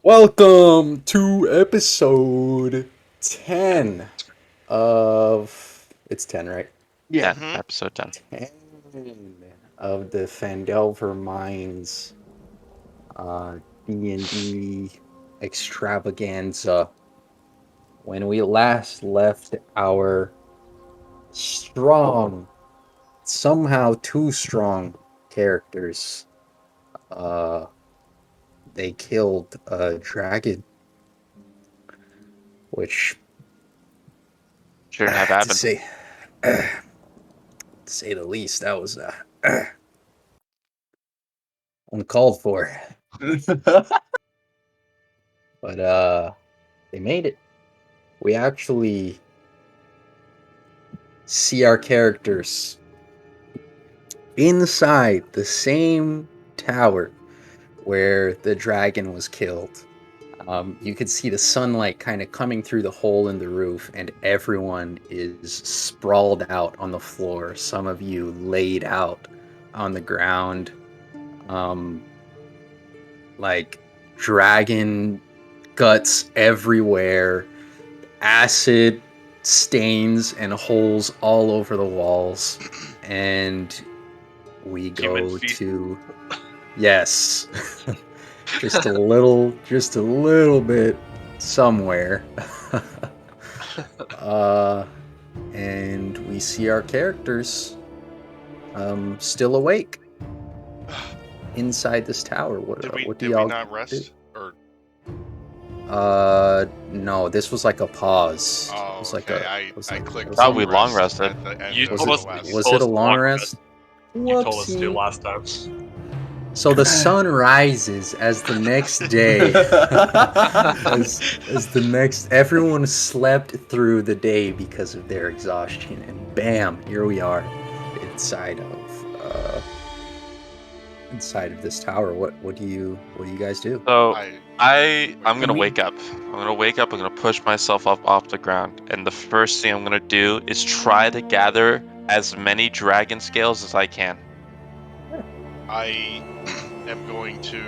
Welcome to episode 10 of. It's 10, right? Yeah. 10, episode 10. 10 of the Fandelver Mines D&D extravaganza. When we last left our strong, somehow too strong characters, uh, they killed a dragon, which, Shouldn't have to happened. say, to say the least, that was uncalled for. But they made it. We actually see our characters inside the same tower where the dragon was killed. You could see the sunlight kind of coming through the hole in the roof, and everyone is sprawled out on the floor. Some of you laid out on the ground, um, like dragon guts everywhere, acid stains and holes all over the walls, and we Human go feet. to yes, just a little bit somewhere. uh, and we see our characters still awake inside this tower. Did we What do did we y'all not do? rest? Or No, this was like a pause. It oh, was like okay. a I it was I like it clicked was Thought like we long long rest rested. at the end You of was told it the us. You last. was told it a us to long long rest? rest. You told us to Whoopsie. last time. So the sun rises as the next day, as the next everyone slept through the day because of their exhaustion, and bam, here we are inside of this tower. What do you guys do? So I I'm Can gonna we? wake up. I'm gonna wake up. I'm gonna push myself up off the ground, and the first thing I'm gonna do is try to gather as many dragon scales as I can. I am going to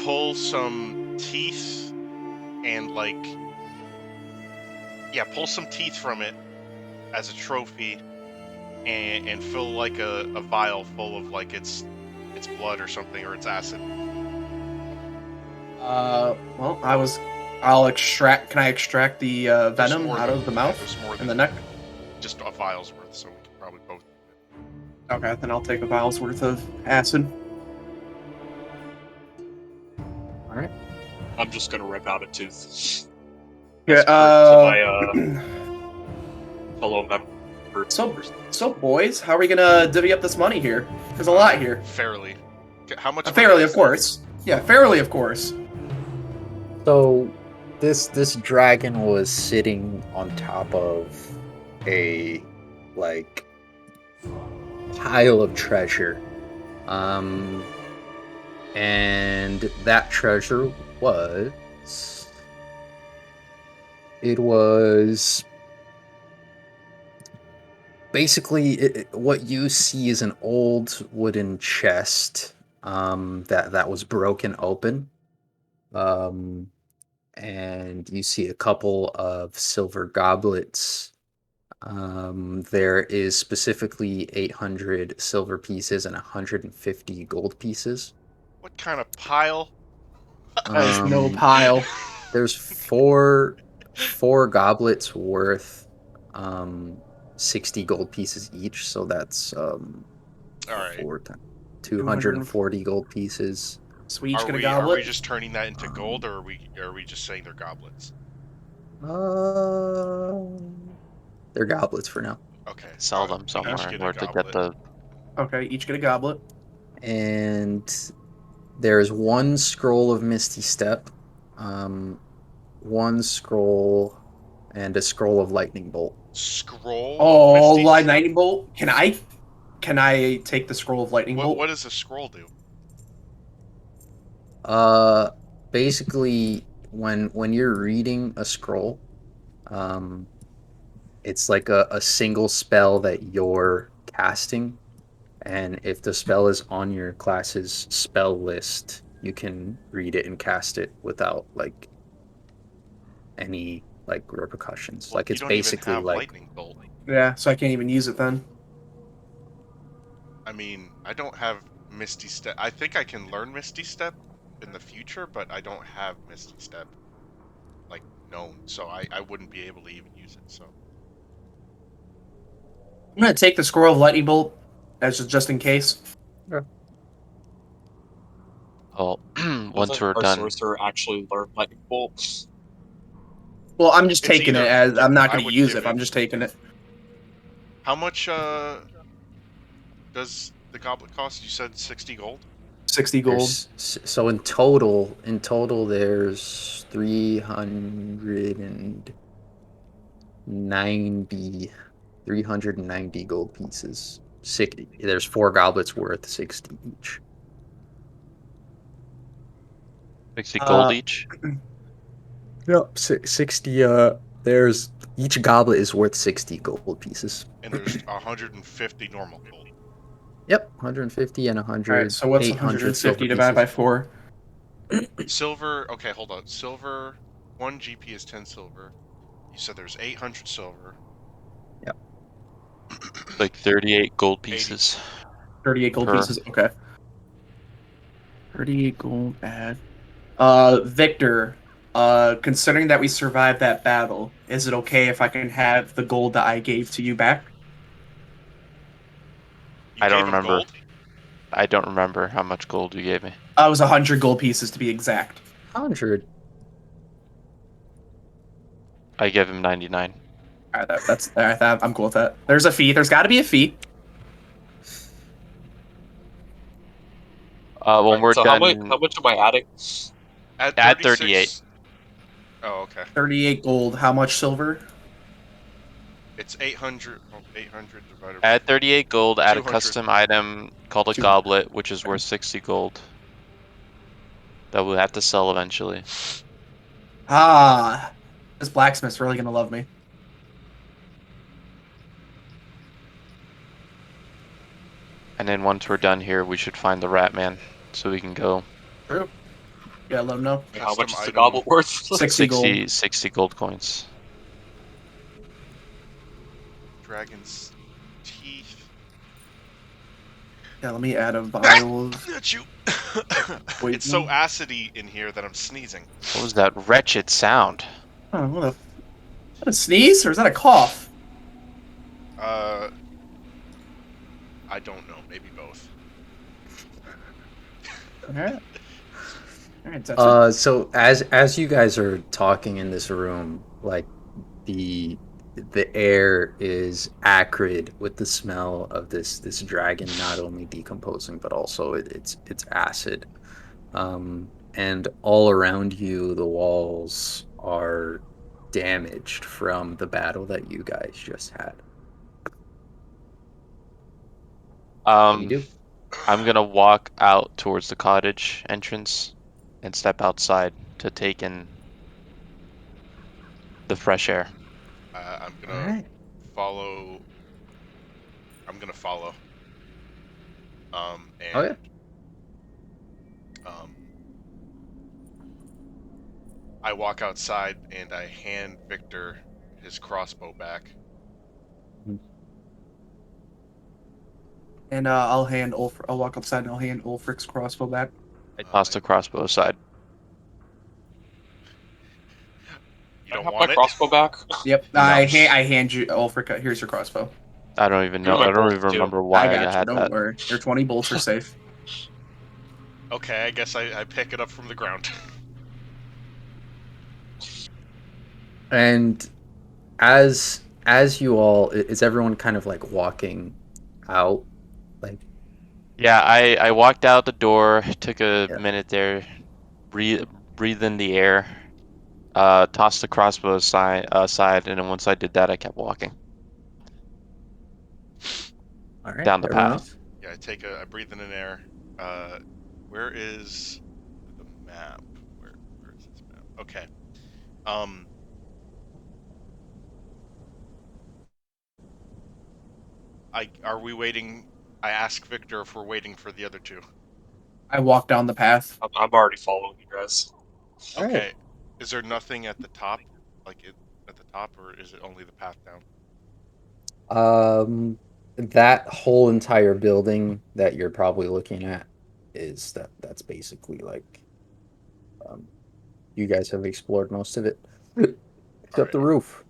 pull some teeth and pull some teeth from it as a trophy and fill like a vial full of like its blood or something or its acid. Well, I'll extract. Can I extract the There's venom more out than of the mouth there's more and the than neck? just a vial's worth, so we can probably both. Okay, then I'll take a vial's worth of acid. All right. I'm just gonna rip out a tooth. Yeah. As a proof to my fellow So, members. so boys, how are we gonna divvy up this money here? There's a lot here. Fairly. How much? money Fairly, is of there? course. Yeah, fairly, of course. So this dragon was sitting on top of a like pile of treasure. Um and that treasure was it was basically what you see is an old wooden chest that was broken open. Um and you see a couple of silver goblets. There is specifically 800 silver pieces and 150 gold pieces. What kind of pile? That is no Um, pile. there's four goblets worth 60 gold pieces each, so that's All right. four times 200. 240 gold pieces. So we each Are get a we goblet. just turning that into gold, Um, or are we just saying they're goblets? uh, they're goblets for now. Okay. Sell them We each somewhere in get a order to get goblet. the. Okay, each get a goblet. And there's one scroll of Misty Step, um, one scroll, and a scroll of Lightning Bolt. Scroll of Oh, Misty Step? lightning bolt. Can I take the scroll of lightning bolt? What does a scroll do? Uh, basically, when you're reading a scroll, um, it's like a single spell that you're casting, and if the spell is on your class's spell list, you can read it and cast it without like any like repercussions. Well, Like you it's don't even basically have like lightning bolt. Yeah, so I can't even use it then. I mean, I don't have Misty Step. I think I can learn Misty Step in the future, but I don't have Misty Step like known, so I wouldn't be able to even use it. So I'm gonna take the scroll of lightning bolt as just in case. Well, once Doesn't we're our done, sorcerer actually learn lightning bolts? Well, I'm just it's taking it either. as I'm not I gonna would use it. give But I'm it. just taking it. How much does the goblet cost? You said 60 gold. 60 gold. so in total there's 390 gold pieces. There's 4 goblets worth 60 each. 60 gold Uh, each. Yep, 60 there's each goblet is worth 60 gold pieces. And there's 150 normal gold. Yep, 150 and all right. 100 So what's 800 silver 150 divided by pieces. 4? Silver. Okay, hold on. Silver. 1 GP is 10 silver. You said there's 800 silver. Yep. Like 38 gold 80. pieces 38 gold per. pieces. Okay. 38 gold add. Victor, considering that we survived that battle, is it okay if I can have the gold that I gave to you back? You I don't gave him remember. gold? I don't remember how much gold you gave me. It was 100 gold pieces to be exact. 100. I gave him 99. All right, that's all right, I'm cool with that. There's a fee. There's got to be a fee. When Alright, we're so done, how much am I adding? At add 38. 36. Oh, okay. 38 gold. How much silver? It's 800. Oh, 800 divided by Add 38 gold, add a 200. custom item called a 200. goblet, which is worth 60 gold. That we'll have to sell eventually. Ah, this blacksmith's really gonna love me. And then once we're done here, we should find the rat man so we can go. True. Yeah, let him know. How Custom much is the item. goblet worth? 60 gold. 60 gold coins. Dragon's teeth. Yeah, let me add a vial of At you. It's so poison. acidy in here that I'm sneezing. What was that wretched sound? Oh, is that a sneeze or is that a cough? Uh, I don't know. Maybe both. All right. All right. That's it. So as you guys are talking in this room, like the the air is acrid with the smell of this dragon not only decomposing but also it's acid. And all around you the walls are damaged from the battle that you guys just had. What do you Um, do? I'm gonna walk out towards the cottage entrance and step outside to take in the fresh air. I'm All gonna right. follow. I'm gonna follow. Oh yeah. And um, I walk outside and I hand Victor his crossbow back. And I'll walk outside and I'll hand Ulfric's crossbow back. I tossed I, the crossbow aside. you I don't have my want it? crossbow back. Yep. No, I hand you Ulfric. Here's your crossbow. I don't even Give me know. my I don't bolts even too. remember I why I got you. had Don't that. worry. Your 20 bolts are safe. Okay, I guess I pick it up from the ground. And as you all is everyone kind of like walking out like Yeah, I walked out the door, took a yeah. minute there, breathe in the air, tossed the crossbow aside, and then once I did that, I kept walking All right, down the everyone path. else. Yeah, I breathe in an air. Uh, where is the map? Where is this map? Okay. Um, are we waiting? I ask Victor if we're waiting for the other two. I walk down the path. I'm already following you guys. All right. Okay. Is there nothing at the top, at the top, or is it only the path down? That whole entire building that you're probably looking at is that's basically like um you guys have explored most of it. All Except right. the roof.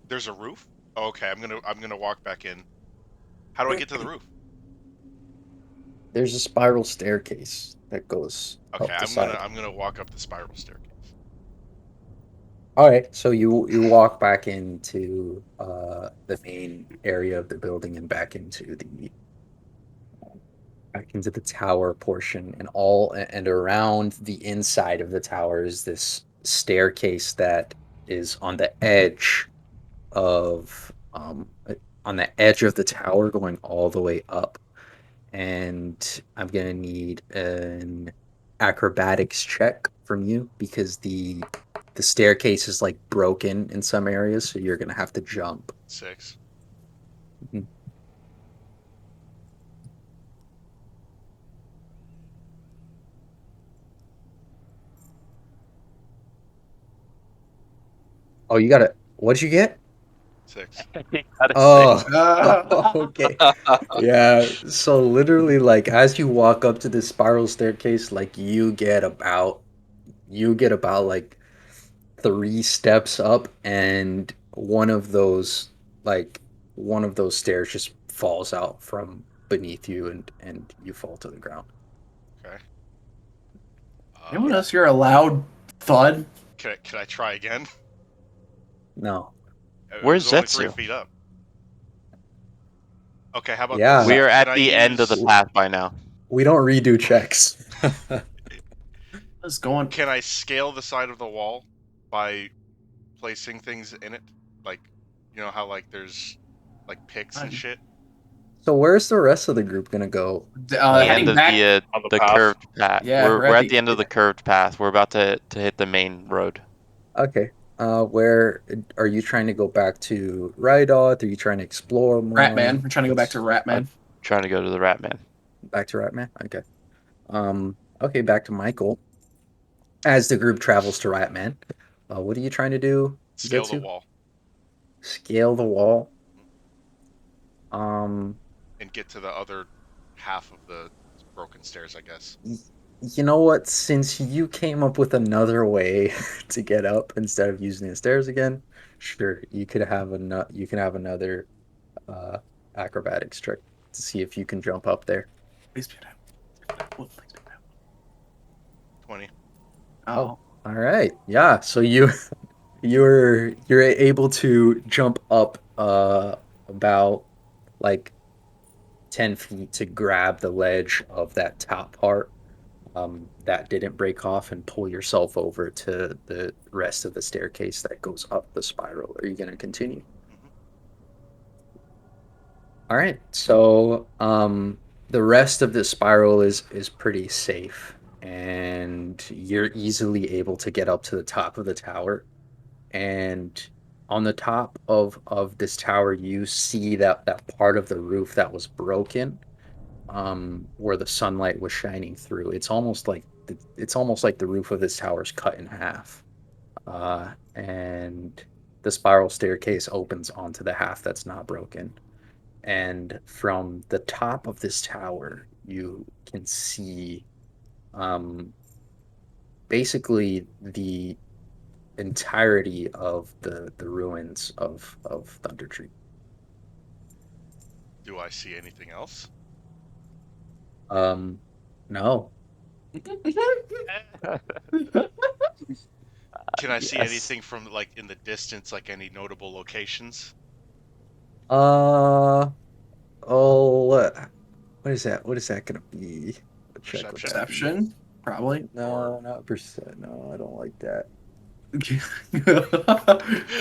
There's a roof. Okay, I'm gonna walk back in. How do I get to the roof? There's a spiral staircase that goes Okay, up the I'm gonna side. I'm gonna walk up the spiral staircase. All right, so you walk back into the main area of the building and back into the tower portion, and all and around the inside of the tower is this staircase that is of on the edge of the tower going all the way up. And I'm gonna need an acrobatics check from you because the staircase is like broken in some areas, so you're gonna have to jump. 6. Mhm. Oh, you got it. What'd you get? 6. You got a Oh, 6. okay. Yeah. So literally, like as you walk up to this spiral staircase, like you get about like 3 steps up, and like one of those stairs just falls out from beneath you, and you fall to the ground. Okay. Anyone else hear a loud thud? Can I try again? No. It was Where's only 3 Zetsu? feet up. Okay, how about this? We Yeah, are Can at I the end of the use path by now. we don't redo checks. What's going? Can I scale the side of the wall by placing things in it? Like, you know how like there's like picks and shit? So where's the rest of the group gonna go? The end Heading of back. On the the path. curved path. Yeah, We're we're we're at at the. the end of the curved path. We're about to hit the main road. Okay. Where are you trying to go back to Rydot? Are you trying to explore more? Ratman. We're trying to go back to I'm Ratman. trying to go to the Ratman. Back to Ratman? Okay. Okay, back to Michael. As the group travels to Ratman, what are you trying to do, Scale the Zetsu? wall Scale the wall. Um, and get to the other half of the broken stairs, I guess. y- you know what? Since you came up with another way to get up instead of using the stairs again, sure, you can have another uh acrobatics trick to see if you can jump up there. Please be that. Please be that. 20. Oh, Oh. all right. Yeah, so you're able to jump up about like 10 feet to grab the ledge of that top part that didn't break off, and pull yourself over to the rest of the staircase that goes up the spiral. Are you going to continue? Hmm. All right. So the rest of the spiral is pretty safe, and you're easily able to get up to the top of the tower. And on the top of this tower, you see that part of the roof that was broken, where the sunlight was shining through. It's almost like the roof of this tower is cut in half, and the spiral staircase opens onto the half that's not broken. And from the top of this tower, you can see um, basically the entirety of the ruins of Thunder Tree. Do I see anything else? Um, no. Can I see Yes. anything from like in the distance, like any notable locations? Uh oh. What is that? What is that gonna be? What check would Perception? that be? Perception? Probably. No, not percent. No, I don't like that.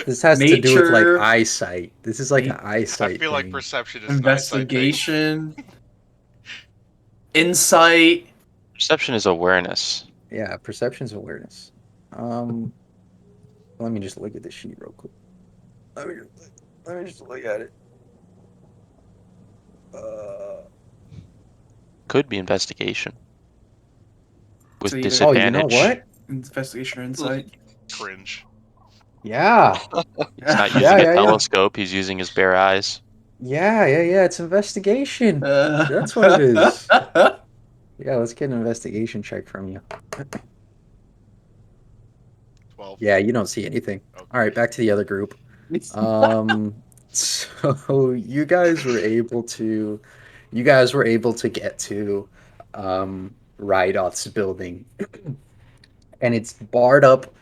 This has to do with like Nature, eyesight. This is like an I eyesight feel like thing. perception is an eyesight thing. investigation, insight. Perception is awareness. Yeah, perception's awareness. Um, let me just look at the sheet real quick. Let me let me just look at it. Uh, Could be investigation. with So you- Oh, you know disadvantage. what? Investigation or insight. Cringe. Yeah. He's not Yeah, using a yeah, yeah. telescope. He's using his bare eyes. Yeah, yeah, yeah. It's investigation. That's what it is. Yeah, let's get an investigation check from you. 12. Yeah, you don't see anything. All right, Okay. back to the other group. So you guys were able to get to Rydot's building, and it's barred up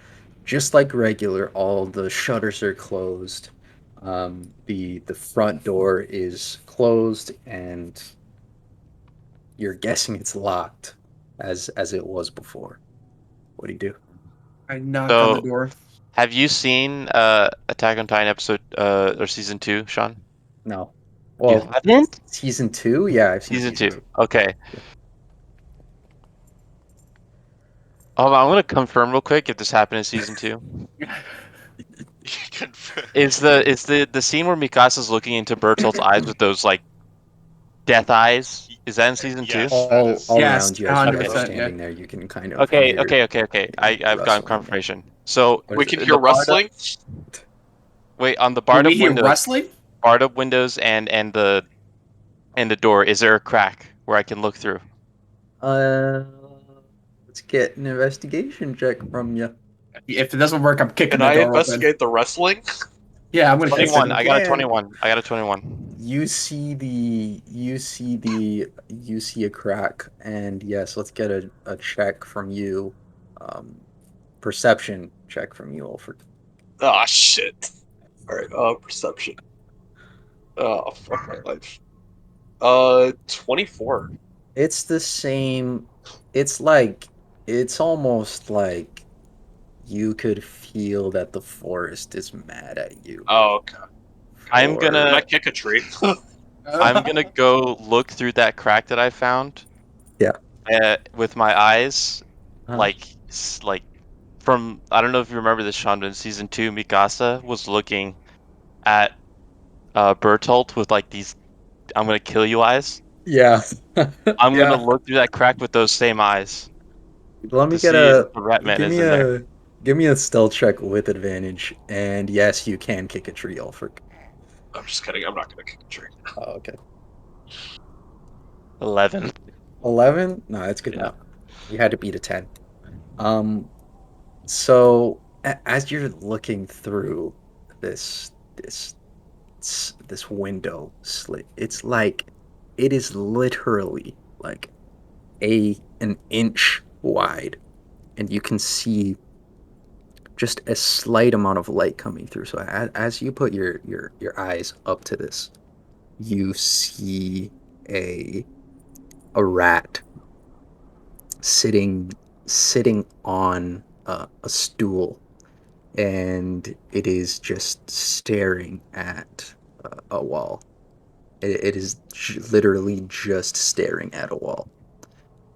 just like regular. All the shutters are closed. The front door is closed, and you're guessing it's locked as it was before. What do you do? I knock on the So, door. have you seen Attack on Titan episode or season 2, Sean? No. You Well, haven't? season two? Yeah, I've seen Season season 2. two. Okay. Yeah. Hold on, I'm gonna confirm real quick if this happened in season 2. Confirm. Is the scene where Mikasa's looking into Bertolt's eyes with those like death eyes? Is that in season 2? Yes, that is. All Yes, around you as you guys are 100%. Yeah. standing there, you can kind of Okay, hear okay, okay, okay. I've gotten rustling. confirmation. So What We is it? can the hear rustling. wait, on the Can barred we up hear windows, rustling? and the door, is there a crack where I can look through? Uh, let's get an investigation check from you. If it doesn't work, I'm kicking Can the I door open. investigate the wrestling? Yeah, I'm gonna kick the 21. door. I got a 21. I got a 21. You see a crack, and yes, let's get a check from you. Um, perception check from you, Alfred. Ah, shit. All right. Perception. Oh, fuck my life. 24. It's the same. It's like it's almost like you could feel that the forest is mad at you Oh, okay. I'm for Can I gonna kick a tree? I'm gonna go look through that crack that I found yeah. with my eyes, Uh-huh. like like from I don't know if you remember this, Sean, but in season 2, Mikasa was looking at Bertolt with like these "I'm gonna kill you" eyes. Yeah. I'm gonna Yeah. look through that crack with those same eyes Let to me get see if a the rat man give is me in there. a give me a stealth check with advantage. And yes, you can kick a tree, Ulfric. I'm just kidding. I'm not gonna kick a tree. Oh, okay. 11. 11? No, that's good Yeah. enough. You had to beat a 10. Um, so as you're looking through this this this window slit, it's like it is literally like an inch wide, and you can see just a slight amount of light coming through. So as you put your eyes up to this, you see a a rat sitting sitting on a stool, and it is just staring at a wall. It is literally just staring at a wall,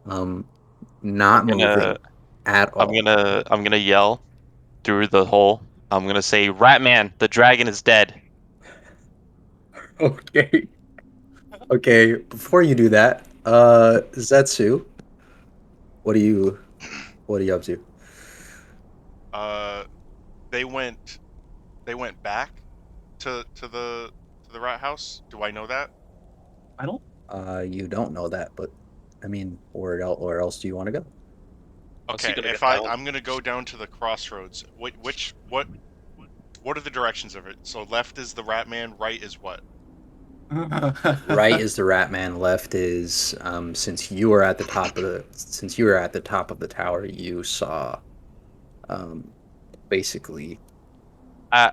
um, I'm not gonna moving at I'm all. gonna I'm gonna yell through the hole. I'm gonna say, "Rat man, the dragon is dead." Okay, okay. Before you do that, Zetsu, what are you what are you up to? Uh, they went. They went back to the rat house. Do I know that? I don't. You don't know that, but I mean, where else do you want to go? How's he Okay. gonna If get down? I'm gonna go down to the crossroads. What are the directions of it? So left is the rat man. Right is what? Right is the rat man. Left is since you were at the top of the tower, you saw um, basically I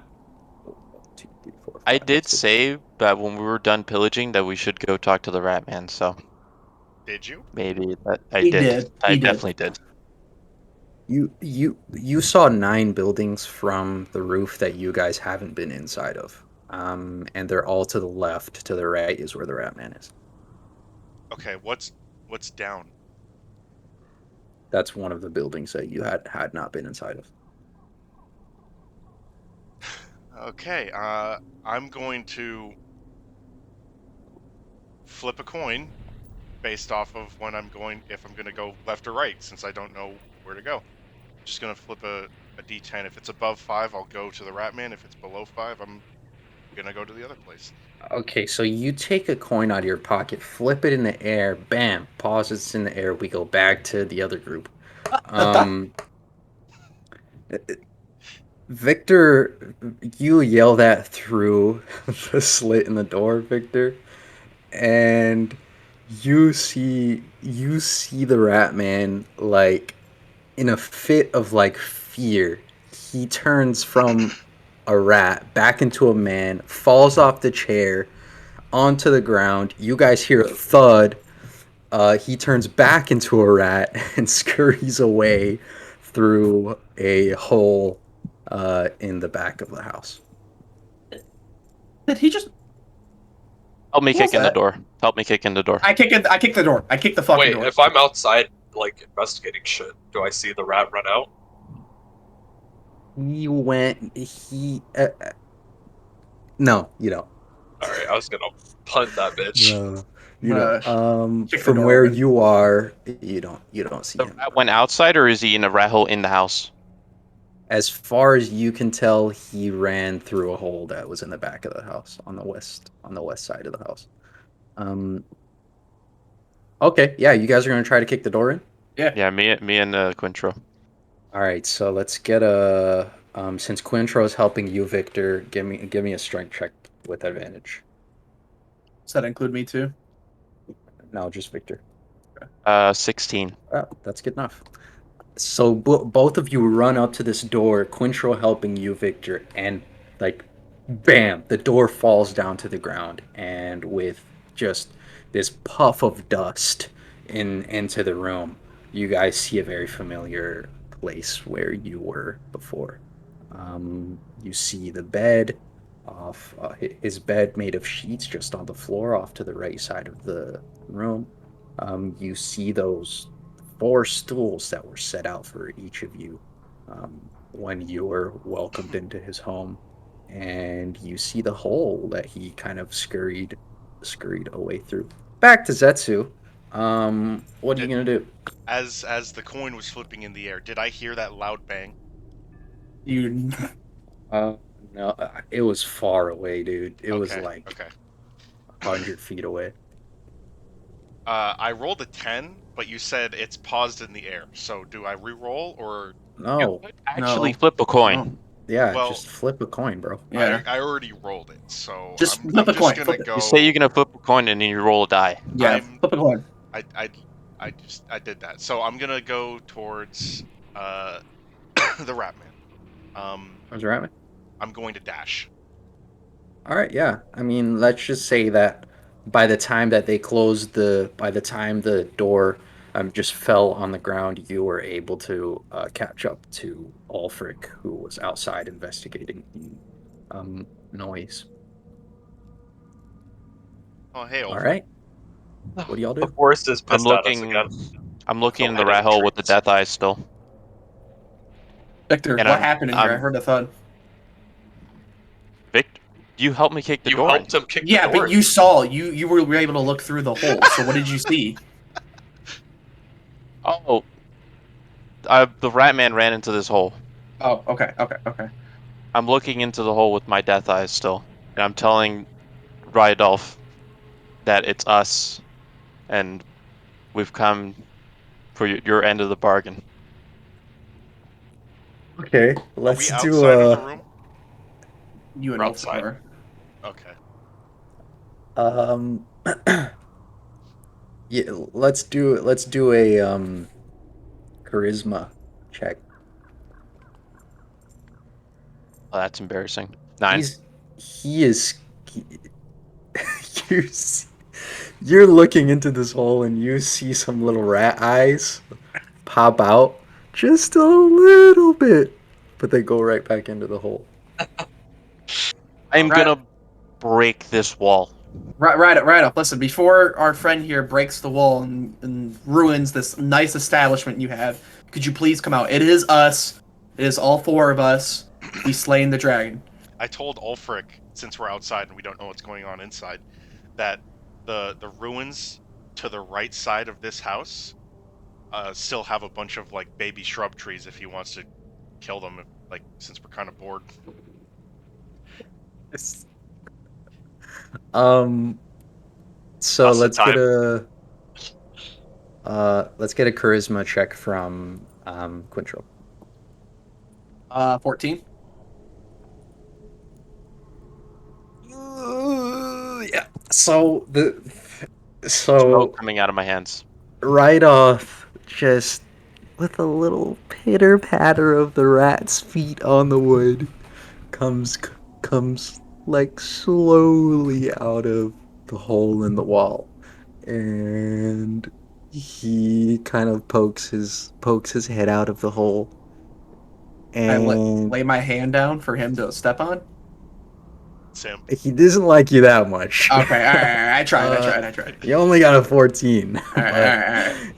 1, 2, 3, 4, I 5, did 6. say that when we were done pillaging that we should go talk to the rat man, so Did you? maybe that I He did. did. I He did. definitely did. You saw 9 buildings from the roof that you guys haven't been inside of. And they're all to the left. To the right is where the rat man is. Okay. What's down? That's one of the buildings that you had not been inside of. Okay. I'm going to flip a coin based off of when if I'm gonna go left or right, since I don't know where to go. Just gonna flip a d10. If it's above 5, I'll go to the Ratman. If it's below 5, I'm gonna go to the other place. Okay, so you take a coin out of your pocket, flip it in the air, bam, pause, it's in the air. We go back to the other group. Um, Victor, you yell that through the slit in the door, Victor, and you see the rat man like in a fit of like fear. He turns from a rat back into a man, falls off the chair onto the ground. You guys hear a thud. He turns back into a rat and scurries away through a hole in the back of the house. Did he just? Help me What was kick in the that? door. Help me kick in the door. I kick it. I kick the door. I kick the fucking Wait, door. if I'm outside, like, investigating shit, do I see the rat run out? He went. He. No, you don't. Alright, I was gonna punt that bitch. No, I'm you don't. gonna kick the From door where open. you are, you don't. You don't see The him. rat went outside, or is he in a rat hole in the house? As far as you can tell, he ran through a hole that was in the back of the house on the west side of the house. Um. Okay, yeah, you guys are gonna try to kick the door in. Yeah. Yeah, me and Quintro. All right, so let's get a. Since Quintro is helping you, Victor, give me a strength check with advantage. Does that include me too? No, just Victor. 16. Oh, that's good enough. So both of you run up to this door, Quintro helping you, Victor, and like, bam, the door falls down to the ground, and with just this puff of dust into the room, you guys see a very familiar place where you were before. You see the bed off his bed made of sheets just on the floor off to the right side of the room. You see those 4 stools that were set out for each of you when you were welcomed into his home, and you see the hole that he kind of scurried away through. Back to Zetsu. What are you Did, gonna do? as the coin was flipping in the air, did I hear that loud bang? You. Uh, no, it was far away, dude. It was Okay, like okay. 100 feet away. I rolled a 10, but you said it's paused in the air. So do I re-roll or? You No, could actually No. flip a coin. No. yeah, Well, just flip a coin, bro. Yeah. I already rolled it, so Just flip I'm a just coin. gonna Flip it. You say you're go. gonna flip a coin and then you roll a die. Yeah. I'm Flip a coin. I I I did that. So I'm gonna go towards uh the Ratman. Was right, man? I'm going to dash. All right, yeah. I mean, let's just say that by the time the door just fell on the ground, you were able to catch up to Ulfric, who was outside investigating the noise. Oh, hey, All Ulfric. right, what do y'all The do? forest is I'm pissed at us looking. again. I'm looking So in the head rat in hole with the trees. death eyes still, Victor, and what happened in here? I I'm heard a thud. Victor. You help me kick the You door in. helped him kick the Yeah, door but in. you were able to look through the hole. So what did you see? Oh, the rat man ran into this hole. Oh, okay, okay, okay. I'm looking into the hole with my death eyes still, and I'm telling Rydolph that it's us, and we've come for your end of the bargain. Okay, Are we let's do outside of the room? You and We're Ulfric outside. are. Okay. um yeah, let's do a charisma check. Oh, that's embarrassing. 9. He is he, you see, you're looking into this hole and you see some little rat eyes pop out just a little bit, but they go right back into the hole. I'm Okay. Right, gonna break this wall. right up. Listen, before our friend here breaks the wall and ruins this nice establishment you have, could you please come out? It is us. It is all 4 of us. We slain the dragon. I told Ulfric, since we're outside and we don't know what's going on inside, that the ruins to the right side of this house still have a bunch of like baby shrub trees if he wants to kill them, like since we're kind of bored. Um. So Pass the time. let's get a charisma check from Quintrell. 14. Yeah. So Smoke coming out of my hands. right off, just with a little pitter patter of the rat's feet on the wood, comes like slowly out of the hole in the wall, and he kind of pokes his head out of the hole, I and lay my hand down for him to step on. Sam. he doesn't like you that much. Okay, all right. I tried. You only got a 14, All right, but all right.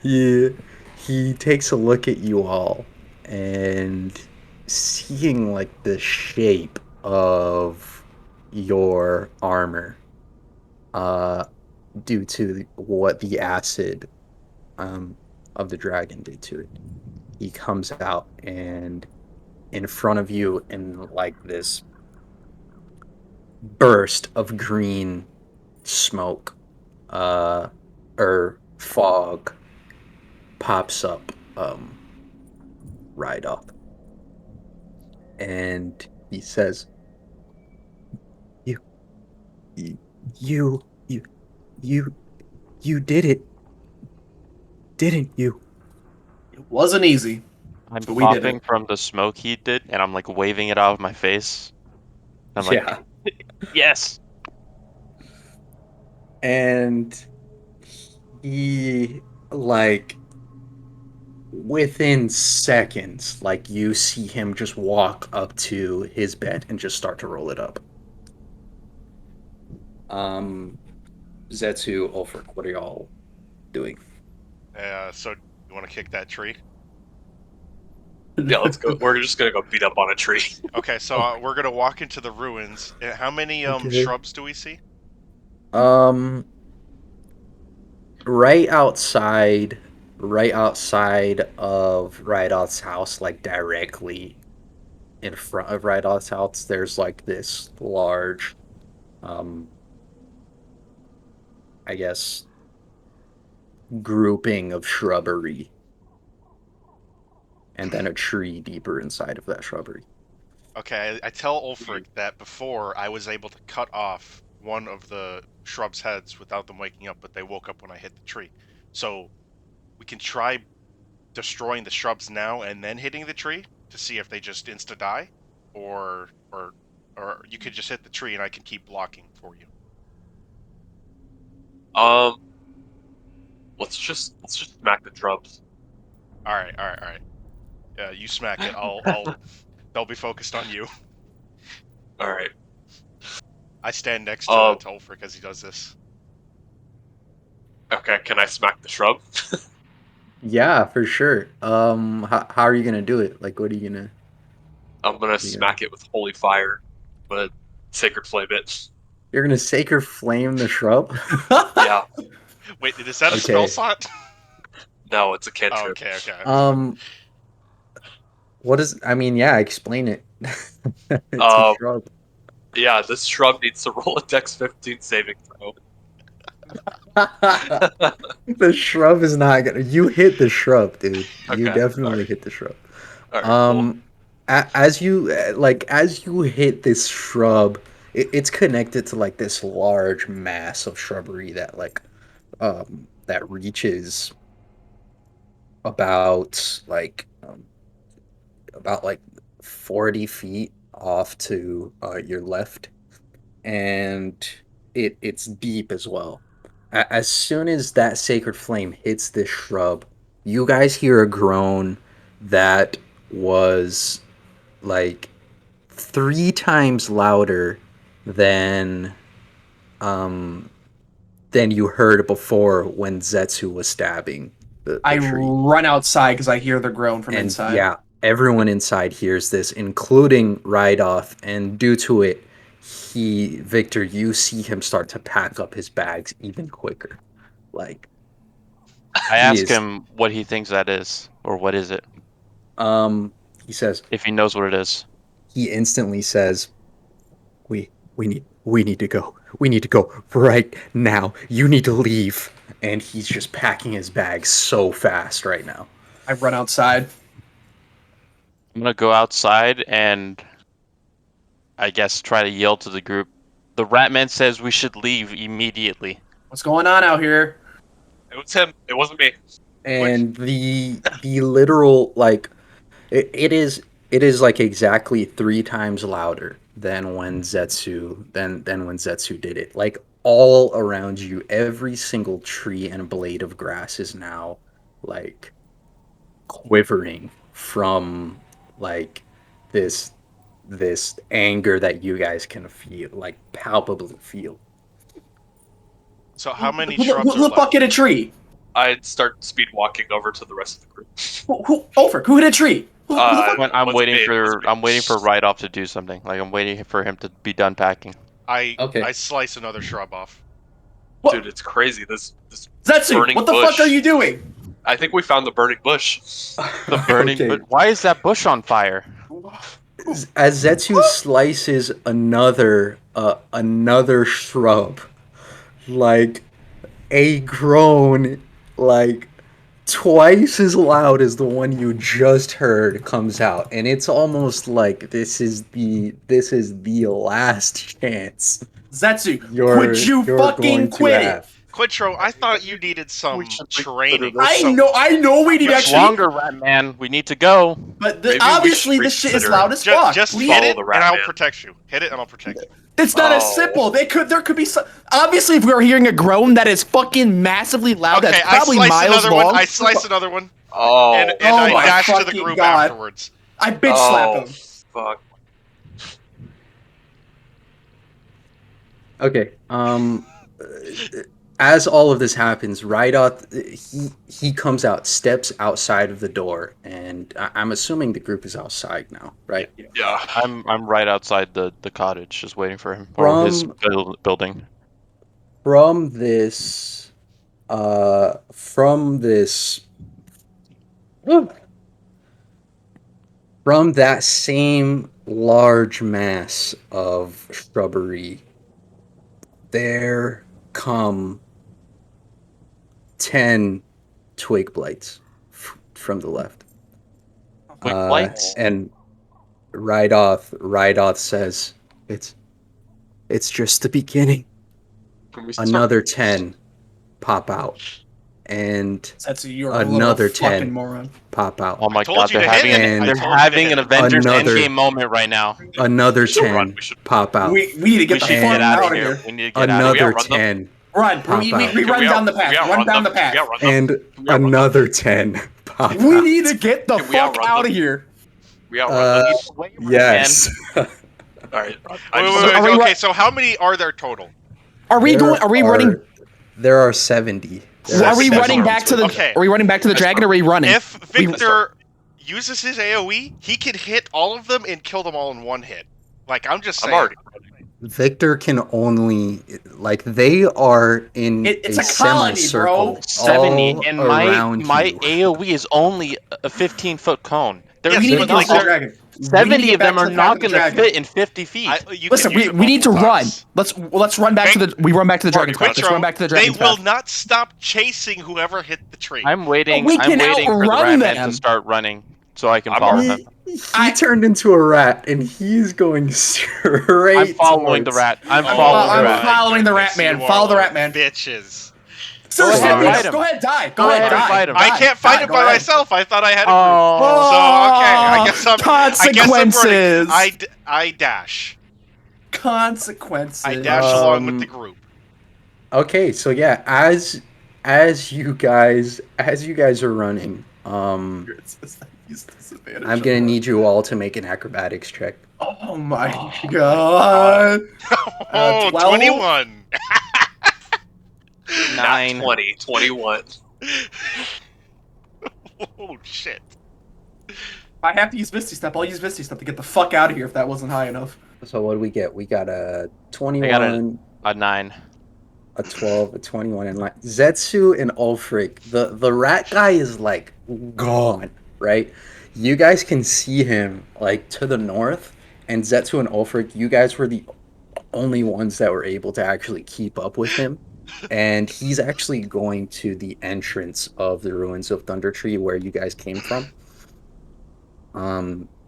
he takes a look at you all, and seeing like the shape of your armor, uh, due to what the acid of the dragon did to it, he comes out and in front of you in like this burst of green smoke, or fog, pops up, right up, and he says, "You, you, you, you, you, you did it, didn't you?" It wasn't easy, I'm but we did coughing it. from the smoke he did, and I'm like waving it out of my face. I'm like, Yeah, yes. and he like within seconds, like you see him just walk up to his bed and just start to roll it up. Um, Zetsu, Ulfric, what are y'all doing? So you want to kick that tree? Yeah, let's go. We're just gonna go beat up on a tree. Okay, so we're gonna walk into the ruins. How many Okay. shrubs do we see? Um, right outside, right outside of Rydolph's house, like directly in front of Rydolph's house, there's like this large, um, I guess, grouping of shrubbery, and then a tree deeper inside of that shrubbery. Okay, I tell Ulfric that before I was able to cut off one of the shrubs' heads without them waking up, but they woke up when I hit the tree. So we can try destroying the shrubs now and then hitting the tree to see if they just insta die, or you could just hit the tree and I can keep blocking for you. Um, let's just smack the shrubs. All right. Yeah, you smack it. I'll. They'll be focused on you. All right. I stand next Um, to Ulfric as he does this. okay. Can I smack the shrub? Yeah, for sure. How are you gonna do it? Like, what are you gonna? I'm gonna What are you gonna do? smack it with holy fire. I'm gonna sacred flame it. You're gonna sacred flame the shrub? Yeah. Wait, is that a spell Okay. slot? No, it's a Oh, cantrip. okay. Um, what is? I mean, yeah, explain it. It's a Um, shrub. yeah. This shrub needs to roll a Dex 15 saving throw. The shrub is not gonna. You hit the shrub, dude. You Okay. All definitely right. hit the shrub. All right. Cool. Um, as you hit this shrub, it's connected to like this large mass of shrubbery that that reaches about about like 40 feet off to your left, and it's deep as well. As soon as that sacred flame hits this shrub, you guys hear a groan that was like 3 times louder than um than you heard before when Zetsu was stabbing the I tree. run outside because I hear the groan from And inside. yeah, everyone inside hears this, including Rydoth, and due to it, Victor, you see him start to pack up his bags even quicker. Like, I He ask is. him what he thinks that is, or what is it, He says, if he knows what it is. he instantly says, we need to go. We need to go right now. You need to leave. And he's just packing his bags so fast right now. I run outside. I'm gonna go outside and I guess try to yell to the group. The Ratman says we should leave immediately. What's going on out here? It was him. It wasn't me. And the literal like it is like exactly 3 times louder than when Zetsu did it. Like all around you, every single tree and blade of grass is now like quivering from like this this anger that you guys can feel, like palpably feel. So how many Who shrubs the are fuck left? hit a tree? I'd start speed walking over to the rest of the group. Who hit a tree? Who the fuck? I'm wasn't waiting me, it for wasn't me. I'm waiting for Ride-Off to do something. Like I'm waiting for him to be done packing. I Okay. slice another shrub off. What? Dude, it's crazy. This Zetsu, burning what the bush. fuck are you doing? I think we found the burning bush. The burning. Okay. But why is that bush on fire? As Zetsu slices another shrub, like a groan, like twice as loud as the one you just heard comes out, and it's almost like this is the last chance Zetsu, you're would you you're fucking going to quit it? have. Quintro, I thought you needed some should training. reconsider this. I know we need Much actually, longer, Ratman. We need to go. but Maybe we obviously should this shit is reconsider loud as fuck. Just Please. hit Follow it, the and rat I'll man. protect you. Hit it, and I'll protect you. It's not as Oh. simple. There could be some. Obviously, if we were hearing a groan that is fucking massively loud, Okay, that's I probably slice miles another long. one. I slice another one, Oh. and Oh I my dash to the fucking group God. afterwards. I bitch slap him. Fuck. Okay. As all of this happens, Rydot he comes out, steps outside of the door, and I'm assuming the group is outside now, right? Yeah. I'm right outside the cottage, just waiting for him, or his building. From this, from that same large mass of shrubbery, there come 10 twig blights from the left. Twig blights? And Rydoth says, it's just the beginning. Can we start- Another 10 pop out. And Zetsu, you're another a fucking 10 moron. pop out. Oh my told god, you they're to hit having it. an, I they're told you to having hit an it. Avengers Another- Endgame moment right now. Another We should run, 10 we should- pop out. We need to get We the should fuck get out out of here. here. We need to get out of Another here. outrun them? 10 Run. pop We out. run down the path. Run down the path. And Can we outrun another 10 pop out. We need to get the Can we fuck outrun out them? of here. We outrun them. Wait, Yes. Alright. Wait, Are we okay, ru- so how many are there total? Are we going? Are we running? There are 70. Are we That's running what back to the? Okay. Are we running back to the dragon? Or are we running? If Victor uses his AoE, he can hit all of them and kill them all in one hit. Like, I'm just I'm saying. already running. Victor can only they are in It's a a colony, semicircle bro. 70, all and around my you. AoE is only a 15-foot cone. Yes, we need to but get like, to the they're- dragon. We need to 70 get of them back are to the not path of the going to dragon. fit in 50 feet. You Listen, can use it we need to multiple run. times. Let's run back to the. We run back to the dragon's path. Let's Quintro, run back to the they dragon's will path. not stop chasing whoever hit the tree. I'm waiting. We I'm can waiting for the outrun Ratman them. to start running so I can I'm follow already- him. He turned into a rat and he's going straight I'm following the towards- rat. I'm Oh following the I'm rat. following the goodness, rat man. you Follow are the rat man. Bitches. Sir, Go ahead stand and up. fight him. Go ahead, die. Go ahead and die. fight him. I can't fight Die, it go by ahead. myself. I thought I had a group. Oh. So, okay, I guess I'm Consequences. I dash. Consequences. I dash along with the group. Okay, so yeah, as you guys are running, I'm gonna need you all to make an acrobatics check. Oh my god. Oh, 12? 21. 9. 20, 21. Oh, shit. If I have to use Misty Step, I'll use Misty Step to get the fuck out of here if that wasn't high enough. So what do we get? We got a 21, I got a 9. a 12, a 21, and like Zetsu and Ulfric, the rat guy is like gone, right? You guys can see him like to the north, and Zetsu and Ulfric, you guys were the only ones that were able to actually keep up with him. And he's actually going to the entrance of the ruins of Thunder Tree where you guys came from.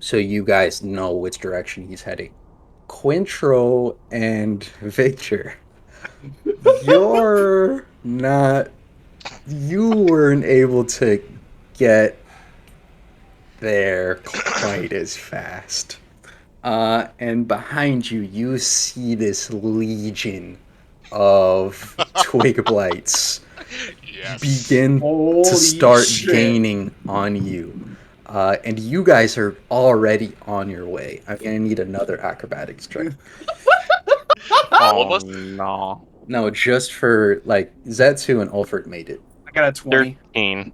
So you guys know which direction he's heading. Quintro and Victor, you're not. You weren't able to get there quite as fast. And behind you, you see this legion of twig blights Yes. begin Holy to start shit. gaining on you. And you guys are already on your way. I'm gonna need another acrobatics check. Oh was- no. No, just for like Zetsu and Ulfric made it. I got a 20. 13.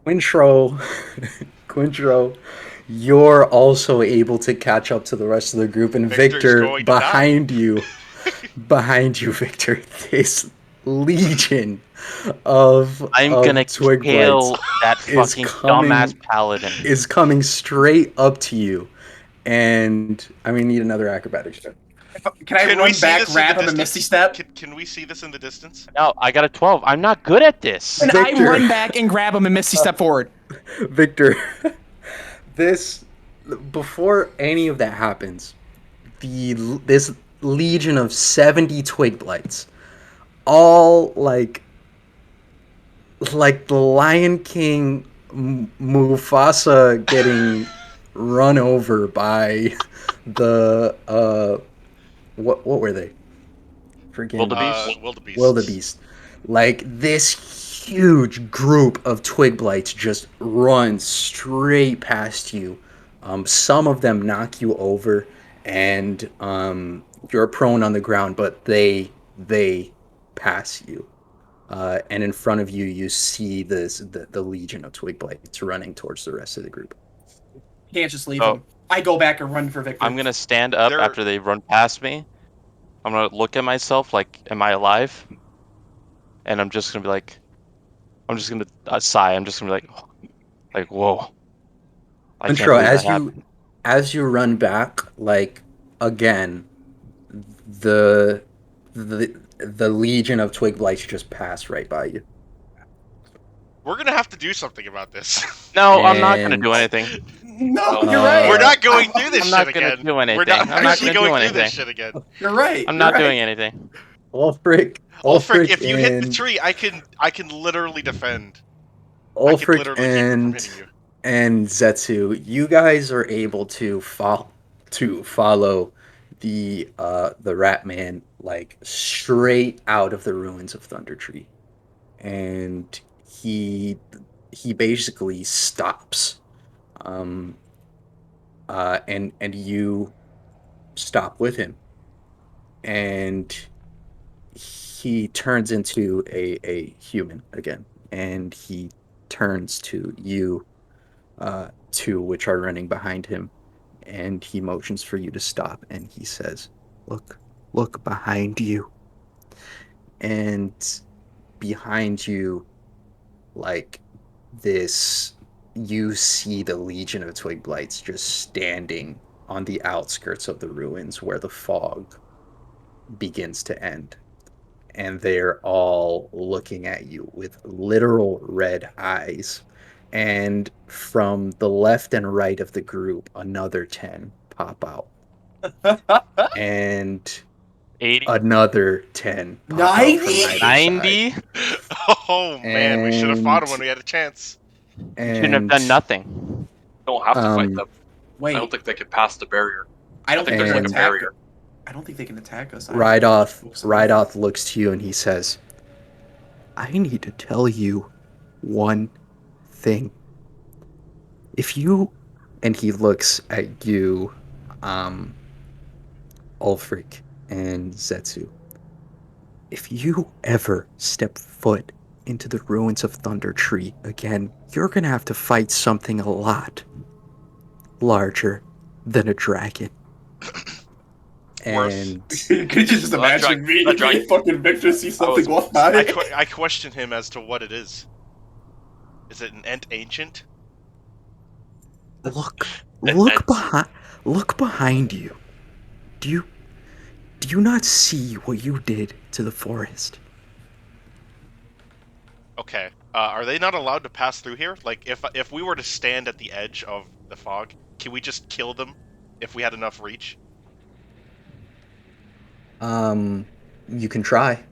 Quintro, Quintro, you're also able to catch up to the rest of the group, and Victor's Victor going to die. behind you, Victor, this legion of I'm of gonna twig kill blights that is fucking coming- dumbass paladin. is coming straight up to you, and I'm gonna need another acrobatics check. Can I Can we run see back, this in the grab him, and distance? Misty Step? Can we see this in the distance? No, I got a 12. I'm not good at this. And I Victor. run back and grab him and Misty Step forward. Victor, this before any of that happens, this legion of 70 twig blights, all like the Lion King Mufasa getting run over by the what were they? Freaking Wildebeest? Wildebeest. wildebeest. Like this huge group of twig blights just run straight past you. Some of them knock you over, and you're prone on the ground, but they pass you. And in front of you, you see the legion of twig blights running towards the rest of the group. Can't just leave Oh. him. I go back and run for Victor. I'm gonna stand up They're- after they run past me. I'm gonna look at myself like, am I alive? And I'm just gonna be like, I'm just gonna sigh. I'm just gonna be like, whoa. I can't Intro, believe as that you happened. as you run back, like again, the the legion of twig blights just pass right by you. We're gonna have to do something about this. No, I'm not gonna And- do anything. No, you're Uh, right. We're not going through this I'm not shit gonna again. do We're anything. not I'm not actually gonna do going through this anything. shit again. You're right. I'm you're not right. doing anything. Ulfric, Ulfric, if you hit the and- tree, I can literally defend. I can Ulfric literally keep them from hitting you. and Zetsu, you guys are able to follow the rat man like straight out of the ruins of Thunder Tree, and he basically stops, and you stop with him, and he turns into a human again, and he turns to you two, which are running behind him, and he motions for you to stop, and he says, look behind you. And behind you, like this, you see the legion of twig blights just standing on the outskirts of the ruins where the fog begins to end, and they're all looking at you with literal red eyes. And from the left and right of the group, another 10 pop out. And 80, another 10 pop out 90? from either side. 90. Oh man, we should have fought him And- when we had a chance. You shouldn't have done nothing. Don't have to fight Um, them. Wait, I don't think they can pass the barrier. I don't think there's they like can a attack. barrier. I don't think they can attack us. Rydoth looks to you and he says, I need to tell you one thing. If you, and he looks at you, Ulfric and Zetsu, if you ever step foot into the ruins of Thunder Tree again, you're gonna have to fight something a lot larger than a dragon. Worth. And Could you just That imagine me? that dragon- Fucking Victor see something was- walk by. I question him as to what it is. Is it an Ent Ancient? look, And look behind you. Do you not see what you did to the forest? Okay. Are they not allowed to pass through here? Like, if we were to stand at the edge of the fog, can we just kill them if we had enough reach? You can try.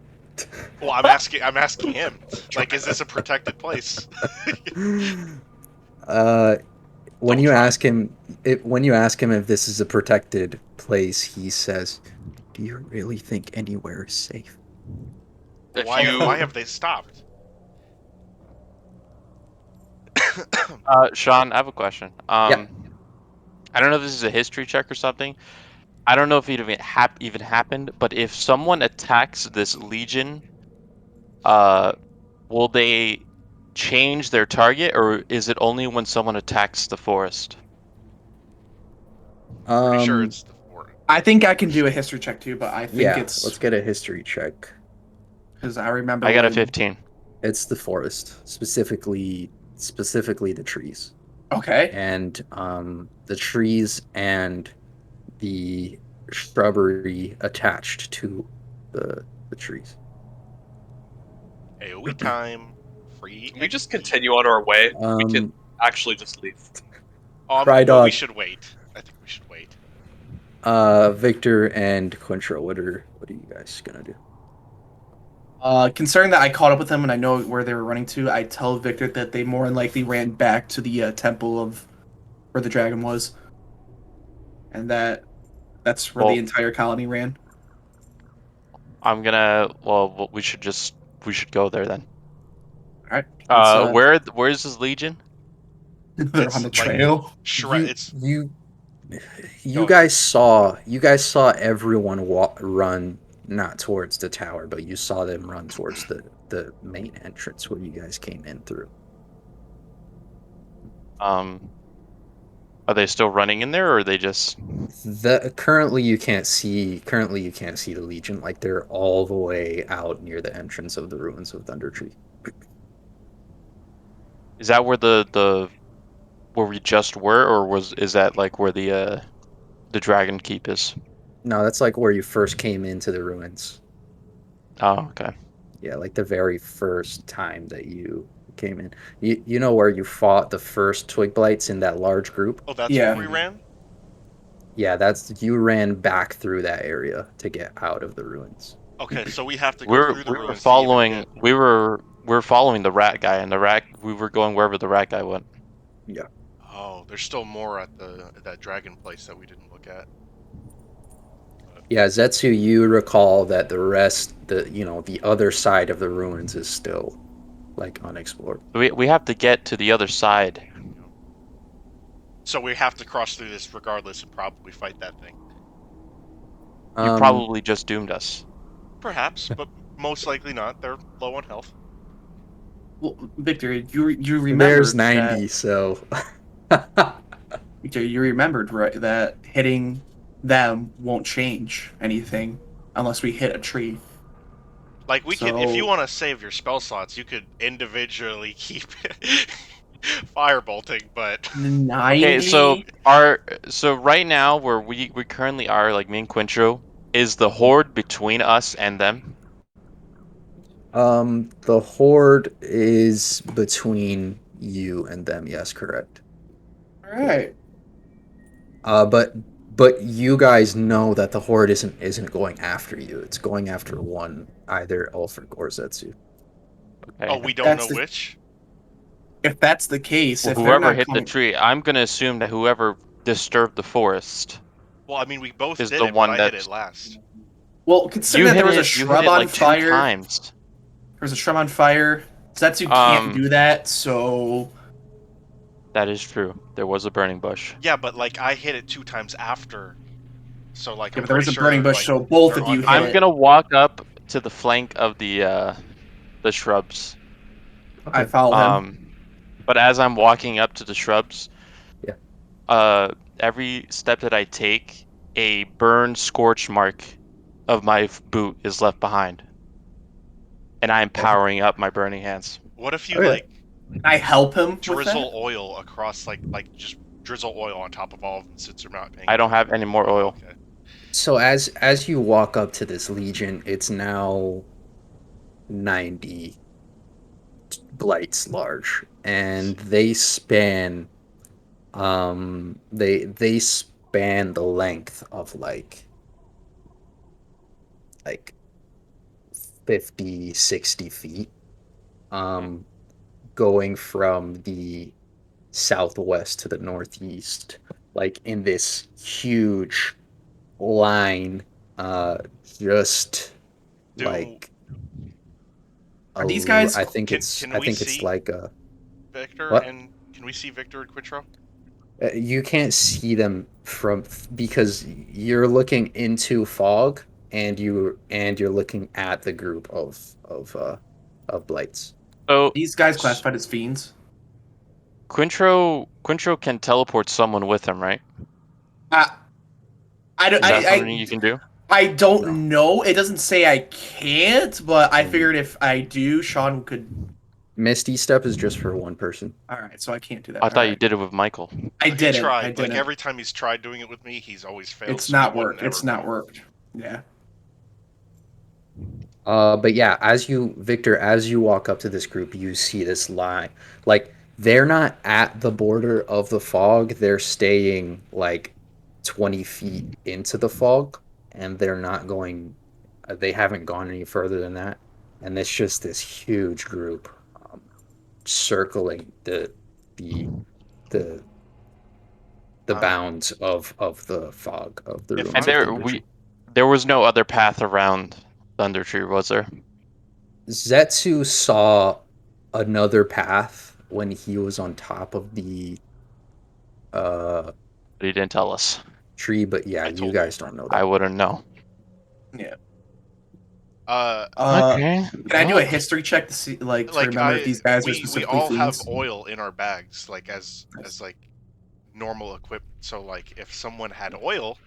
Well, I'm asking him. Like, is this a protected place? uh, when Don't you try. ask him, when you ask him if this is a protected place, he says, "Do you really think anywhere is safe?" if Why you why have they stopped? Sean, I have a question. Yeah. I don't know if this is a history check or something. I don't know if it even happened, but if someone attacks this legion, uh, will they change their target, or is it only when someone attacks the forest? Pretty sure Um. it's the fort. I think I can do a history check too, but I think Yeah. Let's it's get a history check. because I remember I got a when. 15. It's the forest, specifically the trees, Okay. and the trees and the shrubbery attached to the trees. AoE time. Free. can we just XP. continue on our way? We can Um, actually just leave. Cry No, we Dog, should wait. I think we should wait. Victor and Quintro, what are you guys gonna do? Concerned that I caught up with them and I know where they were running to, I tell Victor that they more than likely ran back to the temple of where the dragon was, and that's where the Well, entire colony ran. I'm gonna. Well, we should go there then. All right. Let's, Where's this legion? they're on It's the like trail. You It's you Go you ahead. guys saw everyone run not towards the tower, but you saw them run towards the main entrance where you guys came in through. Um, are they still running in there, or are they just? The currently you can't see the Legion, like they're all the way out near the entrance of the ruins of Thunder Tree. Is that where the where we just were, or is that like where the Dragon Keep is? No, that's like where you first came into the ruins. Oh, okay. Yeah, like the very first time that you came in. You know where you fought the first Twig Blights in that large group? Oh, that's where Yeah. we ran? Yeah, that's you ran back through that area to get out of the ruins. Okay, so we have to go We're through the we were ruins to even following get. we were following the rat guy, and the rat we were going wherever the rat guy went. Yeah. Oh, there's still more at that dragon place that we didn't look at. Yeah, Zetsu, you recall that the other side of the ruins is still like unexplored. We have to get to the other side. So we have to cross through this regardless and probably fight that thing. You probably just doomed us. Perhaps, but most likely not. They're low on health. Well, Victor, you There's remembered 90, so Victor, you remembered right that hitting them won't change anything unless we hit a tree. Like we could, if you So- want to save your spell slots, you could individually keep firebolting, but 90. Okay, so right now where we currently are, like me and Quintro, is the horde between us and them? the horde is between you and them. Yes, correct. All right. But you guys know that the horde isn't going after you. It's going after one, either Ulfric or Zetsu. Okay. oh, we don't That's know the- which. If that's the case, Well, if they're whoever not hit the coming, tree, I'm gonna assume that whoever disturbed the forest Well, I mean, we both is did the it, but one I hit it that's. last. well, considering You that hit there was a it. You hit shrub it on like two fire, times. there's a shrub on fire. Zetsu can't do that, so That is true. There was a burning bush. Yeah, but like I hit it 2 times after, so like yeah, I'm but there was pretty a burning sure bush, like so both they're of you hit undead. I'm it. gonna walk up to the flank of the shrubs. I follow him. But as I'm walking up to the shrubs, Yeah. every step that I take a burn scorch mark of my boot is left behind. And I am powering up my burning hands. What if you Okay. like I help him with drizzle that. oil across like just drizzle oil on top of all of them since they're not paying I don't attention? have any more Oh, oil. okay. So as you walk up to this legion, it's now 90 blights large, and they span they span the length of like 50, 60 feet, um going from the southwest to the northeast, like in this huge line, uh just Do like Are these guys? can I we think it's see like a Victor what? and can we see Victor and Quintro? You can't see them from because you're looking into fog, and you're looking at the group of blights. So These guys classified as fiends. Quintro can teleport someone with him, right? Uh, I don't. Is that something you can do? I No. don't know. It doesn't say I can't, but I Mm. figured if I do, Sean could. Misty step is just for one person. All right, so I can't do that. I All thought you right. did it with Michael. I He didn't. I tried. Like didn't. every time he's tried doing it with me, he's always failed. It's So he not wouldn't worked. ever It's not know. worked. Yeah. But yeah, Victor, as you walk up to this group, you see this line. Like, they're not at the border of the fog, they're staying like 20 feet into the fog, and they haven't gone any further than that. And it's just this huge group, circling the the the Um, bounds of the fog of the if ruins And of I'm there was no other path around Thunder Tree, was there? Zetsu saw another path when he was on top of the uh But he didn't tell us. tree, but yeah, I you told you. guys don't know I that. wouldn't know. Yeah. Uh, Okay. Can I do a history check to see, like, to like remember if these guys are we specifically all have fiends? oil in our bags, like as like normal equipment. So like if someone had oil,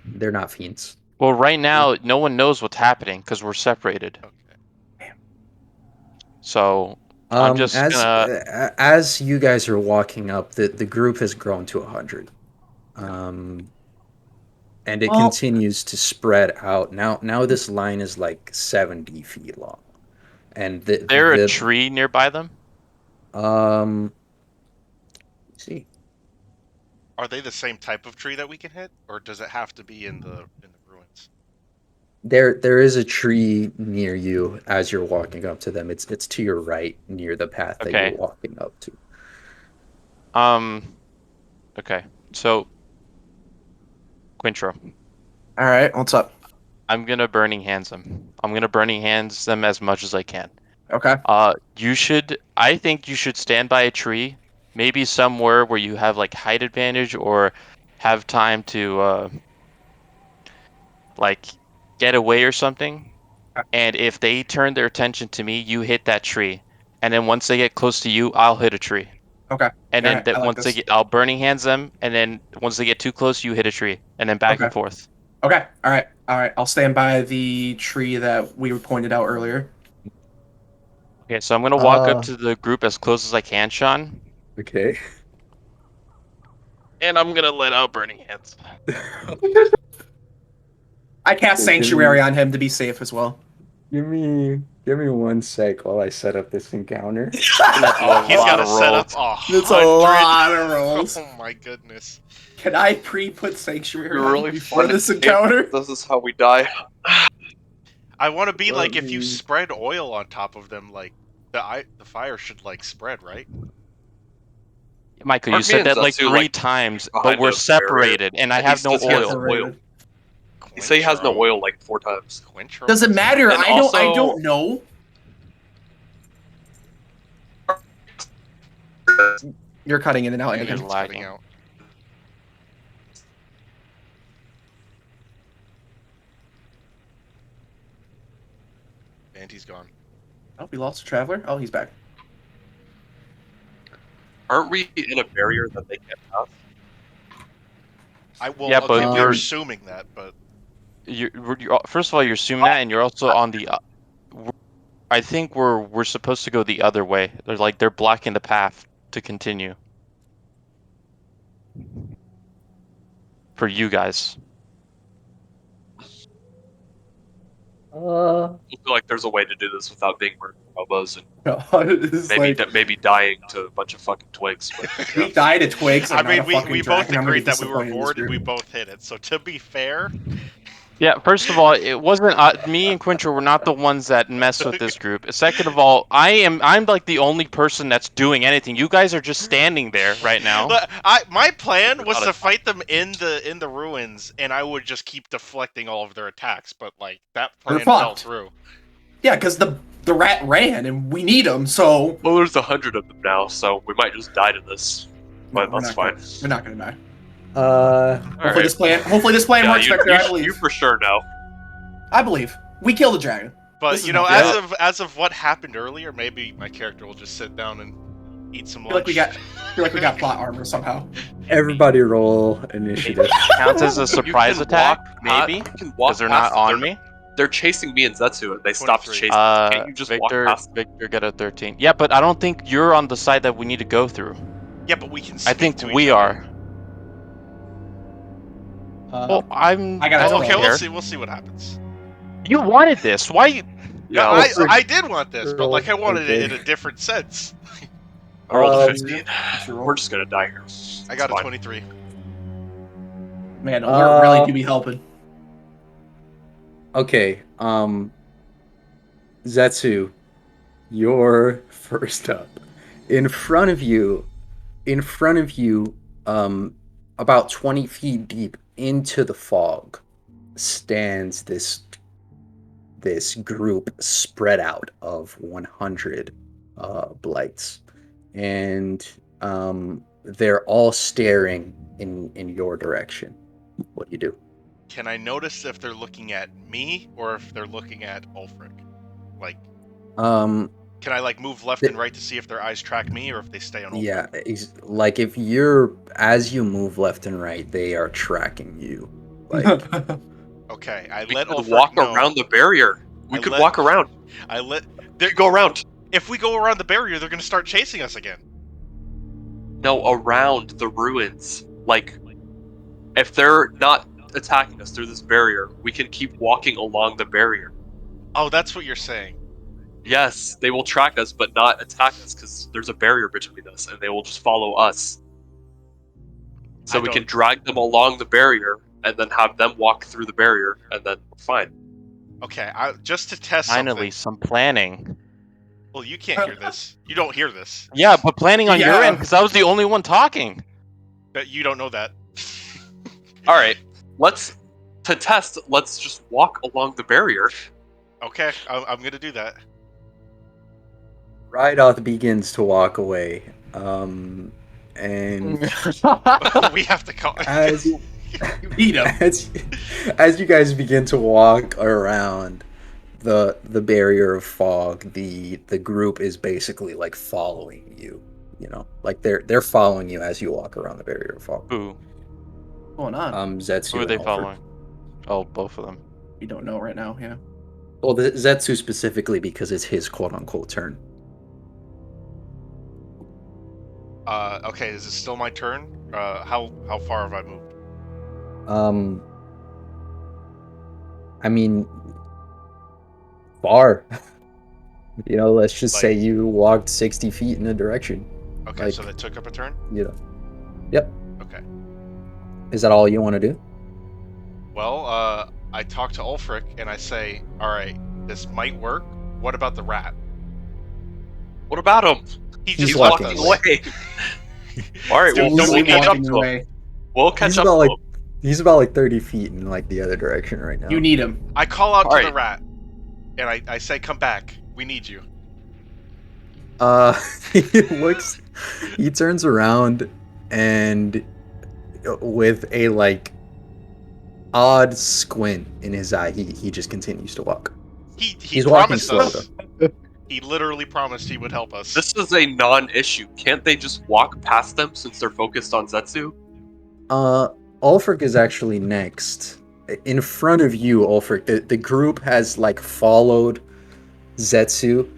They're not fiends. Well, right now, no one knows what's happening because we're separated. okay. So I'm just gonna. As you guys are walking up, the group has grown to 100. And it Well, continues to spread out. Now this line is like 70 feet long. And Is there a tree nearby them? um see. Are they the same type of tree that we can hit, or does it have to be in the ruins? There is a tree near you as you're walking up to them. It's to your right near the path that you're Okay. walking up to. Okay. So, Quintro, all right. What's up? I'm gonna burning hands them. I'm gonna burning hands them as much as I can. Okay. I think you should stand by a tree, maybe somewhere where you have like height advantage or have time to like get away or something. And if they turn their attention to me, you hit that tree. And then once they get close to you, I'll hit a tree. Okay. And All then right. I like this. I'll burning hands them. And then once they get too close, you hit a tree. And then back Okay. and forth. Okay. All right. All right. I'll stand by the tree that we pointed out earlier. Okay, so I'm gonna walk up to the group as close as I can, Sean. Okay. And I'm gonna let out burning hands. I cast Okay, Sanctuary on him to be safe as well. Give me 1 sec while I set up this encounter. Oh, he's got to set up That's a 100. lot of rolls. Oh my goodness. Can I pre-put Sanctuary You're on really before fun this to tape. encounter? This is how we die. I want to be like if you me- spread oil on top of them, like the fire should like spread, right? Michael, you Aren't me said and that like Zetsu, 3 like, times, but behind we're a barrier? separated, and I And he have no says he has oil. no oil. He say he has no oil like 4 times. Quintro Doesn't does matter. And I also- don't know. You're cutting in and out And again. You're it's cutting lagging. out. And he's gone. Oh, we lost a traveler. Oh, he's back. Aren't we in a barrier that they can't pass? Yeah, but we're you're- assuming that, but You're first of all, you're assuming that, and you're also on the. I think we're supposed to go the other way. They're blocking the path to continue for you guys. Uh, I feel like there's a way to do this without being murdered by Buzz and It's maybe like, maybe dying to a bunch of fucking twigs. But we died at twigs and I not mean, a fucking we both dragon. I'm really agreed that we were disappointed in this bored and we group. both hit it. So to be fair, Yeah, first of all, it wasn't me and Quincher were not the ones that messed with this group. Second of all, I'm like the only person that's doing anything. You guys are just standing there right now. Look, my plan was Not to a- fight them in the ruins, and I would just keep deflecting all of their attacks. But like that We're plan fell fucked. through. Yeah, because the rat ran and we need him, so well, there's 100 of them now, so we might just die to this. But we're that's not fine. We're not gonna die. All Hopefully right. this plan. Hopefully this plan Yeah, works, Vector. I you believe. for sure know. I believe we killed the dragon. This But is you know, not bad. as of what happened earlier, maybe my character will just sit down and eat some I feel lunch. like we got plot armor somehow. everybody roll initiative. Counts as a surprise attack, maybe, You can walk because they're not past on them. me. They're chasing me and Zetsu, and they stopped 23. chasing us. Can't you just walk Victor, past them? Victor got a 13. Yeah, but I don't think you're on the side that we need to go through. Yeah, but we can. I Speak think to we each other. are. Well, I got a I don't 12. Okay, care. we'll see what happens. You wanted this. Why? You... Yeah, Yeah, I did want this, but like I wanted it Okay. in a different sense. I rolled a Um, 15. What's your roll? We're just gonna die here. I got It's a fine. 23. Man, alert really Uh, do be helping. Okay, Zetsu, you're first up. In front of you, about 20 feet deep into the fog, stands this group spread out of 100 blights, and they're all staring in your direction. What do you do? Can I notice if they're looking at me or if they're looking at Ulfric? Like, Um, can I like move left The- and right to see if their eyes track me or if they stay on Ulfric? yeah, like if as you move left and right, they are tracking you. Like, Okay, I We let could Ulfric walk know. around the barrier. We I could let- walk around. I let. There, go around. If we go around the barrier, they're gonna start chasing us again. No, around the ruins. Like, if they're not attacking us through this barrier, we can keep walking along the barrier. Oh, that's what you're saying. Yes, they will track us, but not attack us because there's a barrier between us, and they will just follow us. So I we can don't- drag them along the barrier, and then have them walk through the barrier, and then we're fine. Okay, just to test Finally, something. some planning. Well, you can't hear this. You don't hear this. Yeah, but planning on your Yeah. end, because I was the only one talking. But you don't know that. All right, let's just walk along the barrier. Okay, I'm gonna do that. Rydolph begins to walk away, and We have to call. as You beat him. as you guys begin to walk around the barrier of fog, the group is basically like following you. You know, like they're following you as you walk around the barrier of fog. Who? What's going on? Zetsu. Who are they and Alfred. following? Oh, both of them. We don't know right now. Yeah. Well, the Zetsu specifically because it's his quote unquote turn. Okay, is it still my turn? How far have I moved? I mean, far. You know, let's just say Like- you walked 60 feet in a direction. Okay, Like- so that took up a turn. You know. Yep. Okay. Is that all you want to do? Well, I talk to Ulfric and I say, "All right, this might work. What about the rat? What about him? He's He's just walking walking away. All right, Dude, we'll, don't we'll we catch up walking to him. away. We'll catch He's up about to like him. he's about like 30 feet in like the other direction right now. You need him. I call out All to right. the rat, and I say, "Come back. We need you." He looks, he turns around and with a like odd squint in his eye, he just continues to walk. He He's walking promised slow us. He literally promised he would help us. This is a non-issue. Can't they just walk past them since they're focused on Zetsu? Ulfric is actually next. In front of you, Ulfric, the group has like followed Zetsu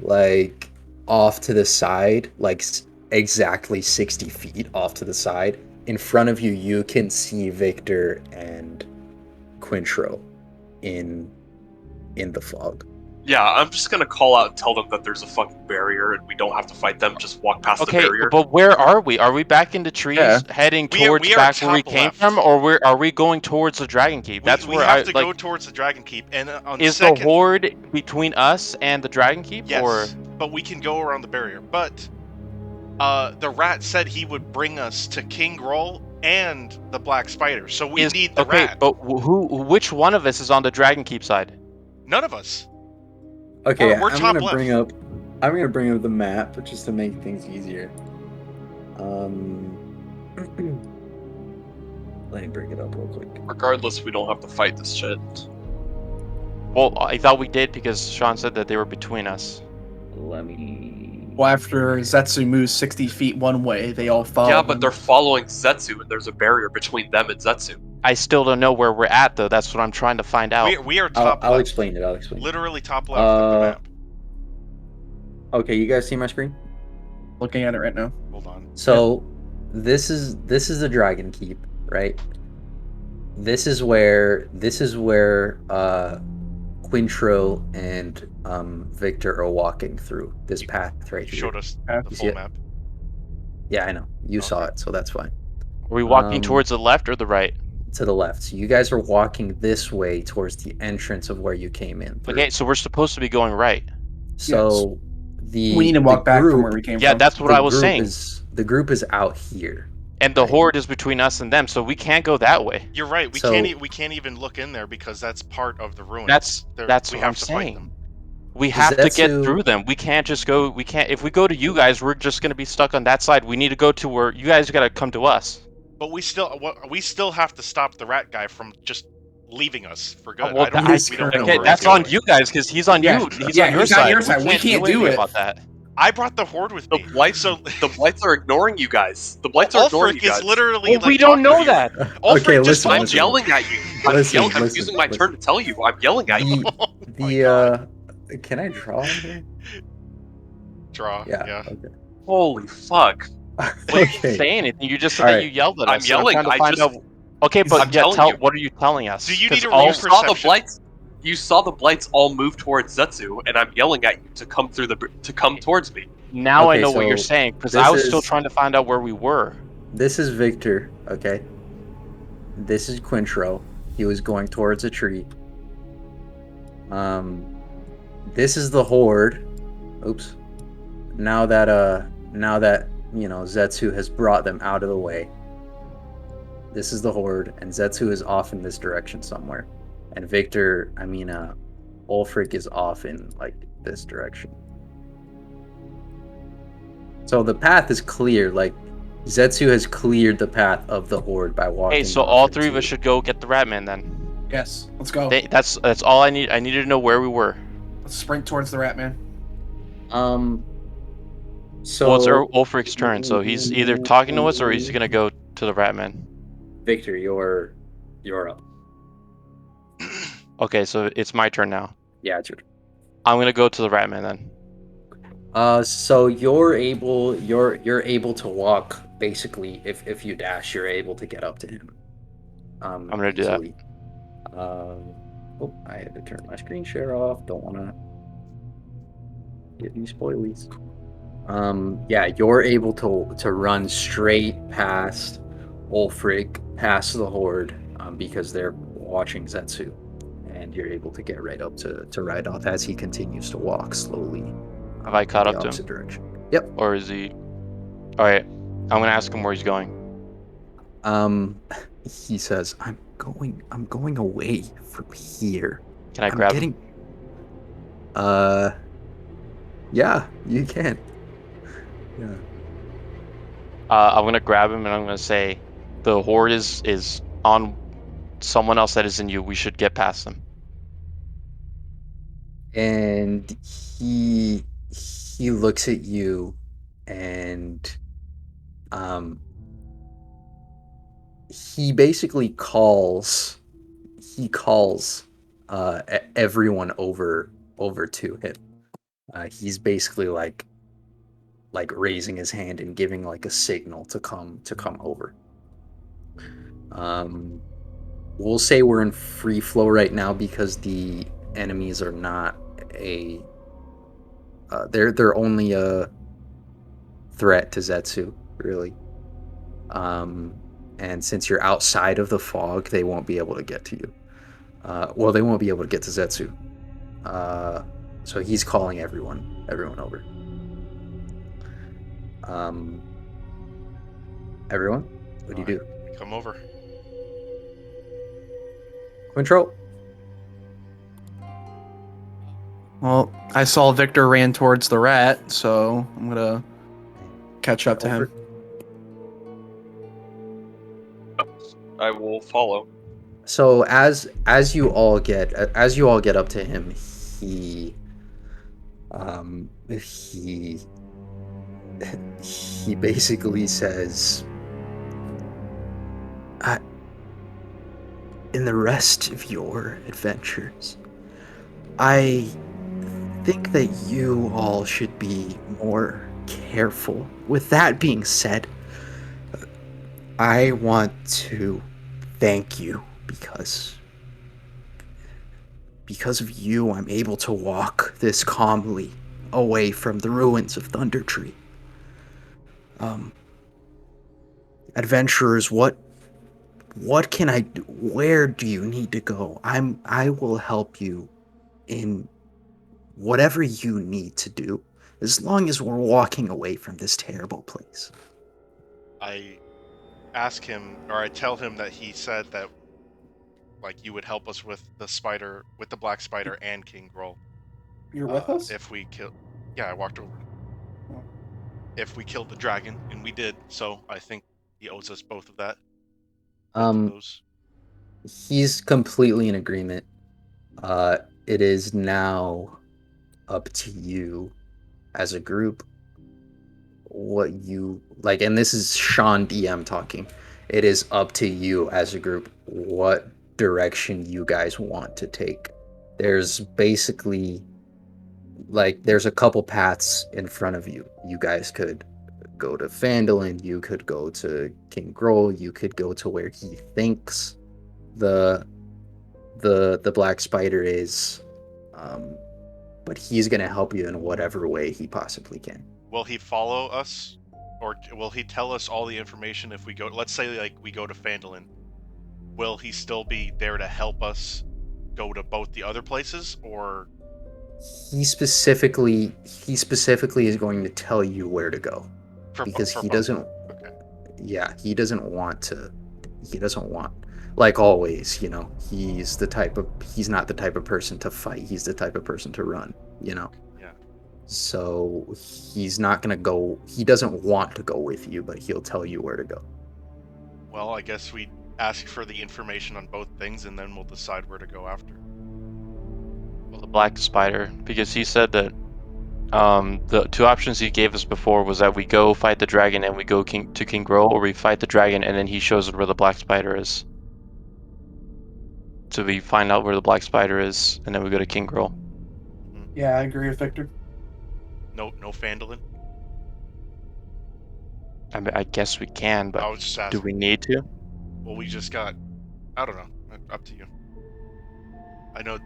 like off to the side, like exactly 60 feet off to the side. In front of you, you can see Victor and Quintro in the fog. Yeah, I'm just gonna call out and tell them that there's a fucking barrier and we don't have to fight them. Just walk past the Okay, barrier. but where are we? Are we back in the trees, Yeah. heading We are- towards we are back where we top came left. from, or are we going towards the Dragon Keep? That's we where have I to like. go towards the Dragon Keep, and on Is second, the horde between us and the Dragon Keep, yes, or but we can go around the barrier. But the rat said he would bring us to King Groll and the Black Spider, so we need the okay? rat. But which one of us is on the Dragon Keep side? None of us. Okay, We're I'm top gonna left. I'm gonna bring up the map just to make things easier. Let me bring it up real quick. Regardless, we don't have to fight this shit. Well, I thought we did because Sean said that they were between us. Let me. Well, after Zetsu moves 60 feet one way, they all follow. Yeah, but him. they're following Zetsu, and there's a barrier between them and Zetsu. I still don't know where we're at though. That's what I'm trying to find out. We are top I'll left. explain it. I'll explain. Literally top left of the map. Okay, you guys see my screen? Looking at it right now. Hold on. So this is the Dragon Keep, right? This is where Quintro and Victor are walking through this path right You here. showed us Yeah. the You see full it? map. Yeah, I know. You saw Okay. it, so that's fine. Are we walking Um, towards the left or the right? To the left. So you guys are walking this way towards the entrance of where you came in through. Okay, so we're supposed to be going right. So We need to walk back from where we came Yeah, from. that's what I was saying. The group is out here. And the right? horde is between us and them, so we can't go that way. You're right. We So- can't even look in there because that's part of the ruins. That's we what have I'm to fight saying. them. We have to get Zetsu- through them. We can't just go. We can't. If we go to you guys, we're just gonna be stuck on that side. We need to go to where you guys gotta come to us. But we still have to stop the rat guy from just leaving us for good. Well, I don't he's we don't know currently- where Okay, that's he's on going. you guys because he's on Yeah, you. He's yeah, on your he's side. on your side. We can't do anything it. about that. I brought the horde with The me. blights, So the blights are ignoring you guys. The blights are ignoring you Ulfric guys. is literally Well, like we don't talking to know you. that. Ulfric Okay, just listen, told I'm listen. you. yelling at you. Listen, I'm listen, using my listen. turn to tell you. I'm yelling at you. Oh my God. Can I draw in here? Draw. Yeah. Okay. Holy fuck! Well, you didn't Okay. say anything. You just said All that right. you yelled at I'm us. so yelling. trying to I find just- out. Okay, but I'm telling you. what are you telling us? Do you 'Cause need to all- roll You saw the perception? blights. You saw the blights all move towards Zetsu, and I'm yelling at you to come towards me. Now I Okay, know what you're so saying because this I was still is- trying to find out where we were. This is Victor, okay? This is Quintro. He was going towards a tree. This is the horde. Oops. Now that Zetsu has brought them out of the way. This is the horde, and Zetsu is off in this direction somewhere. And Ulfric is off in like this direction. So the path is clear, like Zetsu has cleared the path of the horde by walking. Hey, so off all three of into us should go get the Ratman then. Yes, let's go. That's all I need. I needed to know where we were. Let's sprint towards the rat man. So Well, it's Ulfric's turn, so he's either talking to us or he's gonna go to the Ratman. Victor, you're up. Okay, so it's my turn now. Yeah, it's your turn. I'm gonna go to the Ratman then. So you're able to walk basically. If you dash, you're able to get up to him. I'm gonna do that. Oh, I had to turn my screen share off. Don't want to get any spoilies. Yeah, you're able to run straight past Ulfric, past the horde, because they're watching Zetsu, and you're able to get right up to Rydolph as he continues to walk slowly. Have I caught in the up to him? opposite direction. Yep. Or is he? All right, I'm gonna ask him where he's going. He says, I'm going away from here. Can I I'm grab getting him? Yeah, you can. Yeah. I'm gonna grab him and I'm gonna say, the horde is on someone else that isn't you. We should get past them. And he looks at you, and he basically calls everyone over to him. He's basically like raising his hand and giving like a signal to come over. We'll say we're in free flow right now because the enemies are not a they're only a threat to Zetsu, really. And since you're outside of the fog, they won't be able to get to you. Well, they won't be able to get to Zetsu. So he's calling everyone over. Everyone, what do you do? Come over. Control. Well, I saw Victor ran towards the rat, so I'm gonna catch up to him. I will follow. So as you all get up to him, he basically says, in the rest of your adventures, I think that you all should be more careful. With that being said, I want to thank you because of you, I'm able to walk this calmly away from the ruins of Thunder Tree. Adventurers, what can I do? Where do you need to go? I will help you in whatever you need to do, as long as we're walking away from this terrible place. I ask him, or I tell him that he said that, like, you would help us with the black spider and King Groll. You're with us? If we kill, yeah, I walked over. Oh. If we killed the dragon, and we did, so I think he owes us both of that. Those. He's completely in agreement. It is now up to you as a group what you like, and this is Sean DM talking. It is up to you as a group what direction you guys want to take. There's basically there's a couple paths in front of you. You guys could go to Phandalin, you could go to King Groll, you could go to where he thinks the black spider is, but he's gonna help you in whatever way he possibly can. Will he follow us, or will he tell us all the information if we go? Let's say like we go to Phandalin. Will he still be there to help us go to both the other places, or he specifically is going to tell you where to go because he doesn't. Okay. Yeah, he doesn't want, like always, he's not the type of person to fight. He's the type of person to run, Yeah. So he's not gonna go. He doesn't want to go with you, but he'll tell you where to go. Well, I guess we ask for the information on both things, and then we'll decide where to go after. Well, the black spider, because he said that the two options he gave us before was that we go fight the dragon and we go to King Groll, or we fight the dragon and then he shows us where the black spider is. So we find out where the black spider is, and then we go to King Groll. Yeah, I agree with Victor. No Phandalin? I mean, I guess we can, but I was just do asking. we need to? Well, we just got. I don't know. Up to you. I know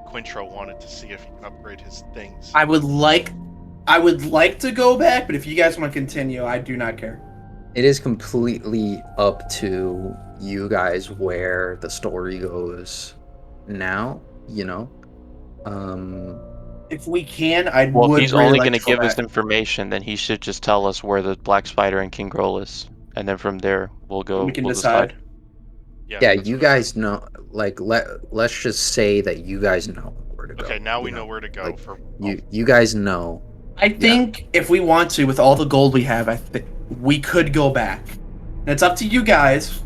Quintro wanted to see if he can upgrade his things. I would like to go back, but if you guys want to continue, I do not care. It is completely up to you guys where the story goes now, If we can, Well, if he's really only like going to to go give us back. information, then he should just tell us where the black spider and King Groll is, and then from there we'll go. We can we'll decide. Yeah, you guys know. Let's just say that you guys know where to go. Okay, now we know where to go. Like, you guys know. I think if we want to, with all the gold we have, I think we could go back. And it's up to you guys,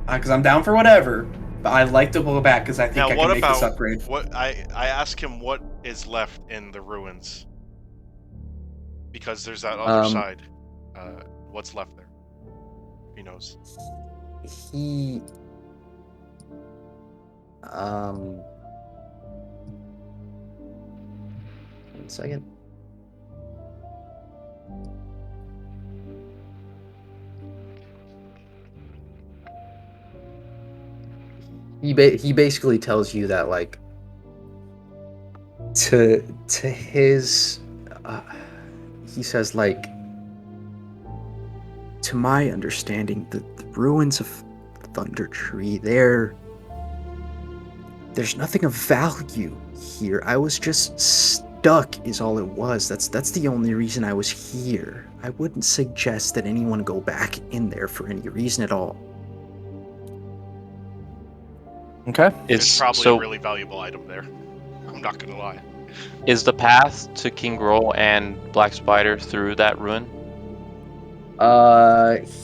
because I'm down for whatever. But I'd like to go back because I think Now, I can make this upgrade. What I ask him what is left in the ruins, because there's that other side. What's left there? He knows. He one second. He basically tells you that, like, to his he says, like, to my understanding, the ruins of Thunder Tree, there's nothing of value here. I was just stuck is all it was. That's the only reason I was here. I wouldn't suggest that anyone go back in there for any reason at all. Okay. There's probably a really valuable item there. I'm not gonna lie. Is the path to King Groll and Black Spider through that ruin?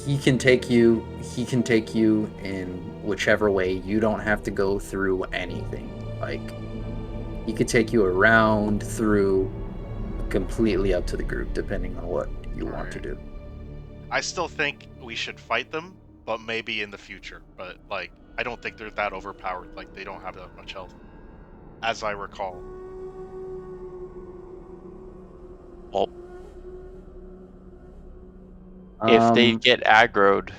He can take you in whichever way. You don't have to go through anything. Like, he could take you around, through, completely up to the group, depending on what you want to do. I still think we should fight them, but maybe in the future. But, like, I don't think they're that overpowered. Like, they don't have that much health, as I recall. Well, if they get aggroed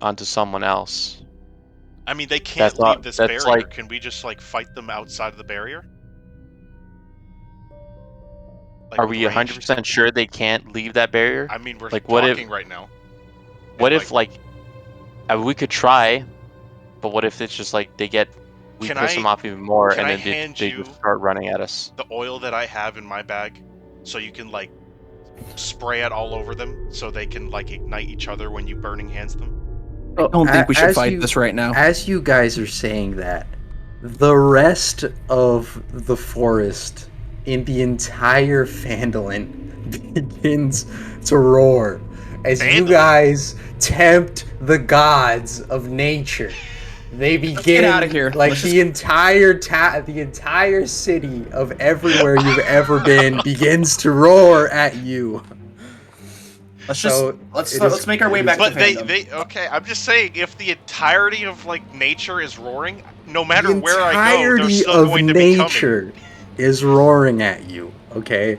onto someone else, I mean, they can't That's not- leave this that's barrier. like- Can we just, like, fight them outside of the barrier? Like, are with we ranged? 100% sure they can't leave that barrier? I mean, we're Like, what if- talking right now. What And, if, like, we could try, but what if it's just like we Can piss I- them off even more, can and I then they hand just you start running at us? the oil that I have in my bag, so you can, like, spray it all over them, so they can, like, ignite each other when you burning hands them? I don't think we should As fight you- this right now. As you guys are saying that, the rest of the forest in the entire Phandalin begins to roar as you Phandalin? guys tempt the gods of nature. They begin, Let's get outta here. like, Let's the entire city of everywhere you've ever been begins to roar at you. Let's make our way back to But fandom. okay, I'm just saying, if the entirety of, like, nature is roaring, no matter where I go, they're still going to be coming. Nature is roaring at you, okay?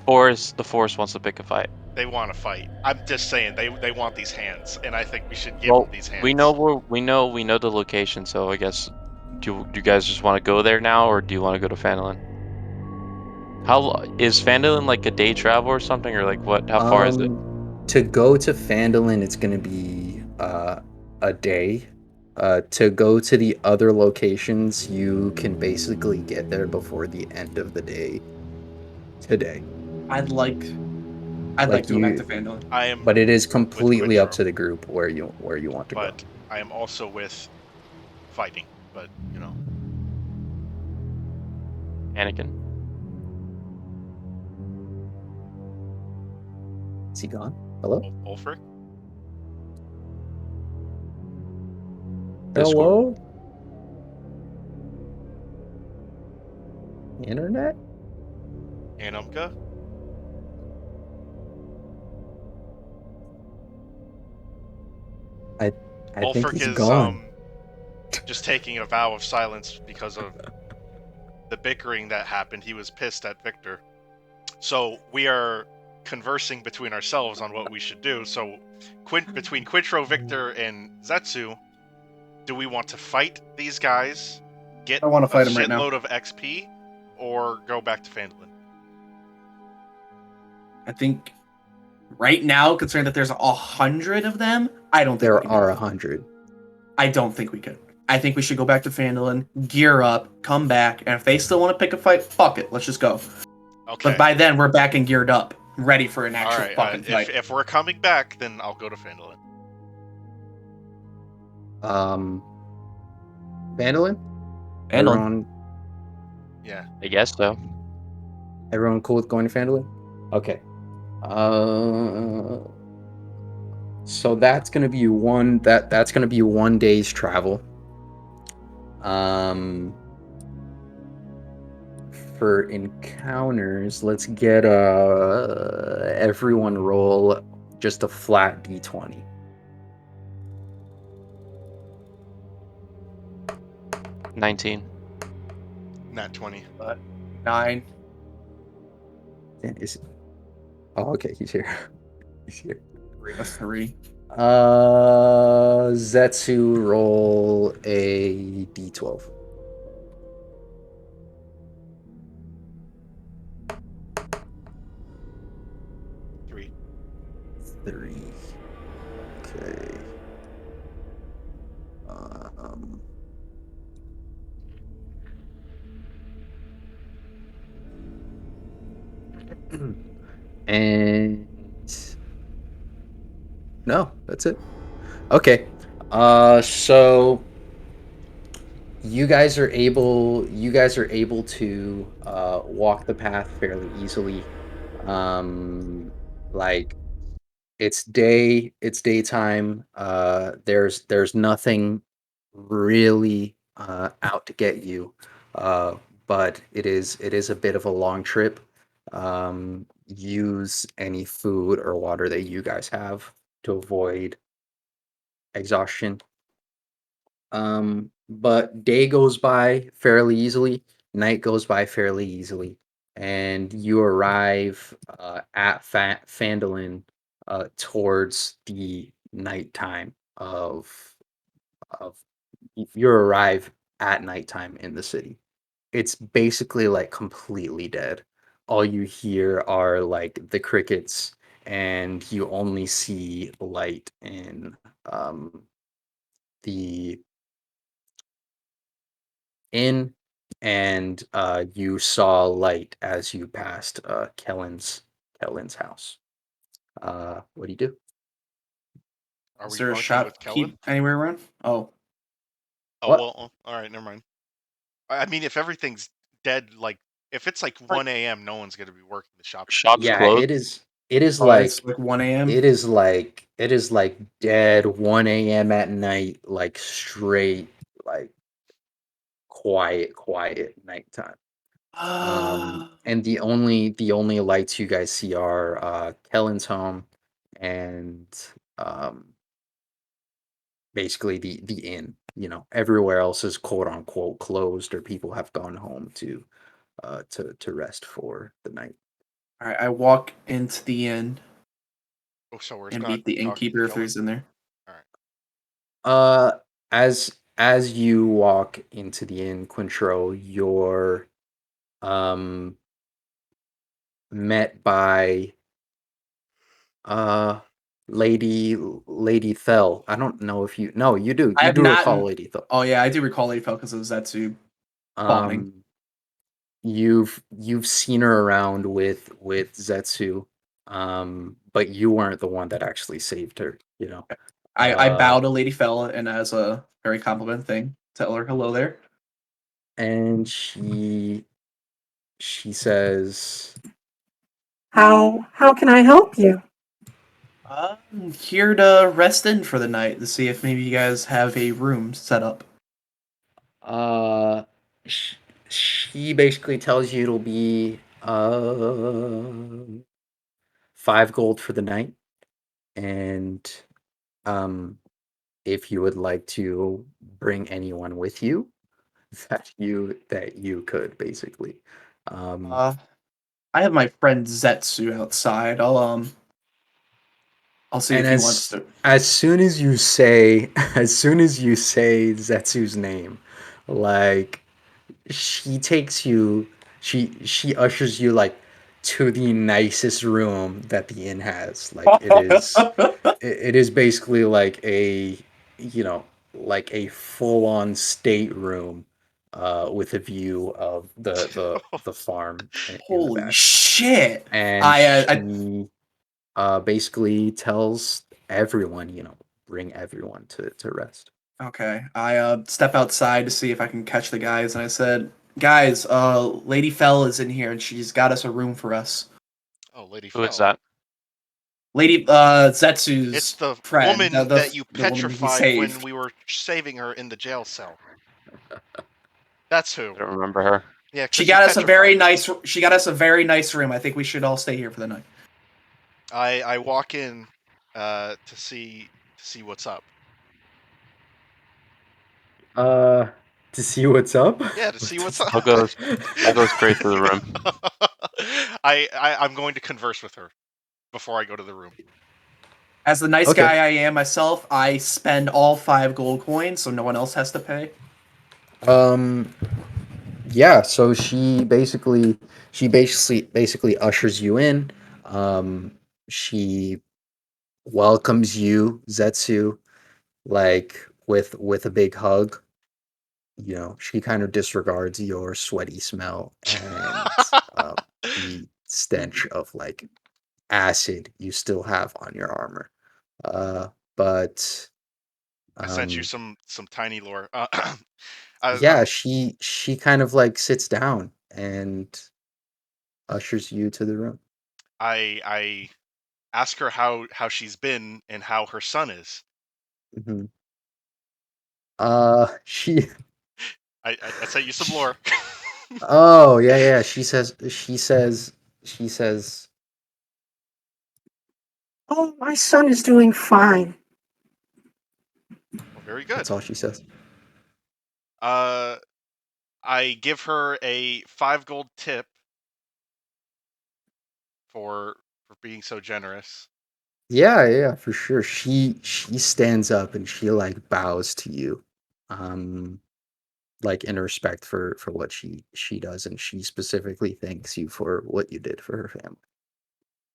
The forest wants to pick a fight. They want to fight. I'm just saying, they want these hands, and I think we should give Well, them these hands. we know the location, so I guess do you guys just want to go there now, or do you want to go to Phandalin? Is Phandalin like a day travel or something, or like what? How far is it? To go to Phandalin, it's going to be a day. To go to the other locations, you can basically get there before the end of the day today. I'd like to go back to fandom. But it is completely up to the group where you want to go. But I am also with fighting. But, you know. Anakin. Is he gone? Hello? Ulfric? Hello? Internet? Anumka? I think Ulfric he's is gone. just taking a vow of silence because of the bickering that happened. He was pissed at Victor. So we are conversing between ourselves on what we should do. So between Quintro, Victor, and Zetsu, do we want to fight these guys, get I want to fight a him right now. shitload of XP, or go back to Phandalin? I think right now, considering that there's 100 of them, I don't think There we can do are it. 100. I don't think we could. I think we should go back to Phandalin, gear up, come back, and if they still want to pick a fight, fuck it, let's just go. Okay. But by then, we're back and geared up, ready for an actual Alright, fucking fight. if we're coming back, then I'll go to Phandalin. Phandalin? Phandalin. Everyone, Yeah. I guess so. everyone cool with going to Phandalin? Okay. So that's gonna be that's gonna be 1 day's travel. For encounters, let's get everyone roll just a flat d20. 19. Nat 20. 9. Dan, oh, okay, he's here. He's here. A 3. Zetsu, roll a d12. 3. 3. Okay. Um. And no, that's it. Okay. So you guys are able to walk the path fairly easily. Like it's daytime. There's nothing really out to get you. But it is a bit of a long trip. Use any food or water that you guys have to avoid exhaustion. But day goes by fairly easily, night goes by fairly easily, and you arrive at Fandolin towards the nighttime of you arrive at nighttime in the city. It's basically like completely dead. All you hear are like the crickets, and you only see light in the inn, and you saw light as you passed Kellen's house. What do you do? Are Is we there a bunking with Kellen? shopkeep anywhere around? Oh, Oh, What? well, all right, never mind. I mean, if everything's dead, like, if it's like 1 a.m., no one's going to be working the shop. Shops Yeah, closed. it is it's like like 1 a.m. it is like dead 1 a.m. at night, like straight, like quiet nighttime. And the only lights you guys see are Kellen's home and um basically the inn. Everywhere else is quote unquote closed, or people have gone home to rest for the night. All right, I walk into the inn Oh, so we're and not meet the talking to innkeeper if Kellen? he's in there. All right. Uh, as you walk into the inn, Quintro, you're um met by uh Lady Thel. I don't know if you no, you do. I You have do not. recall Lady Thel. Oh yeah, I do recall Lady Fel because of Zetsu bombing. Um you've seen her around with Zetsu. But you weren't the one that actually saved her. I bow Uh to Lady Fel and as a very compliment thing, tell her hello there. and she says, How can I help you? I'm here to rest in for the night to see if maybe you guys have a room set up. Uh, sh- she basically tells you it'll be 5 gold for the night, and um, if you would like to bring anyone with you, that you could basically. Um, Uh, I have my friend Zetsu outside. I'll see and if he wants as to. as soon as you say as soon as you say Zetsu's name, like she takes you she ushers you like to the nicest room that the inn has. Like it is basically like a you know like a full-on stateroom with a view of the farm in the Holy back. shit! And I she basically tells everyone, bring everyone to rest. Okay. I step outside to see if I can catch the guys, and I said, "Guys, Lady Fell is in here, and she's got us a room for us." Oh, Lady Who is Fell. that? Lady It's Zetsu's the friend, woman that you the woman he petrified when saved. we were saving her in the jail cell. That's I who. don't remember her. Yeah, She because you got us a very petrified her. nice. She got us a very nice room. I think we should all stay here for the night. I walk in to see what's up. Uh To see what's up? Yeah, to see what's up. I'll go straight to the room. I'm going to converse with her before I go to the room. As the nice Okay. guy I am myself, I spend all 5 gold coins, so no one else has to pay. Yeah, so she basically ushers you in. She welcomes you, Zetsu, like with a big hug. You know, she kind of disregards your sweaty smell and the stench of like acid you still have on your armor. Uh, but I sent you um, some tiny lore. yeah, she kind of like sits down and ushers you to the room. I ask her how she's been and how her son is. Hmm. She, I sent you some lore. oh yeah, yeah. She says, Oh, my son is doing fine. Well, very good. that's all she says. Uh, I give her a 5 gold tip for being so generous. Yeah, yeah, for sure. She stands up and she like bows to you. Um, like in respect for what she does, and she specifically thanks you for what you did for her family.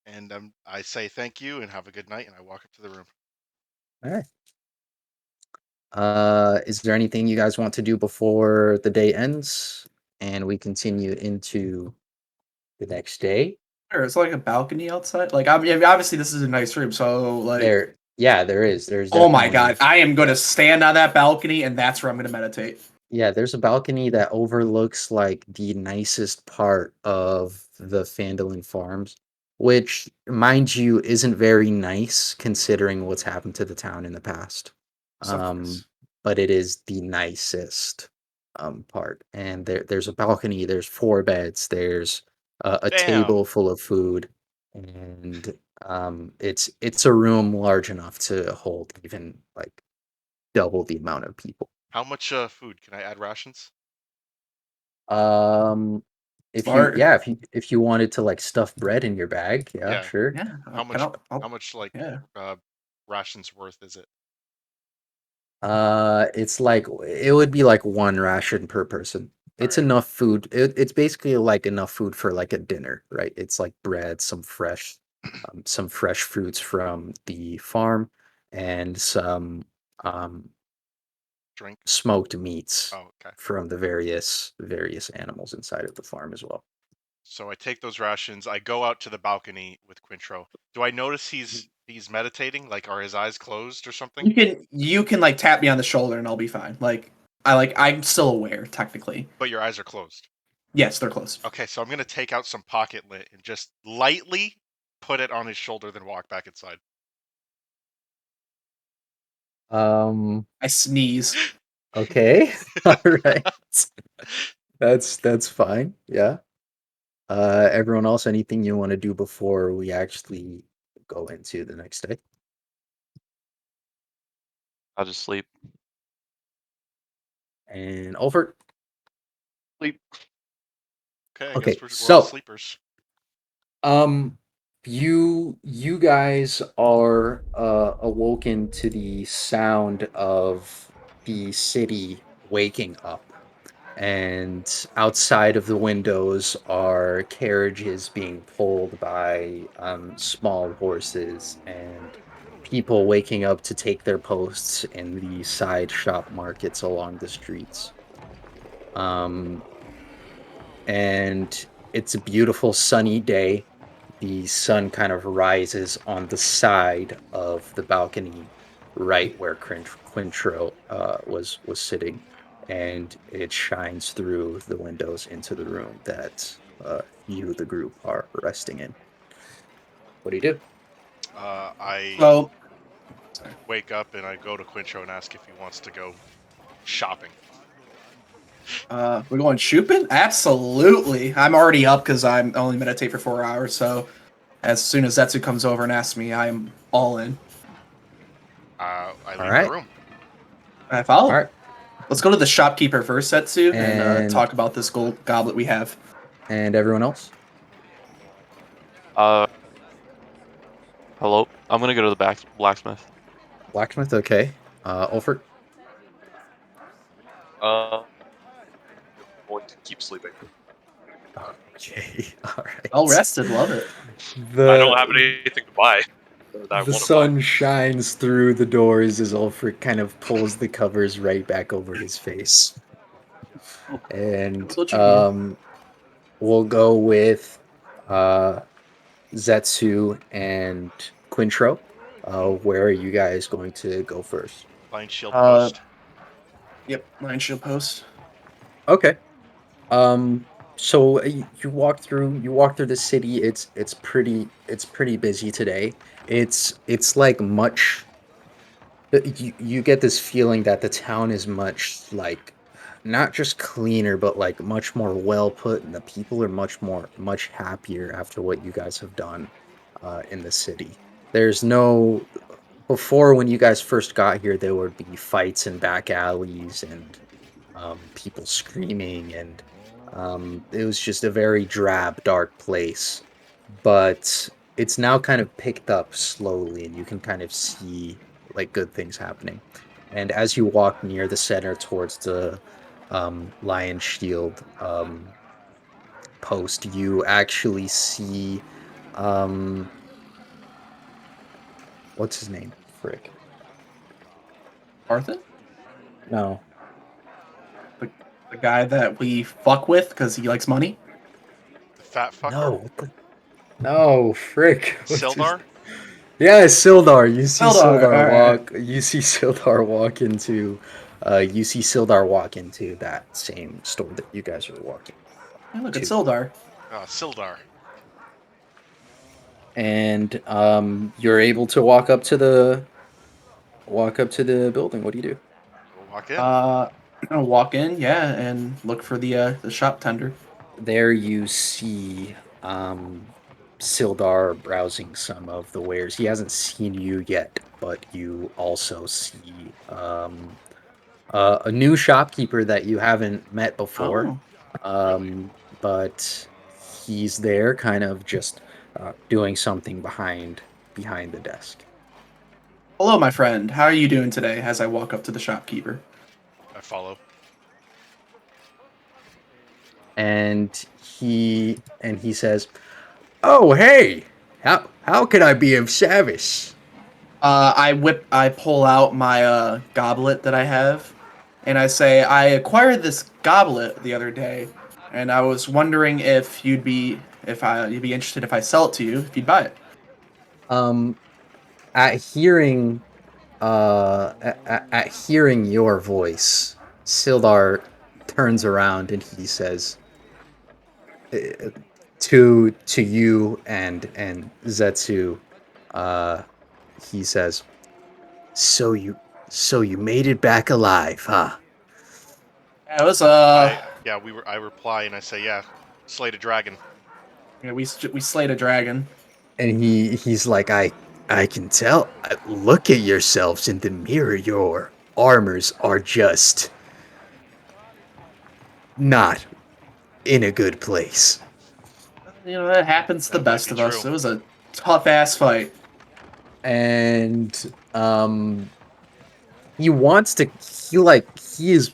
And I say thank you and have a good night, and I walk up to the room. All right. Is there anything you guys want to do before the day ends and we continue into the next day? There's like a balcony outside. Like, I mean, obviously this is a nice room, so like, Yeah, there is. There's oh my god, definitely, I am going to stand on that balcony, and that's where I'm going to meditate. yeah, there's a balcony that overlooks like the nicest part of the Fandolin Farms, which, mind you, isn't very nice considering what's happened to the town in the past. Of Um, course. but it is the nicest part. And there's a balcony, there's 4 beds, there's a Damn! table full of food, and it's a room large enough to hold even like double the amount of people. How much food can I add rations? Um, if you Smart. yeah, if you wanted to like stuff bread in your bag, yeah, Yeah. sure. Yeah. How Can much? I'll How much like yeah. rations worth is it? It's like it would be like 1 ration per person. All It's right. enough food. It's basically like enough food for like a dinner, right? It's like bread, some fresh fruits from the farm, and some um Drink. smoked meats Oh, okay. from the various animals inside of the farm as well. So I take those rations. I go out to the balcony with Quintro. Do I notice he's meditating? Like, are his eyes closed or something? You can like tap me on the shoulder and I'll be fine. I'm still aware technically. But your eyes are closed. Yes, they're closed. Okay, so I'm gonna take out some pocket lint and just lightly put it on his shoulder, then walk back inside. Um, I sneeze. okay. All right. That's fine. Yeah. Everyone else, anything you want to do before we actually go into the next day? I'll just sleep. And Alfred. Sleep. Okay, I guess Okay, we're all so sleepers. um, you guys are awoken to the sound of the city waking up. And outside of the windows are carriages being pulled by small horses and people waking up to take their posts in the side shop markets along the streets. Um, and it's a beautiful sunny day. The sun kind of rises on the side of the balcony, right where Quintro was sitting, and it shines through the windows into the room that you, the group, are resting in. What do you do? I So wake up and I go to Quintro and ask if he wants to go shopping. we're going shopping? Absolutely. I'm already up because I'm only meditate for 4 hours. So as soon as Zetsu comes over and asks me, I'm all in. I All leave the right, room. I all follow. right. Let's go to the shopkeeper first, Setsu, and And- talk about this gold goblet we have. And everyone else? Hello. I'm gonna go to the blacksmith. Blacksmith, okay. Ulfert? Going to keep sleeping. Okay, alright. Well rested, love it. I don't have anything to buy. That I The want to sun buy. shines through the doors as Ulfric kind of pulls the covers right back over his face. And That's what you need. we'll go with Zetsu and Quintro. Where are you guys going to go first? Blind shield Uh, post. Yep, Lion Shield Post. Okay. So you walk through the city. It's pretty busy today. It's like much you get this feeling that the town is much like not just cleaner but like much more well put, and the people are much happier after what you guys have done in the city. There's no Before, when you guys first got here, there would be fights in back alleys and people screaming, and it was just a very drab, dark place. But it's now kind of picked up slowly, and you can kind of see like good things happening. And as you walk near the center towards the Lion Shield post, you actually see um, what's his name? Frick. Arthur? No. The guy that we fuck with because he likes money? The fat fucker. No. What the? No, frick. What's his... Sildar. Yeah, Sildar. Sildar, alright. You see Sildar walk into that same store that you guys are walking. Hey, look, to. it's Sildar. Sildar. And you're able to walk up to the building. What do you do? Go walk in. I'll walk in, yeah, and look for the shop tender. There you see Sildar browsing some of the wares. He hasn't seen you yet, but you also see a new shopkeeper that you haven't met before. Oh, But he's there kind of just doing something behind the desk. hello, my friend. How are you doing today? As I walk up to the shopkeeper. I follow. And he says, "Oh, hey. How can I be of service?" I pull out my goblet that I have, and I say, I acquired this goblet the other day, and I was wondering if you'd be interested if I sell it to you, if you'd buy it. Um at hearing at hearing your voice, Sildar turns around and he says to you and Zetsu, uh he says, "So you made it back alive, huh?" Yeah, it was I reply and I say, yeah, slayed a dragon. we slayed a dragon. And he's like, I can tell. Look at yourselves in the mirror. Your armors are just not in a good place. You know that happens to the That might best be of us. true. It was a tough ass fight. And he wants to he is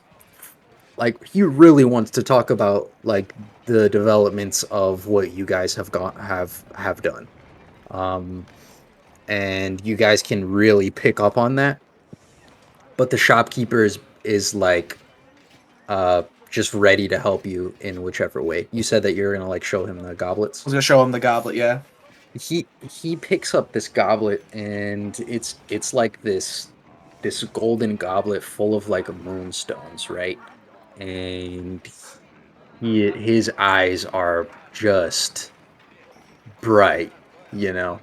like he really wants to talk about like the developments of what you guys have done. Um and you guys can really pick up on that. But the shopkeeper is like just ready to help you in whichever way. You said that you're gonna like show him the I goblets. was gonna show him the goblet. Yeah. He picks up this goblet, and it's like this golden goblet full of like moonstones, right? And his eyes are just bright, you know,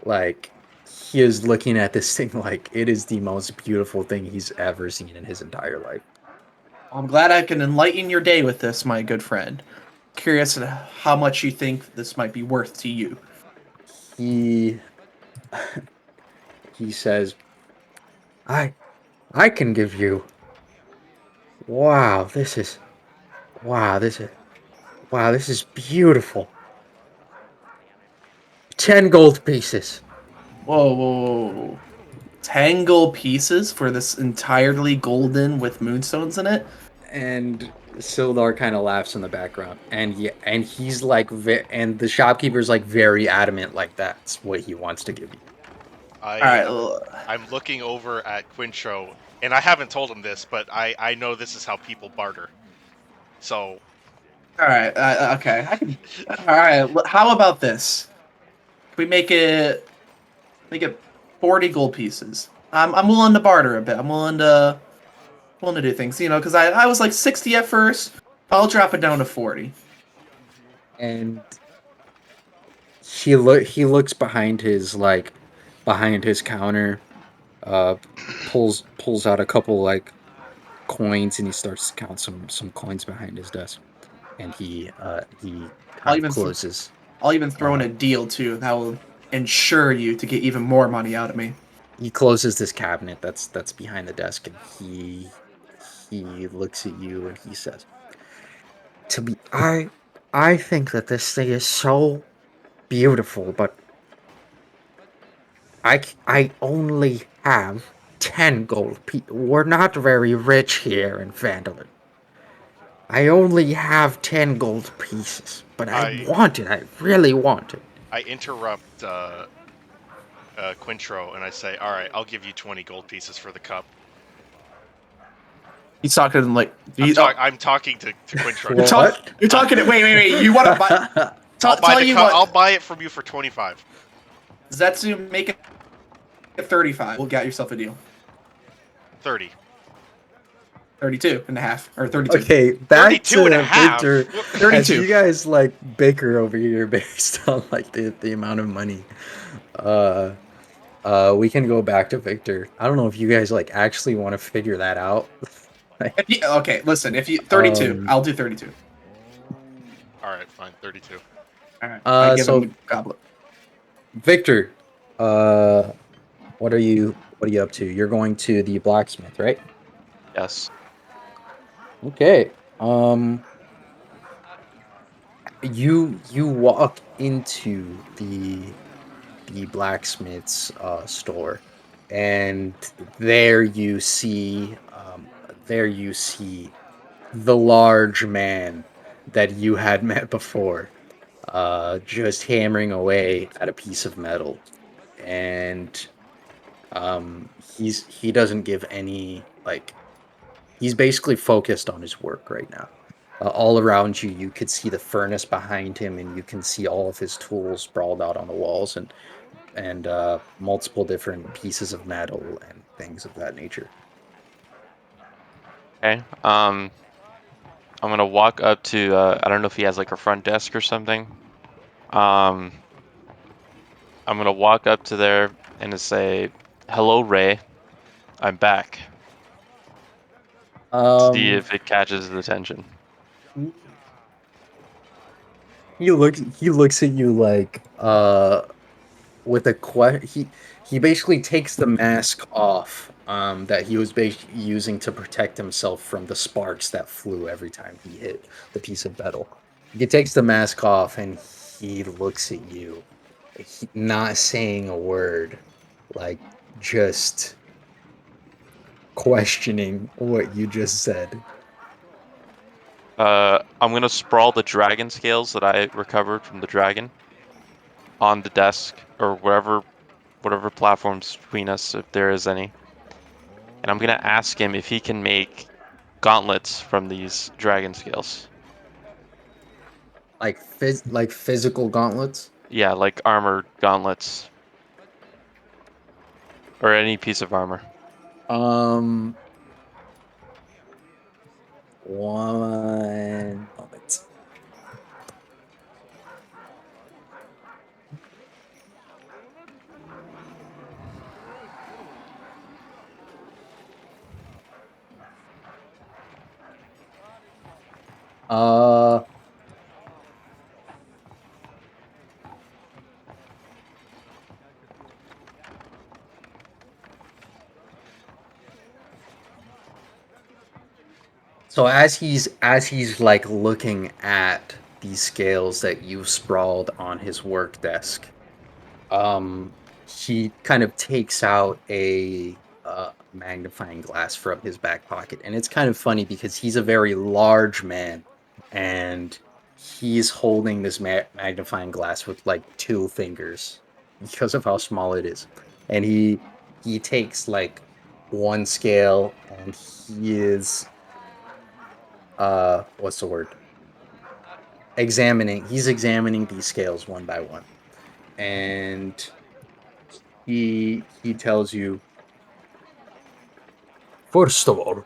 like he is looking at this thing like it is the most beautiful thing he's ever seen in his entire life. I'm glad I can enlighten your day with this, my good friend. Curious how much you think this might be worth to you. He he says, I can give you Wow, this is wow, this is wow, this is beautiful. 10 gold pieces. Whoa, whoa, whoa. 10 gold pieces for this entirely golden with moonstones in it? And Sildar kind of laughs in the background, and and he's like, and the shopkeeper's like very adamant, like that's what he wants to give you. I Alright, I'm looking over at Quintro, and I haven't told him this, but I know this is how people barter. So alright, okay. Alright, how about this? We make it 40 gold pieces. I'm willing to barter a bit. I'm willing to do things, because I was like 60 at first. I'll drop it down to 40. And he looks behind his counter, uh, pulls out a couple like coins, and he starts to count some coins behind his desk, and he I'll kind of even th- closes. I'll even throw in Uh, a deal too that will ensure you to get even more money out of me. he closes this cabinet that's behind the desk, and he looks at you and he says, "To be, I think that this thing is so beautiful, but I only have 10 gold pieces. We're not very rich here in Vandalin. I only have 10 gold pieces, but I I want it. I really want it." I interrupt Quintro and I say, "All right, I'll give you 20 gold pieces for the cup." He's talking like I'm talking to Quintro. What? you're talking. Wait. You want to buy? I'll buy Tell the you cup. what, I'll buy it from you for 25. Zetsu, make it 35. We'll get yourself a deal. 30. 32 and a half or 32. Okay, back 32 and a to half. Victor. As 32. you guys like bicker over here based on like the amount of money, uh, we can go back to Victor. I don't know if you guys like actually want to figure that out. Okay, listen. If you 32, um, I'll do 32. All right, fine. 32. All right. I give him so the goblet. Victor, uh, what are you up to? You're going to the blacksmith, right? Yes. Okay. You walk into the blacksmith's store, and there you see the large man that you had met before, just hammering away at a piece of metal, and he doesn't give any like he's basically focused on his work right now. All around you, you could see the furnace behind him, and you can see all of his tools sprawled out on the walls, and multiple different pieces of metal and things of that nature. Okay. I'm gonna walk up to. I don't know if he has like a front desk or something. Um, I'm gonna walk up to there and just say, "Hello, Ray. I'm back." See Um, if it catches his attention. he looks at you like with a he basically takes the mask off that he was using to protect himself from the sparks that flew every time he hit the piece of metal. He takes the mask off and he looks at you, not saying a word, like just questioning what you just said. I'm gonna sprawl the dragon scales that I recovered from the dragon on the desk or whatever platforms between us, if there is any. And I'm gonna ask him if he can make gauntlets from these dragon scales. Like physical gauntlets. Yeah, like armored gauntlets or any piece of armor. Um, one moment. Uh, So as he's like looking at these scales that you've sprawled on his work desk, um, he kind of takes out a magnifying glass from his back pocket, and it's kind of funny because he's a very large man, and he's holding this magnifying glass with like two fingers because of how small it is, and he takes like one scale, and he is what's the word? He's examining these scales one by one, and he tells you, first of all,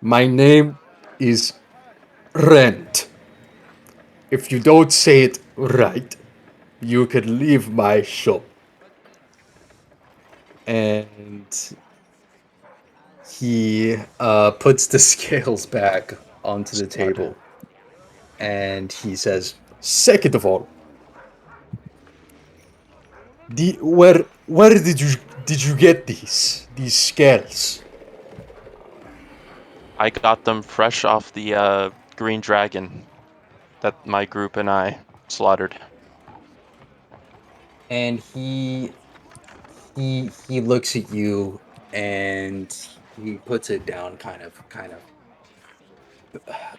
my name is Rent. If you don't say it right, you can leave my shop. And he puts the scales back onto the table, and he says, second of all, where did you get these scales? I got them fresh off the green dragon that my group and I slaughtered. And he looks at you, and he puts it down, kind of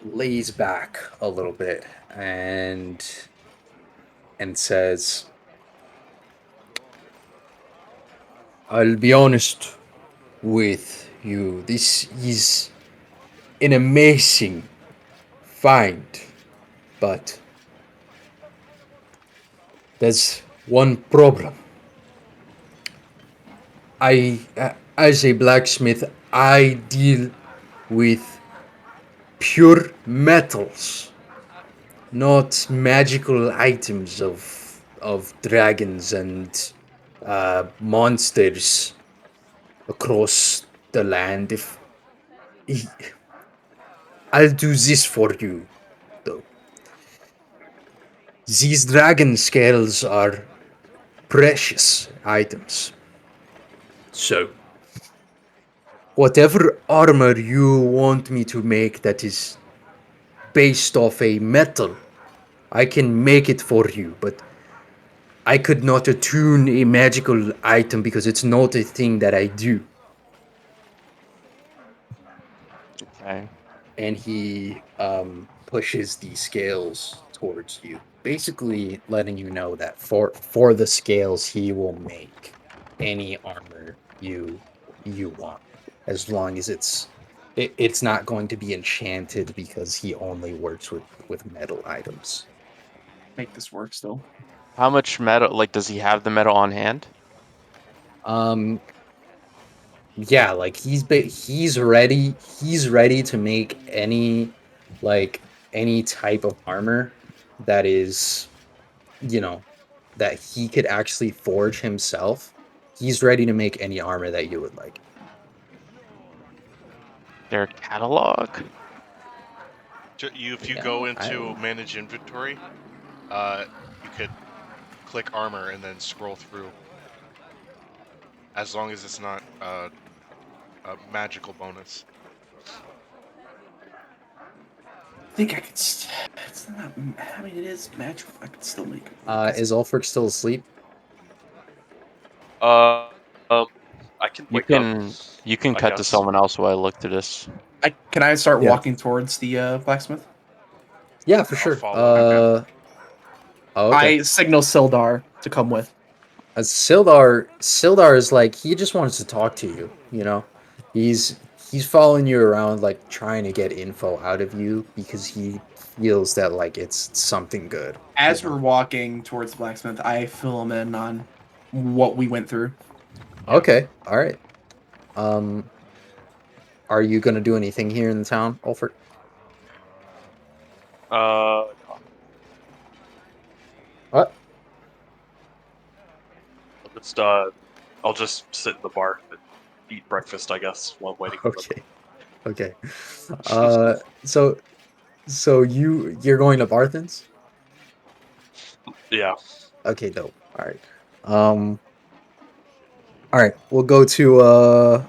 lays back a little bit, and says, I'll be honest with you, this is an amazing find, but there's one problem. As a blacksmith, I deal with pure metals, not magical items of dragons and monsters across the land. I'll do this for you, though. These dragon scales are precious items. So, whatever armor you want me to make that is based off a metal, I can make it for you, but I could not attune a magical item because it's not a thing that I do. Okay. And he pushes the scales towards you, basically letting you know that for the scales he will make any armor you want, as long as it's not going to be enchanted, because he only works with metal items. Make this work still. How much metal, like, does he have the metal on hand? um yeah, like he's ready to make any type of armor that is, you know, that he could actually forge himself. He's ready to make any armor that you would like. Their catalog? If you Yeah, go into manage inventory, you could click armor and then scroll through. As long as it's not a magical bonus. I think I could. It's not. I mean, it is magical. I could still make it. is Ulfric still asleep? Uh, um, I can You wake up. can I cut to guess. someone else while I look through this. Can I start Yeah. walking towards the blacksmith? Yeah, for I'll sure. follow. Oh, okay. I signal Sildar to come with. Sildar is like, he just wants to talk to you, you know? He's following you around, like trying to get info out of you because he feels that like it's something good. As you know? we're walking towards the blacksmith, I fill him in on what we went through. Okay, all right. Um, are you gonna do anything here in the town, Ulfric? No. What? I'll just sit in the bar and eat breakfast, I guess, while I'm waiting for them. Okay, okay. Uh, so you're going to Barthen's? Yeah. Okay, dope. All right. All right. We'll go to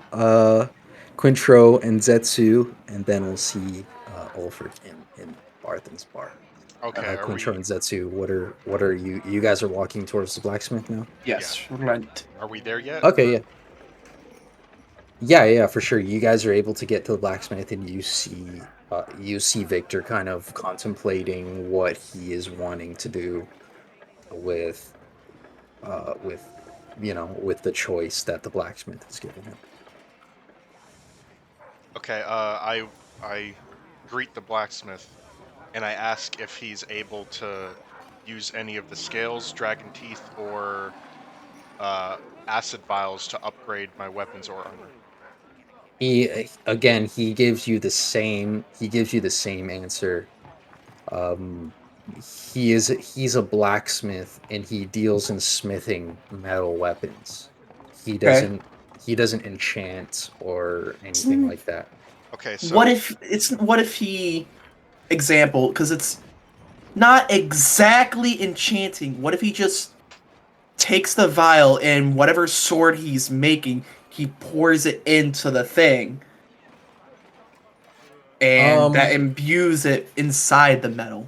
Quintro and Zetsu, and then we'll see Ulfric in Barthen's bar. Okay, are Quintro we? and Zetsu, what are you? You guys are walking towards the blacksmith now. Yes, right. Are we there yet? Okay, or- yeah. Yeah, for sure. You guys are able to get to the blacksmith, and you see Victor kind of contemplating what he is wanting to do with with with the choice that the blacksmith has given him. Okay, I greet the blacksmith and I ask if he's able to use any of the scales, dragon teeth, or acid vials to upgrade my weapons or armor. He gives you the same answer. Um, he's a blacksmith and he deals in smithing metal weapons. He Okay. doesn't enchant or anything like that. Okay, What so if he example, because it's not exactly enchanting. What if he just takes the vial and whatever sword he's making, he pours it into the thing, and that Um, imbues it inside the metal.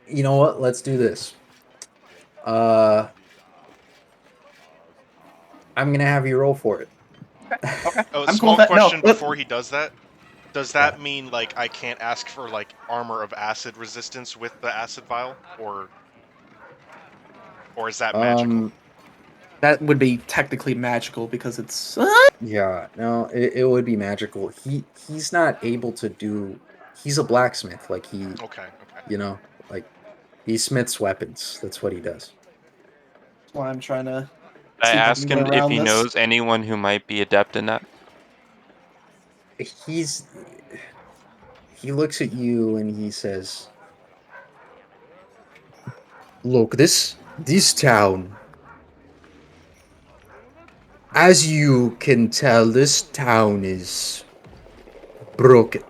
you know what? Let's do this. Uh, I'm gonna have you roll for it. Okay, a I'm cool with small that. No, question before he does that. Does Yeah. that mean like I can't ask for like armor of acid resistance with the acid vial, or is that magical? Um, that would be technically magical because it's. yeah, no, it would be magical. He's not able to do. He's a blacksmith. Like Okay, okay. you know, like he smiths weapons. That's what he does. Why I'm trying to I see if I can ask get him if around he this. knows anyone who might be adept in that. He's he looks at you and he says, "Look, this town, as you can tell, this town is broken.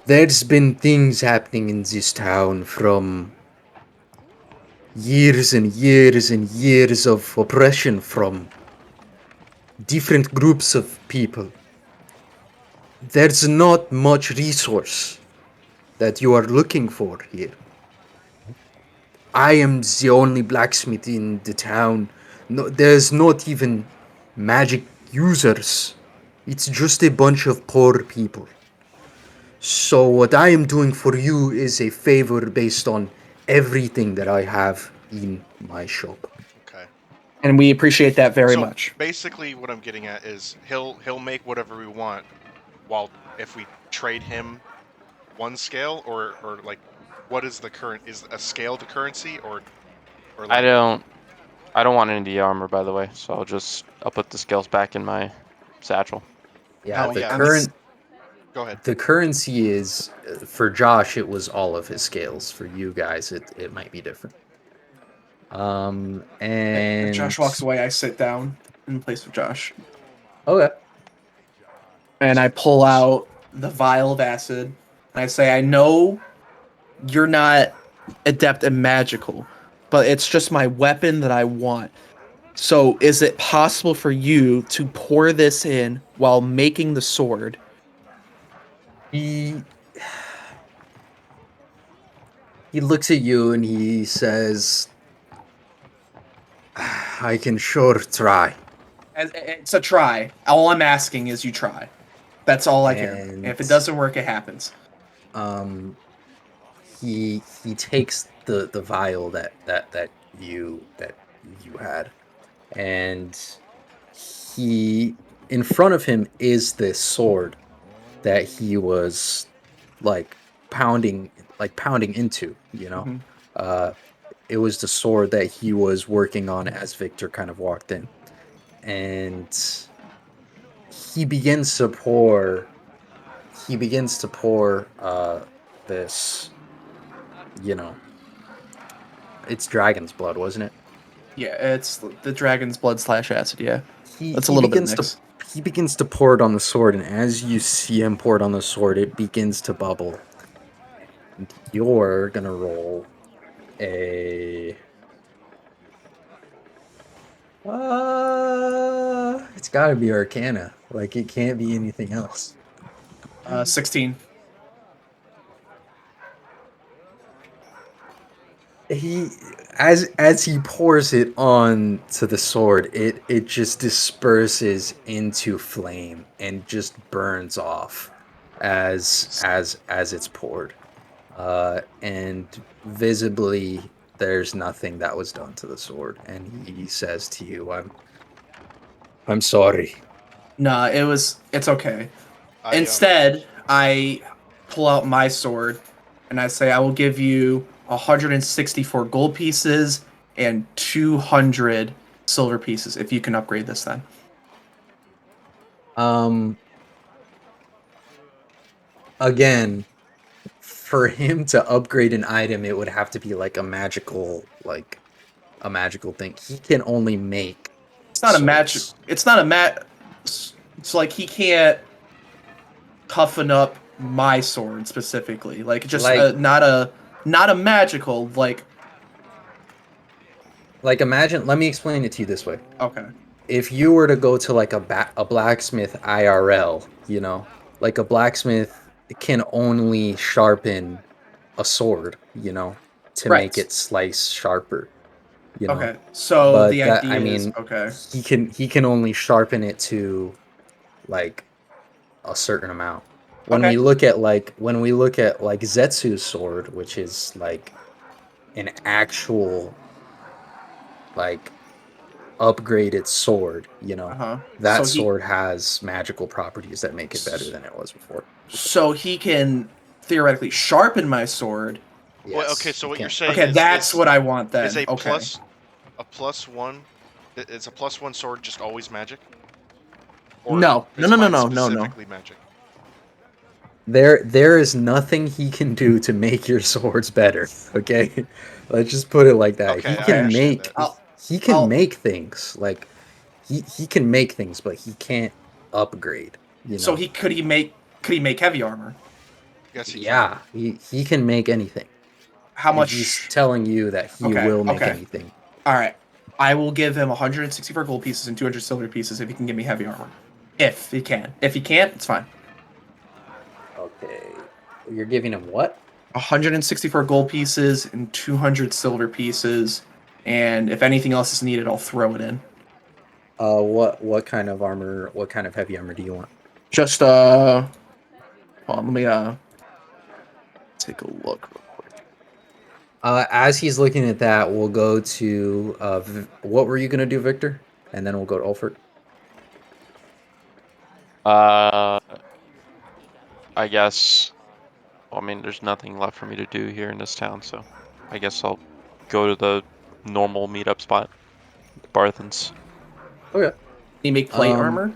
There's been things happening in this town from years and years and years of oppression from different groups of people. There's not much resource that you are looking for here. I am the only blacksmith in the town. No, there's not even magic users. It's just a bunch of poor people. So what I am doing for you is a favor based on everything that I have in my shop." Okay. And we appreciate that very So much. basically, what I'm getting at is he'll make whatever we want, while if we trade him one scale, or like, what is the current? Is a scale the currency, or I like? don't I don't want any of the armor, by the way, so I'll put the scales back in my satchel. Yeah, Oh No, the yeah. Go ahead. the currency is for Josh. It was all of his scales. For you guys, it might be different. If And Josh walks away, I sit down in place of Josh. okay. And I pull out the vial of acid. And I say, I know you're not adept and magical, but it's just my weapon that I want. So, is it possible for you to pour this in while making the sword? He he looks at you and he says, "I can sure try." It's a try. All I'm asking is you try. That's all I care about. And And if it doesn't work, it happens. um, he takes the vial that you had, and he in front of him is this sword that he was like pounding into. Mhm. Uh, it was the sword that he was working on as Victor kind of walked in, and he begins to pour this, you know, it's dragon's blood, wasn't it? Yeah, it's the dragon's blood slash acid. Yeah, he that's a he little bit of begins to mix. he begins to pour it on the sword, and as you see him pour it on the sword, it begins to bubble. And you're gonna roll a it's gotta be Arcana. Like it can't be anything else. 16. He as he pours it on to the sword, it just disperses into flame and just burns off as it's poured. And visibly there's nothing that was done to the sword, and he says to you, I'm sorry. Nah, it's okay. I Instead, I pull out my sword and I say I will give you 164 gold pieces and 200 silver pieces if you can upgrade this then. Um Again, for him to upgrade an item, it would have to be like a magical thing. He can only make It's not a match. swords. It's not a mat. It's like he can't toughen up my sword specifically. Like just Like not a magical imagine, let me explain it to you this way. okay. If you were to go to like a blacksmith IRL, you know, like a blacksmith can only sharpen a sword, you know, to make Right. it slice sharper, you know. Okay. So But the that, I idea is mean, okay. he can only sharpen it to like a certain amount. Okay. When we look at like Zetsu's sword, which is like an actual like upgraded sword, you know, Uh-huh. that sword has magical properties that make it better than it was before. So he can theoretically sharpen my sword. well, okay. Yes, So he what you're can. saying Okay, that's what I want is then. Okay. a plus one. Is a plus one sword just always magic, or No. No, is no, no, mine no, no, no. specifically magic? There is nothing he can do to make your swords better. Okay, let's just put it like that. Okay, I understand that. He can I'll make things like he can make things, but he can't upgrade. You so know. he make heavy armor. Yes, he can. Yeah, he can make anything, How and he's much telling you that he Okay, will make okay. anything. All right. I will give him 164 gold pieces and 200 silver pieces if he can give me heavy armor. If he can. If he can't, it's fine. Okay, you're giving him what? 164 gold pieces and 200 silver pieces, and if anything else is needed, I'll throw it in. What kind of armor? What kind of heavy armor do you want? Just hold on, let me take a look real quick. As he's looking at that, we'll go to what were you gonna do, Victor? And then we'll go to Ulford. Uh, I guess. Well, I mean, there's nothing left for me to do here in this town, so I guess I'll go to the normal meetup spot, Barthen's. Okay. Can you make plate Um. armor?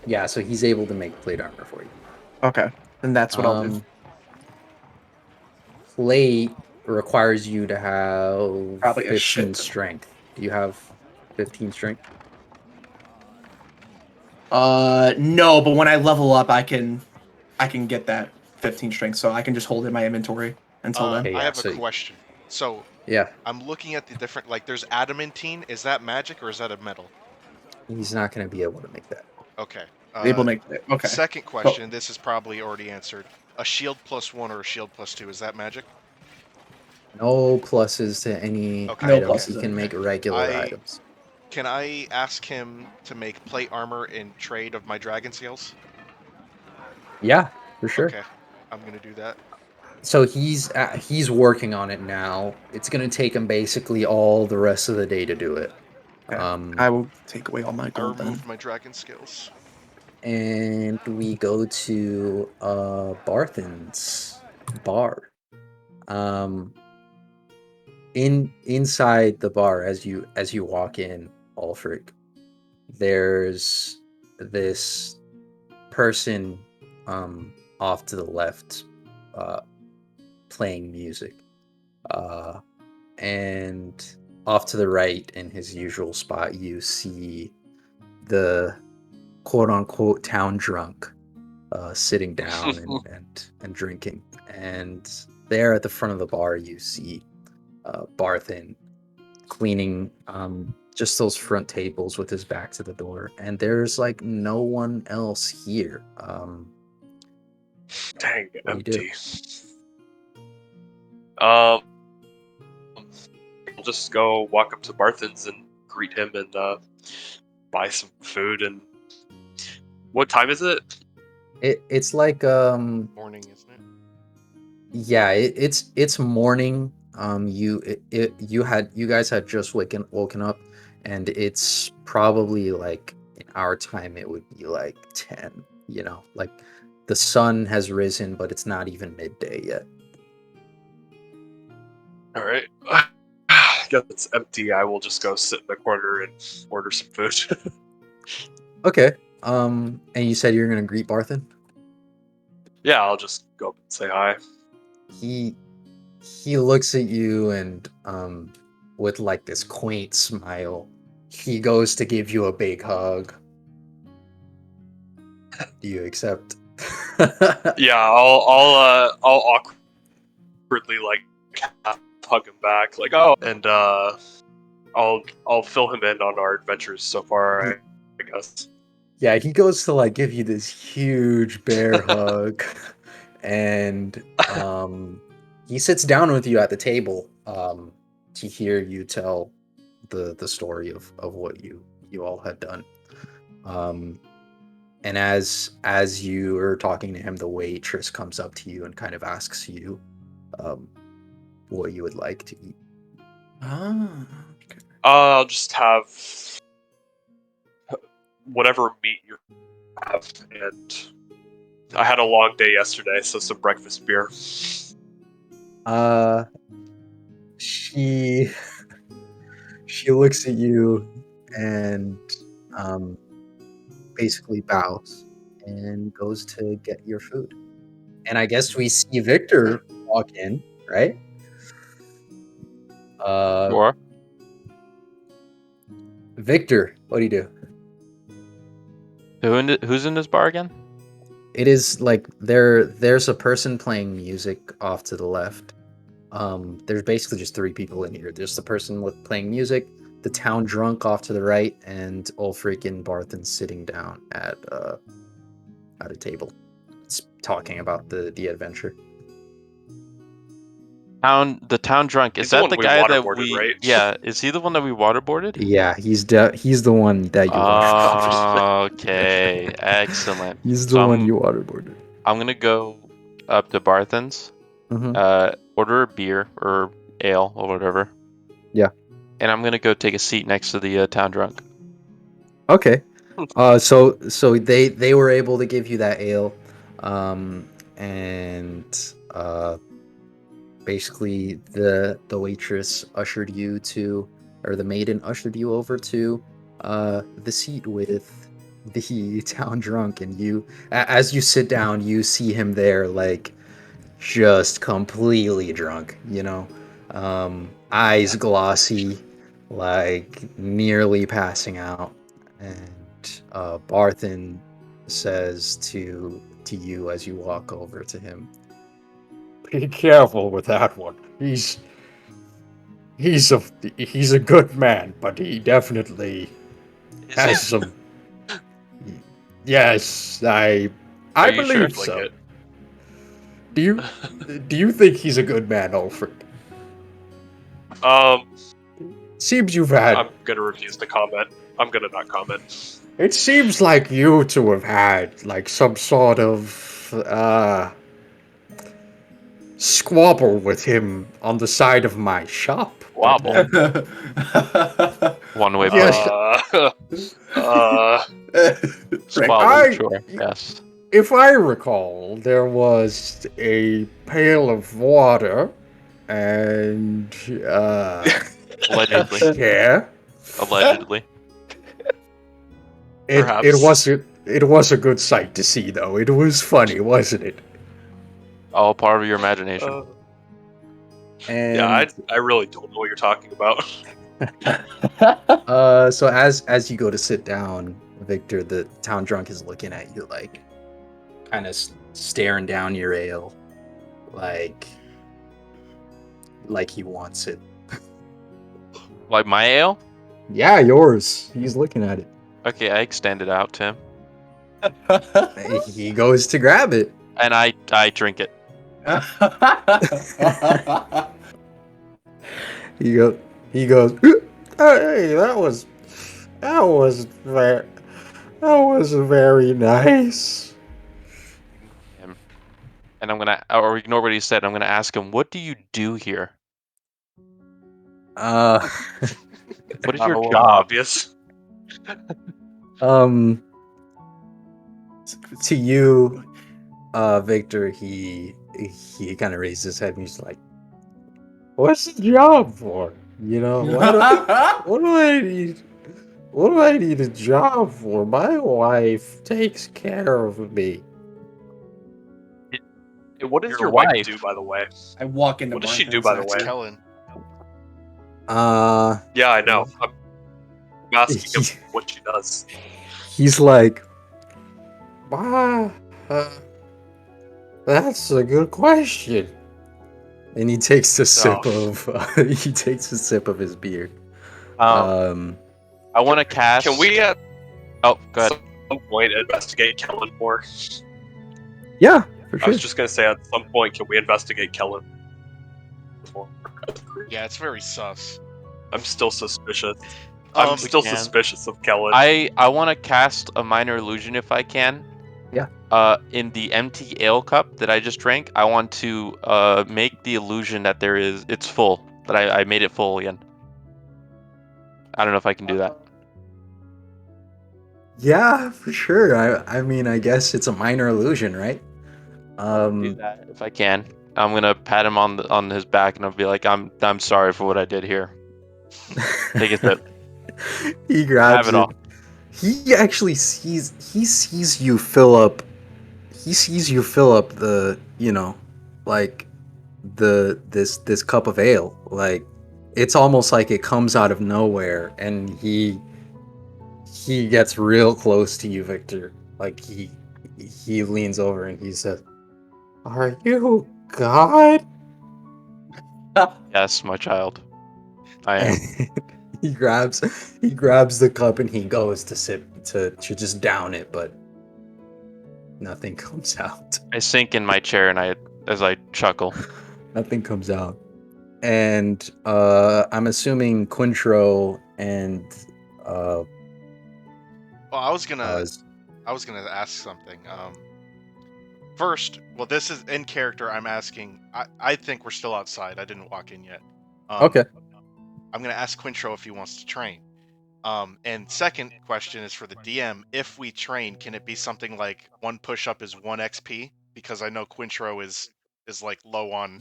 Yeah. So he's able to make plate armor for you. Okay, then that's what I'll do. Plate requires you to have Probably a 15 shit. strength. Do you have 15 strength? No, but when I level up, I can get that 15 strength, so I can just hold it in my inventory until then. Okay. I Yeah. have a So question. So yeah, I'm looking at the different. Like, there's adamantine. Is that magic or is that a metal? he's not gonna be able to make that. Okay. Able to make it. Okay. Second So question. This is probably already answered. A shield plus one or a shield plus two. Is that magic? No pluses to any Okay. no Okay. items. He pluses can make Okay. regular I items. Can I ask him to make plate armor in trade of my dragon scales? Yeah, for sure. Okay. I'm gonna do that. So he's working on it now. It's gonna take him basically all the rest of the day to do it. okay. Um, I will take away all my I gold then. removed my dragon scales. and we go to Barthen's bar. Um, inside the bar, as you walk in, Ulfric, there's this person off to the left uh playing music. Uh and off to the right in his usual spot you see the quote unquote town drunk sitting down and drinking. And there at the front of the bar you see Barthen cleaning just those front tables with his back to the door, and there's like no one else here. Dang, What do you do? empty. I'll just go walk up to Barthen's and greet him and buy some food. And what time is it? It's like Morning, isn't it? yeah, it's morning. You guys had just woken up, and it's probably like in our time it would be like 10. You know, like the sun has risen, but it's not even midday yet. All right. Guess it's empty. I will just go sit in the corner and order some food. Okay. And you said you're gonna greet Barthen? Yeah, I'll just go up and say hi. He looks at you and with like this quaint smile, he goes to give you a big hug. Do you accept? Yeah, I'll awkwardly like hug him back, like and I'll fill him in on our adventures so far. I guess. Yeah, he goes to like give you this huge bear hug, and he sits down with you at the table to hear you tell the story of what you all had done. And as you are talking to him, the waitress comes up to you and kind of asks you what you would like to eat. Okay. I'll just have whatever meat you have, and I had a long day yesterday, so some breakfast beer. She she looks at you and basically bows and goes to get your food. And I guess we see Victor walk in, right? Sure. Victor, what do you do? Who's in this bar again? It is like there's a person playing music off to the left. There's basically just three people in here. There's the person with playing music, the town drunk off to the right, and Ulfric and Barthen sitting down at a table. It's talking about the adventure. The town drunk. Is He's the that one the we guy that waterboarded, we? right? Yeah. Is he the one that we waterboarded? Yeah, he's the one that you waterboarded. Okay. Excellent. He's the So one you waterboarded. I'm gonna go up to Barthen's, Mm-hmm. order a beer or ale or whatever. Yeah. And I'm gonna go take a seat next to the town drunk. Okay. So they were able to give you that ale, and basically the waitress ushered you to, or the maiden ushered you over to the seat with the town drunk, and as you sit down, you see him there like just completely drunk, eyes glossy, like nearly passing out. And Barthen says to you as you walk over to him, "Be careful with that one. He's a good man, but he definitely has some." Yes, I Are you sure? believe Like so. it. Do you think he's a good man, Ulfric? Seems you've had. I'm gonna refuse to comment. I'm gonna not comment. It seems like you two have had like some sort of squabble with him on the side of my shop. Wobble. One way. Yes. Squabble. Sure. Yes. If I recall, there was a pail of water and Allegedly. yeah. Allegedly. Perhaps. It was a good sight to see, though. It was funny, wasn't it? All part of your imagination. And Yeah, I really don't know what you're talking about. so as you go to sit down, Victor, the town drunk is looking at you like kind of staring down your ale, like he wants it. Like my ale? Yeah, yours. He's looking at it. Okay, I extend it out to him, He goes to grab it. and I drink it. He goes. Hey, that was very nice. Him. And I'm gonna, or ignore what he said. I'm gonna ask him, "What do you do here? Uh, What is your Oh, job?" obvious. to you, Victor, he kind of raises his head and he's like, What's the job for? You know, what do I need? What do I need a job for? My wife takes care of me. What is your wife wife? do, by the way? I walk into What does she Martha do, and by the say, way? Kellen. Yeah, I know. I'm asking him what she does. he's like, Ah, that's a good question. and he takes a sip Oh. of his beer. I want to cast. Can we at Oh, go ahead. some point investigate Kellen more? Yeah, for I sure. was just gonna say, at some point, can we investigate Kellen more? Yeah, it's very sus. I'm still suspicious. Um, I'm still can. suspicious of Kellen. I want to cast a minor illusion if I can. Yeah. In the empty ale cup that I just drank, I want to make the illusion that it's full. That I made it full again. I don't know if I can do that. Yeah, for sure. I mean, I guess it's a minor illusion, right? Do that if I can. I'm gonna pat him on his back and I'll be like, I'm sorry for what I did here. Take a sip. He grabs Have it all. He actually sees you fill up. He sees you fill up the, like this cup of ale. Like it's almost like it comes out of nowhere, and he gets real close to you, Victor. Like he leans over and he says, Are you God? Yes, my child. I am. he grabs the cup and he goes to to just down it, but nothing comes out. I sink in my chair and as I chuckle. Nothing comes out. And I'm assuming Quintro and well, I was gonna is- ask something. First, well, this is in character. I'm asking. I think we're still outside. I didn't walk in yet. okay. I'm gonna ask Quintro if he wants to train. And second question is for the DM. If we train, can it be something like 1 push-up is 1 XP? Because I know Quintro is like low on.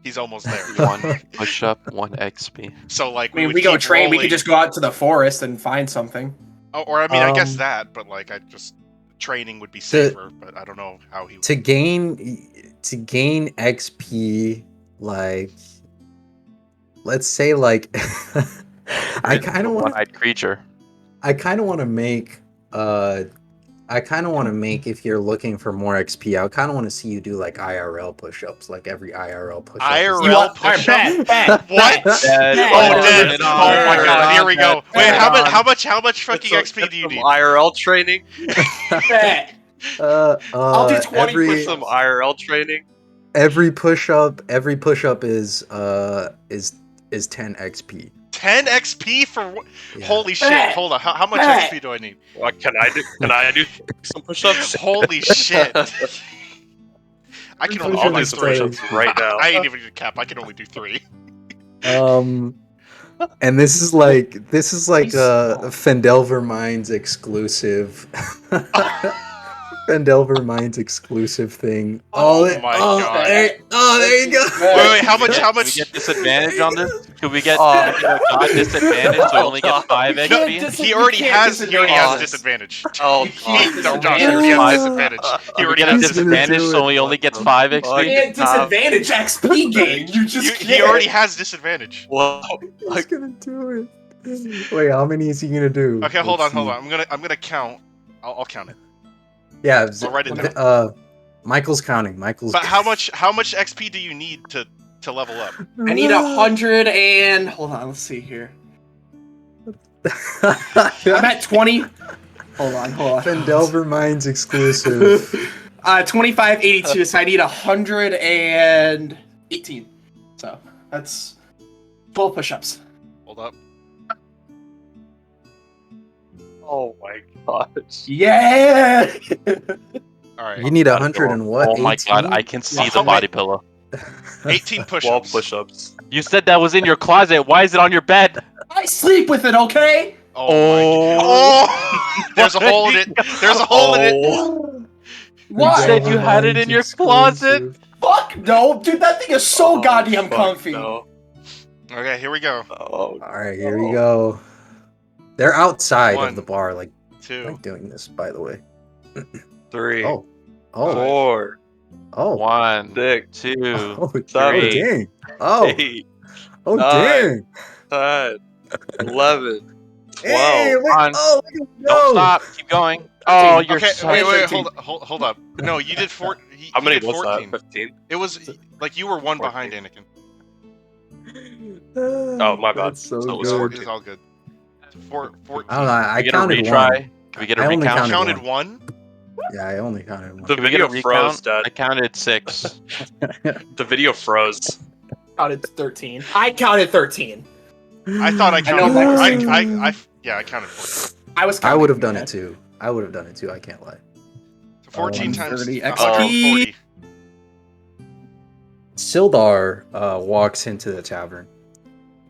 He's almost there. 1 push up, 1 XP. So like, I mean, would we go keep train. We rolling- could just go out to the forest and find something. Oh, or I mean, I guess Um, that, but like, I just training would be safer. But I don't know how he. to gain XP, like let's say like I kind of want One-eyed creature. to make if you're looking for more XP, I kind of want to see you do like IRL push-ups, like every IRL push-up. IRL push-up? What? Dead. Oh, On dead. it, Oh on my it, god, on here we go. it, Wait, on how it. much fucking XP do you Some need? IRL training? Bet. I'll do 20 With every some IRL training? every push-up is 10 XP. 10 XP for Yeah. holy shit! Hold on, how much XP do I need? What can I do? Can I do some push-ups? Holy shit! I can only I'll do do like some 3. push-ups right now. I ain't even a cap. I can only do 3. And this is like a Fendelver Mines exclusive. Fendelver Mines exclusive thing. Oh my god. there you go. Wait, how much? Can we get disadvantage on this? Could we get a god disadvantage so we only get 5 XP? He already has disadvantage. Oh, No, Josh, he already has disadvantage. He Can we already get a has disadvantage so we only get 5 You XP? can't disadvantage XP game. You just He can't. already has disadvantage. Well, He's gonna do it. Wait, how many is he gonna do? Okay, hold on. Let's see. I'm gonna count. I'll count it. Yeah, I'll write it down. Michael's counting. But how much XP do you need to level up? I need 100 and hold on. Let's see here. I'm at 20. Hold on. Fendelver Mines exclusive. 2582, so I need 118. So that's 12 push-ups. Hold up. Oh my gosh. Yeah! All right. You need 100 and what? Oh my 18? god, I can see the Oh, body wait. pillow. 18 12 push-ups. push-ups. You said that was in your closet. Why is it on your bed? I sleep with it, okay? Oh my god. Oh! There's a hole in it. There's a hole in it. You Why? said you had it in your closet. Fuck no, dude, that thing is so goddamn fuck comfy. No. Okay, here we go. Oh, Alright, here we go. They're outside of the 1, bar, like 2, doing this, by the way. 3, Oh. Oh. 4, Oh. 1, 6, 2, Oh, 7, dang. Oh. 8, Oh, 9, dang. 10, 11, 12. Hey, wait. on. Oh, look at Don't go. stop. Keep going. Oh, you're Okay, so wait, 13. hold up. No, you did 4. How many did was 14. that? 15? It was like you were 1 behind 14. Anakin. Oh, my bad. That's so So it was good. It's all good. 14. I don't know. I Can we get a counted retry? one. Can we get a I only recount? You counted counted 1? Yeah, I only counted one. The Can we get a video froze, recount? Dad. I counted 6. The video froze. Counted 13. I counted 13. I thought I I know counted. my I counted 14. I was I counting. would have done it too. I would have done it too. I can't lie. 14 times 30 140. Sildar walks into the tavern,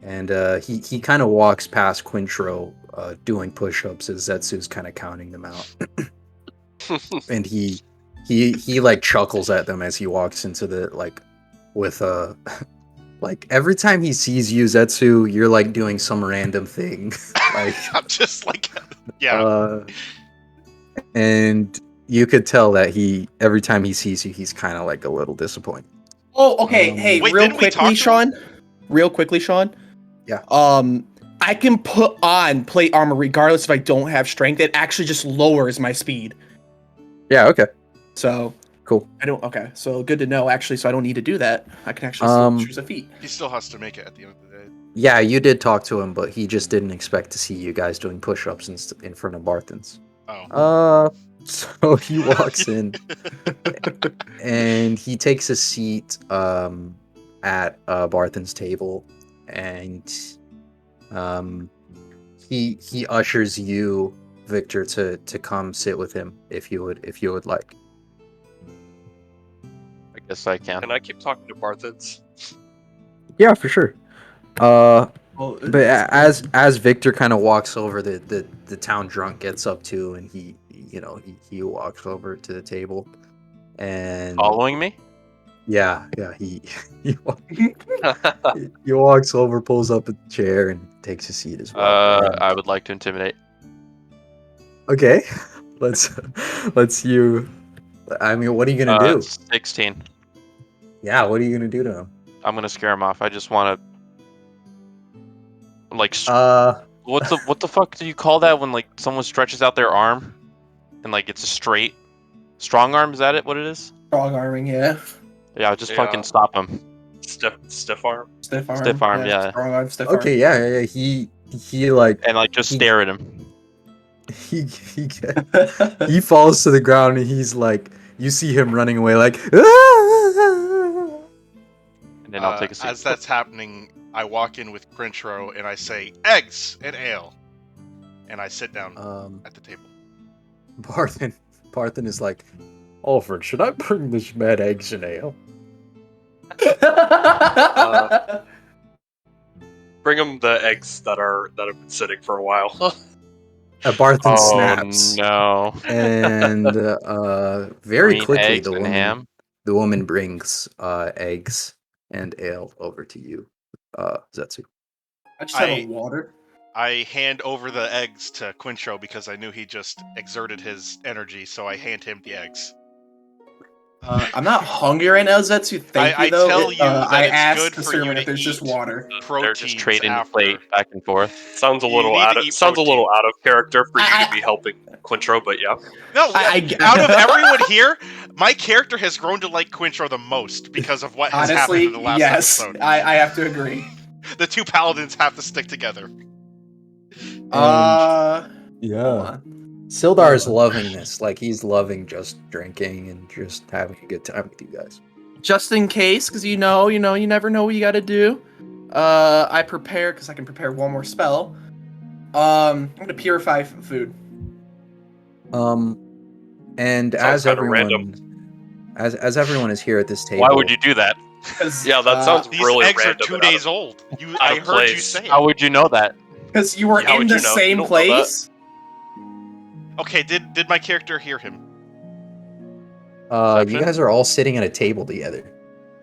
and he kind of walks past Quintro doing push-ups as Zetsu's kind of counting them out, and he like chuckles at them as he walks into the with like every time he sees you, Zetsu, you're like doing some random thing, like I'm just like, yeah. And you could tell that every time he sees you, he's kind of like a little disappointed. Oh, okay. Hey, Wait, real didn't we talk quickly, to Sean. Real quickly, Sean. Yeah. I can put on plate armor regardless if I don't have strength. It actually just lowers my speed. Yeah. Okay. So Cool. I don't. Okay. So good to know. Actually, so I don't need to do that. I can actually still choose a feat. He still has to make it at the end of the day. Yeah, you did talk to him, but he just didn't expect to see you guys doing push-ups in front of Barthen's. Oh. So he walks in, and he takes a seat at Barthen's table, and he ushers you, Victor, to come sit with him if you would like. I guess I can. Can I keep talking to Barthens? Yeah, for sure. But as Victor kind of walks over, the town drunk gets up too, and he walks over to the table, and Following me? yeah, he he walks over, pulls up a chair, and takes a seat as well. And- I would like to intimidate. okay, let's you. I mean, what are you gonna do? 16. Yeah, what are you gonna do to him? I'm gonna scare him off. I just want to, like, what the fuck do you call that when like someone stretches out their arm, and like it's a straight, strong arm? Is that it? What it is? Strong arming, yeah. Yeah, just Yeah. fucking stop him. Stiff arm. Stiff arm. Stiff arm, yeah. Strong arm, stiff Okay, yeah. He like And like just stare at him. he arm. he falls to the ground, and he's like, you see him running away like, "Ah!" And then I'll take a seat. As that's happening, I walk in with Crintro and I say, eggs and ale. And I sit down at the table. Barthen is like, Alfred, should I bring this man eggs and ale? Bring him the eggs that have been sitting for a while. Barthen snaps, no. and very Green quickly eggs and ham. the woman brings eggs and ale over to you, Zetsu. I just have a water. I hand over the eggs to Quintro because I knew he just exerted his energy, so I hand him the eggs. I'm not hungry right now, Zetsu. Thank you, I though. tell you that I it's asked good the for you servant to if there's just eat water. They're proteins just trading the after. plate back and forth. Sounds a You little need out to of eat sounds a little protein. out of character for you to be helping Quintro, but yeah. No, I- out of everyone here, my character has grown to like Quintro the most because of what has happened Honestly, in the last yes. episode. I have to agree. The two paladins have to stick together. Hold Yeah. on. Sildar is Hold on. loving this. Like, he's loving just drinking and just having a good time with you guys. Just in case, because you never know what you got to do. I prepare because I can prepare one more spell. I'm gonna purify food. And Sounds as kinda everyone, as everyone is here at this table, Why would you do that? 'Cause, Yeah, that sounds These really eggs are random 2 and out days of- old. out I of heard you place. say How it. would you know that? Because you were How in would the you know? You same don't know that. place. Okay, did my character hear him? you Perception? guys are all sitting at a table together.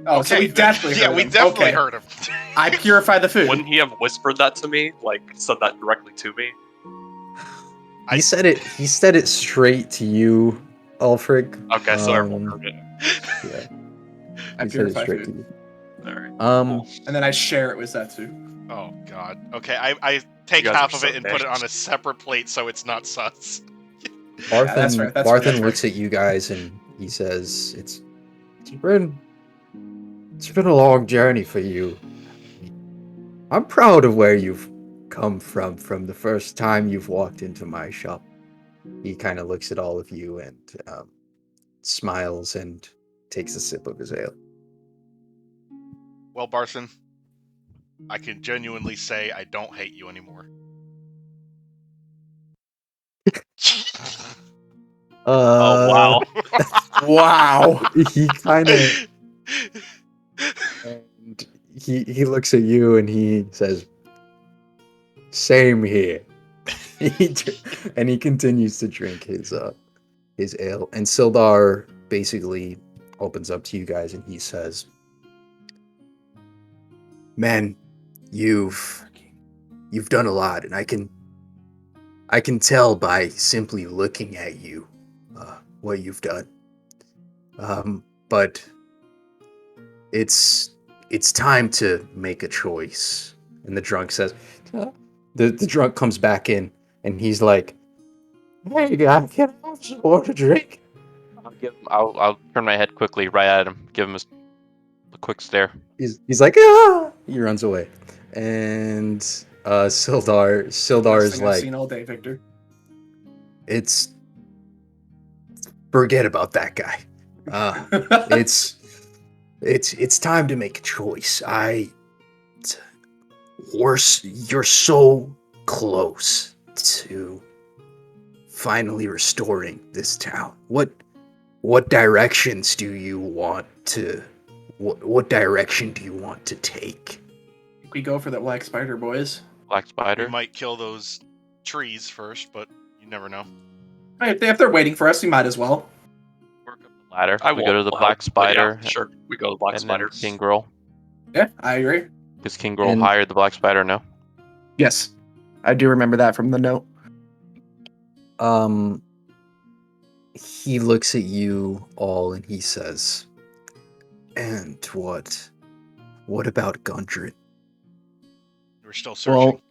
Oh, so we definitely yeah, heard we him. definitely Okay. heard him. I purify the food. Wouldn't he have whispered that to me? Like, said that directly to me? He said it. He said it straight to you, Ulfric. Okay, so everyone heard it. Yeah, I he said it purify straight to food, you. Alright. Um, and then I share it with Zetsu. Oh god. Okay, I take You guys half are of so it and put it nice. on a separate plate so it's not sus. Barthen, that's fair, that's Barthen fair. looks at you guys and he says, it's been a long journey for you. I'm proud of where you've come from the first time you've walked into my shop." He kind of looks at all of you and smiles and takes a sip of his ale. Well, Barson, I can genuinely say I don't hate you anymore. Oh wow. Wow. He kind of and he looks at you and he says, "Same here." And he continues to drink his ale. And Sildar basically opens up to you guys and he says, "Man, you've done a lot, and I can tell by simply looking at you what you've done. But it's time to make a choice." And the drunk says, the drunk comes back in and he's like, "Hey guy, can I have some more to drink?" I'll turn my head quickly right at him. Give him a quick stare. He's like, "Ah!" He runs away. And Sildar Best is thing I've like, seen all day, Victor. "It's forget about that guy. It's time to make a choice. You're so close to finally restoring this town. What directions do you want to what direction do you want to take?" We go for the black spider, boys. Black We spider. might kill those trees first, but you never know. Hey, if they're waiting for us, we might as well. Work up the ladder. I We go to the won't black help, but spider. Yeah, sure. We go to the black and spider. then King Girl. Yeah, I agree. Because King Girl And- hired the black spider. No. Yes, I do remember that from the note. He looks at you all and he says, "And what about Gundren?" We're still searching. Well,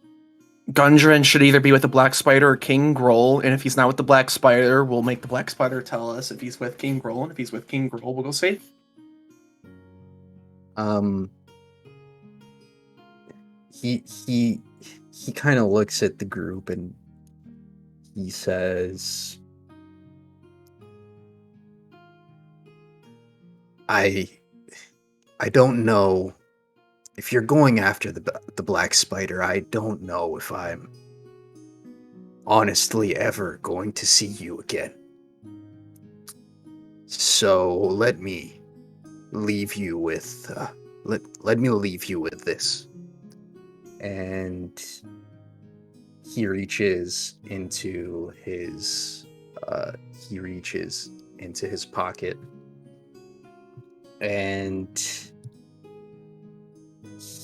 Gundren should either be with the Black Spider or King Groll, and if he's not with the Black Spider, we'll make the Black Spider tell us if he's with King Groll, and if he's with King Groll, we'll go see. He kind of looks at the group and he says, I don't know if you're going after the black spider. I don't know if I'm honestly ever going to see you again. So let me leave you with let me leave you with this." And he reaches into his pocket and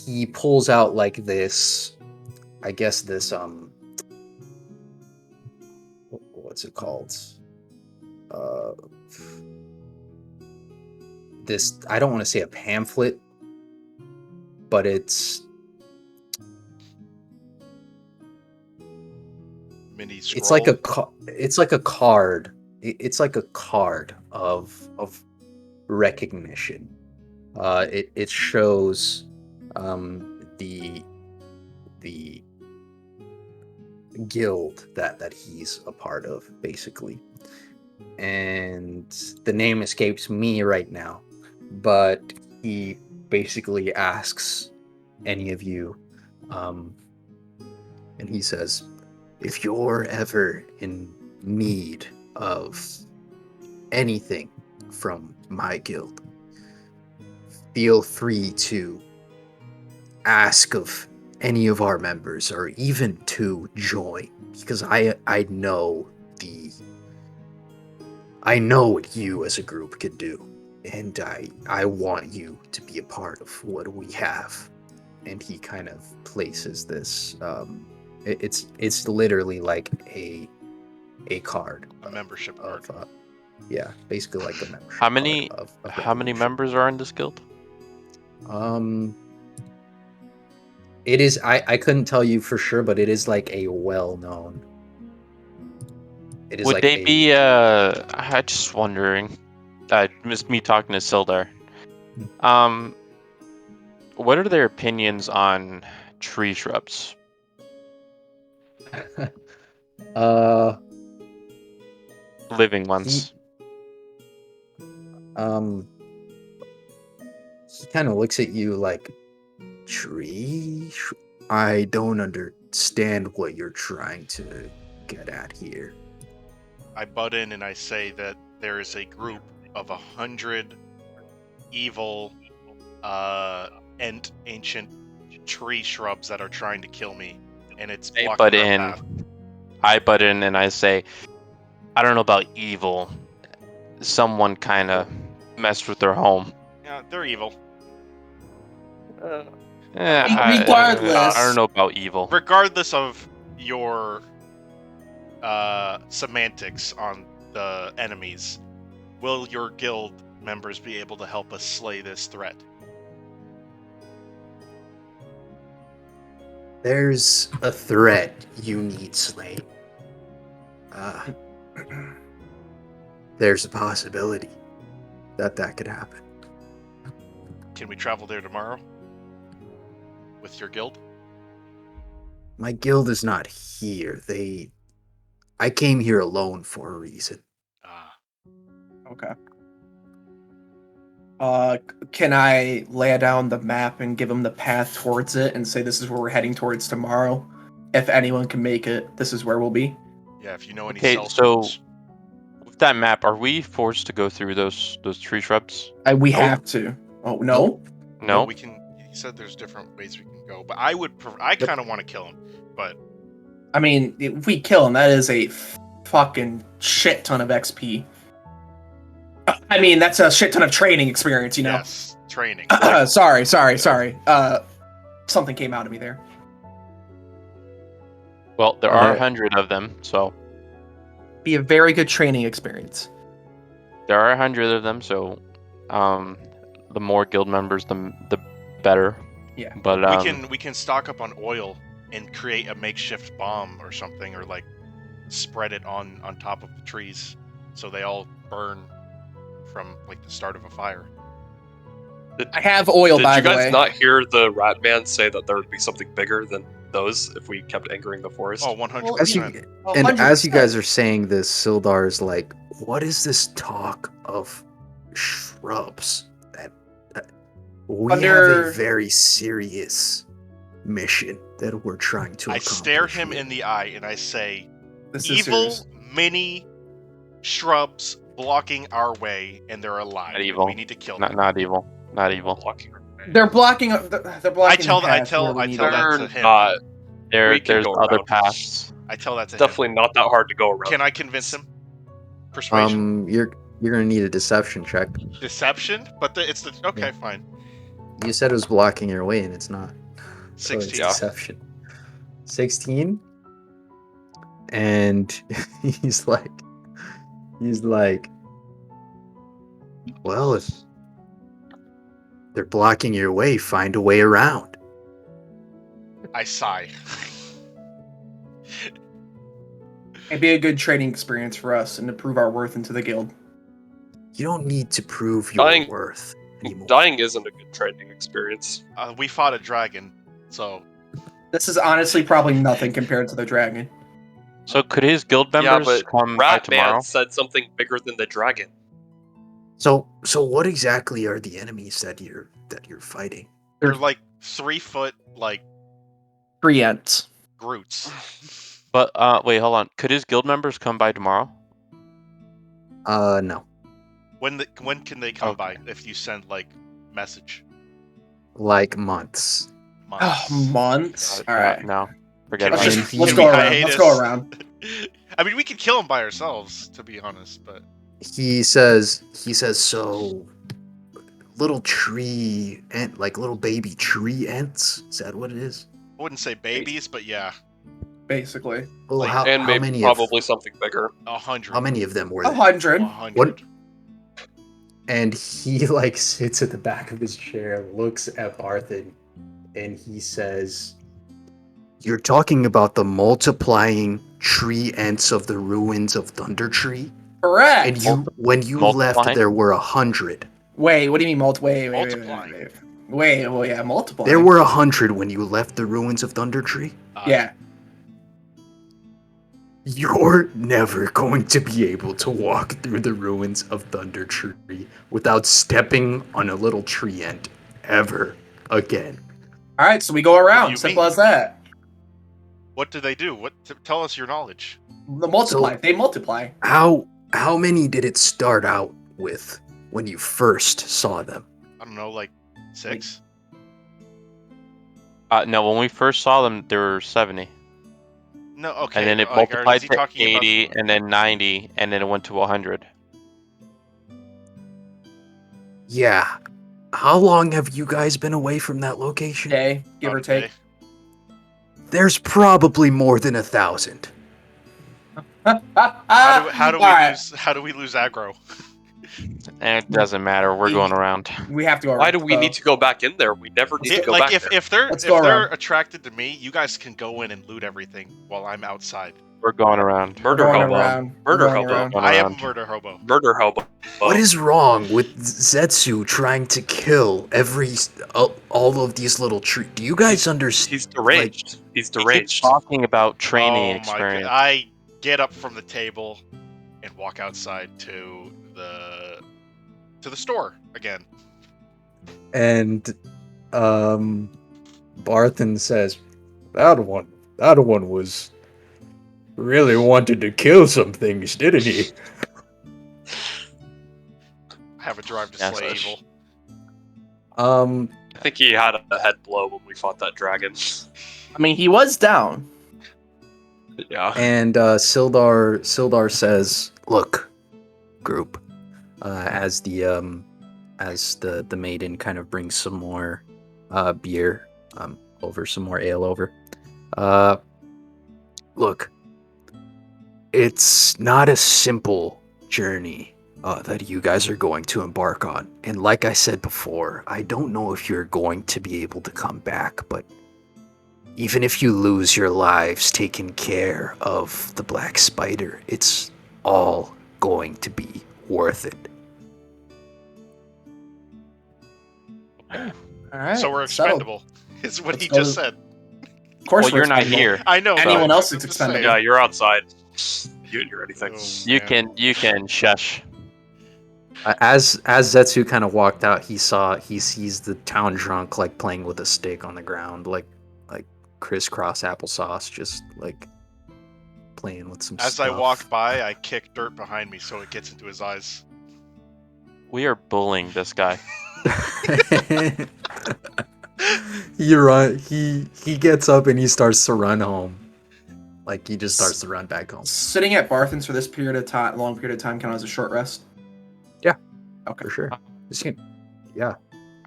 he pulls out like this, I guess this what's it called? This, I don't want to say a pamphlet, but it's Mini scroll. it's like a card. It's like a card of recognition. It shows the guild that he's a part of, basically. And the name escapes me right now, but he basically asks any of you, and he says, if you're ever in need of anything from my guild, feel free to ask of any of our members, or even to join, because I know what you as a group can do, and I want you to be a part of what we have. And he kind of places this. It's literally like a card, A membership card. of yeah, basically like a membership How many card of how many Revolution. members are in this guild? It is. I couldn't tell you for sure, but it is like a well-known. It is Would like they a. be I just wondering. It's me talking to Sildar. What are their opinions on tree shrubs? Living ones. He kind of looks at you like, I don't understand what you're trying to get at here. I butt in and I say that there is a group of 100 evil and ancient tree shrubs that are trying to kill me, and it's blocking our path. I butt in and I say, I don't know about evil. Someone kind of messed with their home. Yeah, they're evil. I don't know about evil. Regardless of your semantics on the enemies, will your guild members be able to help us slay this threat? There's a threat you need slain. There's a possibility that could happen. Can we travel there tomorrow? With your guild? My guild is not here. I came here alone for a reason. Okay. Can I lay down the map and give them the path towards it and say this is where we're heading towards tomorrow? If anyone can make it, this is where we'll be. Yeah, if you know any Okay, cell so phones. with that map, are we forced to go through those tree shrubs? We have to. Oh no. No. We can. He said there's different ways we can go, but I kind of want to kill him. But I mean, if we kill him, that is a fucking shit ton of XP. I mean, that's a shit ton of training experience, you know. yes, training. Sorry. Something came out of me there. Well, there are 100 of them, so Be a very good training experience. there are 100 of them. So, the more guild members, the better. Yeah. But we can stock up on oil and create a makeshift bomb or something, or like spread it on top of the trees so they all burn from like the start of a fire. I have oil, by the way. Did you guys not hear the rat man say that there would be something bigger than those if we kept angering the forest? Oh, 100%. As you guys are saying this, Sildar is like, what is this talk of shrubs? We have a very serious mission that we're trying to accomplish. I stare him in the eye and I say, This is evil serious. mini shrubs blocking our way, and they're alive. Not evil. We need to kill them. not evil. Not evil. They're blocking. They're blocking. I tell the path that where we need to him. There's go other around. paths. I tell that to him. Definitely not that hard to go around. Can I convince him? Persuasion. You're gonna need a deception check. Deception? But it's the okay, Yeah. fine. You said it was blocking your way, and it's not. So it's 16. deception. 16. And he's like, well, if they're blocking your way, find a way around. I sigh. It'd be a good training experience for us and to prove our worth into the guild. You don't need to prove your Dying- worth anymore. Dying isn't a good training experience. We fought a dragon, so This is honestly probably nothing compared to the dragon. So could his guild Yeah, members but come by tomorrow? Ratman said something bigger than the dragon. So what exactly are the enemies that you're fighting? They're like 3-foot like 3 ents. Groots. But wait, hold on. Could his guild members come by tomorrow? No. When can they come Okay. by if you send like message? Like months. Months. Months. All right. No. Forget Let's about just- it. Let's can go we around. Let's go hiatus? around. I mean, we could kill them by ourselves, to be honest, but He says so little tree ant, like little baby tree ants. Is that what it is? I wouldn't say babies, but yeah, Basically, Well, Like- how And maybe many probably something bigger. 100. how many of them were there? 100. 100. What? And he like sits at the back of his chair, looks at Barthen, and he says, "You're talking about the multiplying tree ants of the ruins of Thunder Tree? Correct. And when you left, Multiplying? there were 100. Wait, what do you mean Multiplying. Wait, well, yeah, multiplying. There were 100 when you left the ruins of Thunder Tree? Yeah. You're never going to be able to walk through the ruins of Thunder Tree without stepping on a little tree ant ever again." All right, so we go What do around. you Simple mean? as that. What do they do? Tell us your knowledge. The multiply. So- They multiply. How many did it start out with when you first saw them? I don't know, like 6. No, when we first saw them, there were 70. No, okay. And then it like, multiplied is he to talking 80, about... and then 90, and then it went to 100. Yeah. How long have you guys been away from that location? Day, give or About a take. day. There's probably more than 1,000. How do we All right, lose aggro? And it doesn't matter. We're going around. We have to go around. Why do we so- need to go back in there? We never need to go Like back there. if they're Let's go around. attracted to me, you guys can go in and loot everything while I'm outside. We're going around. Murder Going hobo. around. Murder Going hobo. around. Going I am a around. murder hobo. Murder hobo. What is wrong with Zetsu trying to kill all of these little trees? Do you guys understand? He's deranged. He's He keeps deranged. talking about training Oh my god! experience. I get up from the table and walk outside to the store again. And Barthen says, that one was really wanted to kill some things, didn't he? I have a drive to Yes, slay that's- evil. I think he had a head blow when we fought that dragon. I mean, he was down. Yeah. And Sildar says, "Look, group," as the maiden kind of brings some more beer over, some more ale over. Look, it's not a simple journey that you guys are going to embark on. And like I said before, I don't know if you're going to be able to come back, but even if you lose your lives taking care of the Black Spider, it's all going to be worth it. All right. So we're settled. expendable. Is what Let's he go just to- said. Of course, Well, we're you're not expendable. here. I know. Anyone but else I'm is just saying. expendable. Yeah, you're outside. You and your anything. Oh, You man. can shush. As Zetsu kind of walked out, he sees the town drunk like playing with a stick on the ground, like crisscross applesauce, just like playing with some As stuff. I walk by, I kick dirt behind me so it gets into his eyes. We are bullying this guy. You're right. He gets up and he starts to run home. Like he just starts to run back home. Sitting at Barthen's for this period of time, long period of time, count as a short rest. Yeah. Okay. For sure. Yeah.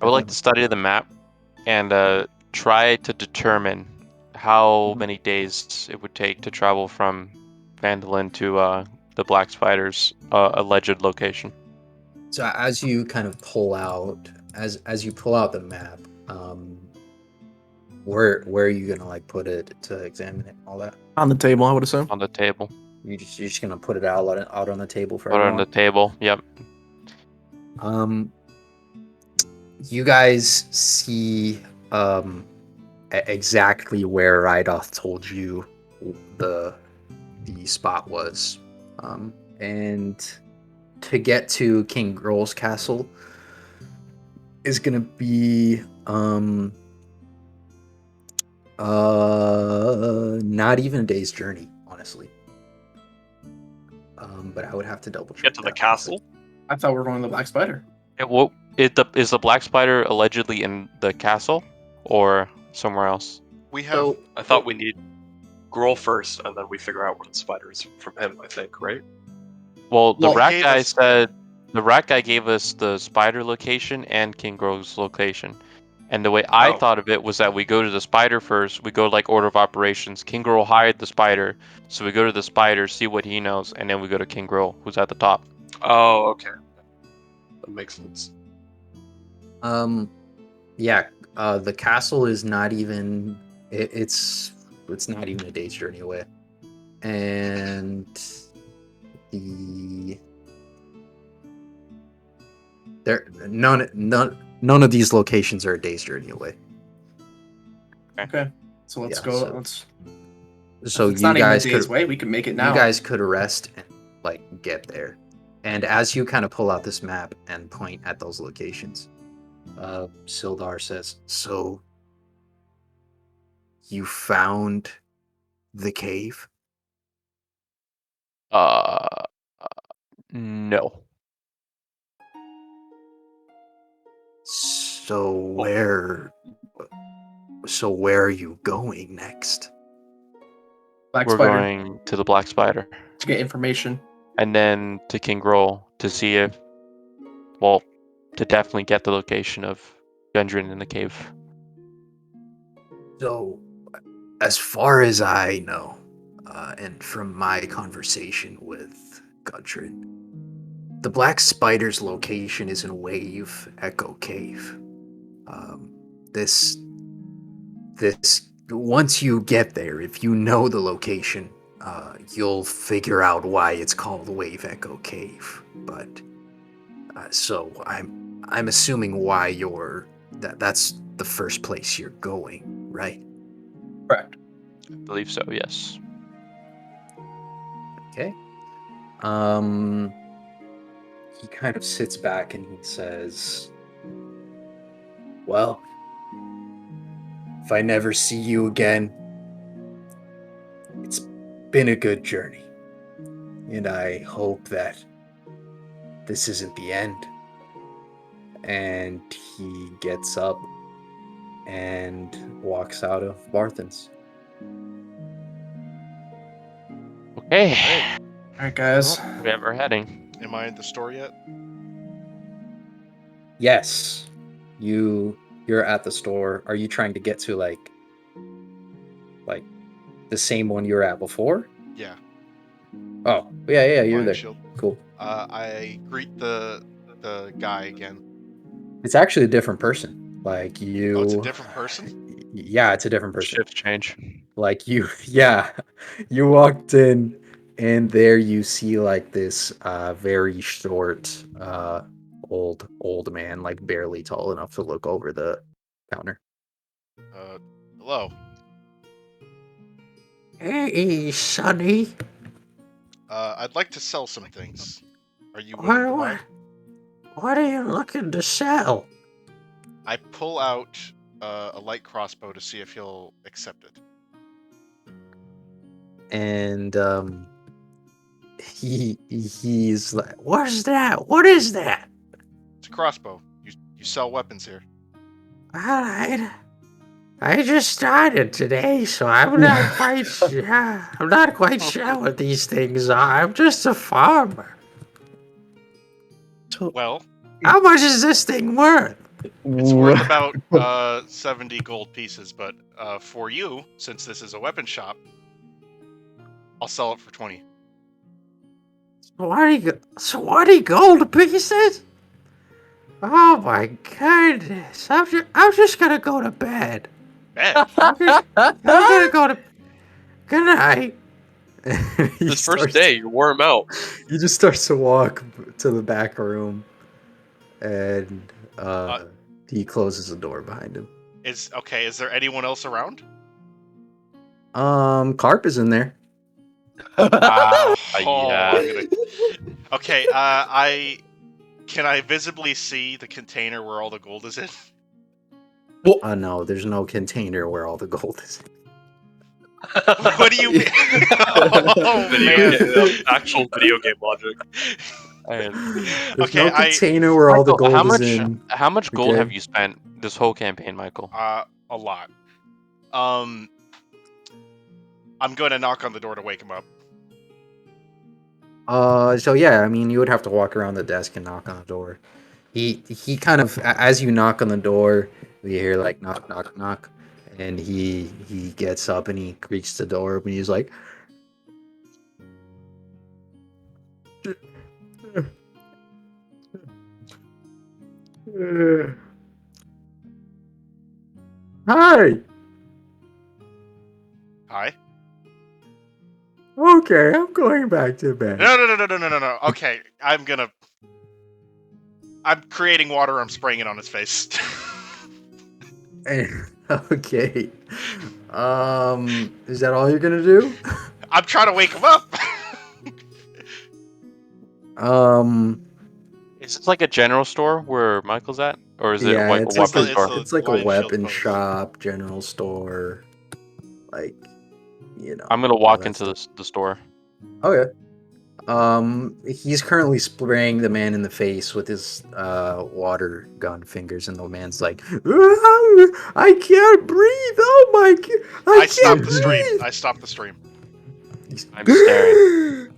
I would like to study the map and try to determine how many days it would take to travel from Vandalin to the Black Spider's alleged location. So as you kind of pull out, as you pull out the map, where are you gonna like put it to examine it and all that? On the table, I would assume. On the table. You're just gonna put it out on the table for Put it on everyone? the table. Yep. You guys see exactly where Rydoth told you the the spot was. And to get to King Grohl's castle is gonna be not even a day's journey, honestly. But I would have to double check. Get to the that. castle. I thought we were going to the Black Spider. Is the Black Spider allegedly in the castle or somewhere else? We have. I thought we need Gruul first, and then we figure out where the spider is from him. I think, right? Well, the Well, he rat gave guy us- said the rat guy gave us the spider location and King Grove's location. And the way I Oh. thought of it was that we go to the spider first. We go like order of operations. King Grove hired the spider, so we go to the spider, see what he knows, and then we go to King Grove, who's at the top. Oh, okay. That makes sense. Yeah. The castle is not even. It's not even a day's journey away, and none of these locations are a day's journey away. Okay. So let's Yeah, go. so- Let's. So If it's you not even a guys day's could way, we can make it now. you guys could rest and like get there. And as you kind of pull out this map and point at those locations, Sildar says, "So you found the cave?" No. So where are you going next? Black We're Spider going to the Black Spider. to get information. And then to King Grove to see if, well, to definitely get the location of Gundren in the cave. So, as far as I know, and from my conversation with Gudrun, the Black Spider's location is in Wave Echo Cave. This once you get there, if you know the location, you'll figure out why it's called Wave Echo Cave. But so I'm assuming why that's the first place you're going, right? Correct. I believe so, yes. Okay. He kind of sits back and he says, "Well, if I never see you again, it's been a good journey. And I hope that this isn't the end." And he gets up and walks out of Barthen's. Okay. All right, guys. Well, we have our heading. Am I in the store yet? Yes, you're at the store. Are you trying to get to like the same one you were at before? Yeah. Oh, yeah, you're Lion there. Shield. Cool. I greet the guy again. It's actually a different person. Like you. Oh, it's a different person? Yeah, it's a different person. Shift change. Like you, yeah, you walked in, and there you see like this very short, old man, like barely tall enough to look over the counter. Hello. Hey, Sonny. I'd like to sell some things. Are you willing to buy? What are you looking to sell? I pull out a light crossbow to see if he'll accept it. And he's like, What's that? What is that? It's a crossbow. You sell weapons here. Alright. I just started today, so I'm not quite sure. I'm not quite sure what these things are. I'm just a farmer. Well, How much is this thing worth? it's worth about 70 gold pieces, but for you, since this is a weapon shop, I'll sell it for 20. 20 gold pieces? Oh my goodness. I'm just gonna go to bed. Bet. I'm gonna go to... Good night. he This starts- first day, you wore him out. he just starts to walk to the back room, and he closes the door behind him. Is there anyone else around? Carp is in there. Oh, yeah. I'm gonna... Okay, can I visibly see the container where all the gold is in? No, there's no container where all the gold is. What do you mean? Oh man. Actual video game logic. And There's Okay, no container where all the Michael, gold is in. how much gold Okay. have you spent this whole campaign, Michael? a lot. I'm going to knock on the door to wake him up. So yeah, I mean, you would have to walk around the desk and knock on the door. He kind of, as you knock on the door, you hear like knock, knock, knock, and he gets up and he creaks the door open. He's like, "Hi. Hi. Okay, I'm going back to bed." No. Okay, I'm creating water. I'm spraying it on his face. Okay. Is that all you're gonna do? I'm trying to wake him up. Is this like a general store where Michael's at, or is it Yeah, like it's a weapon like store? a- it's like a Lion Shield weapon Post. shop, general store, like, you know. I'm gonna all walk that into stuff. the store. Okay. He's currently spraying the man in the face with his water gun fingers, and the man's like, "I can't breathe. Oh my god, I stopped the stream. I stopped the stream. I'm staring.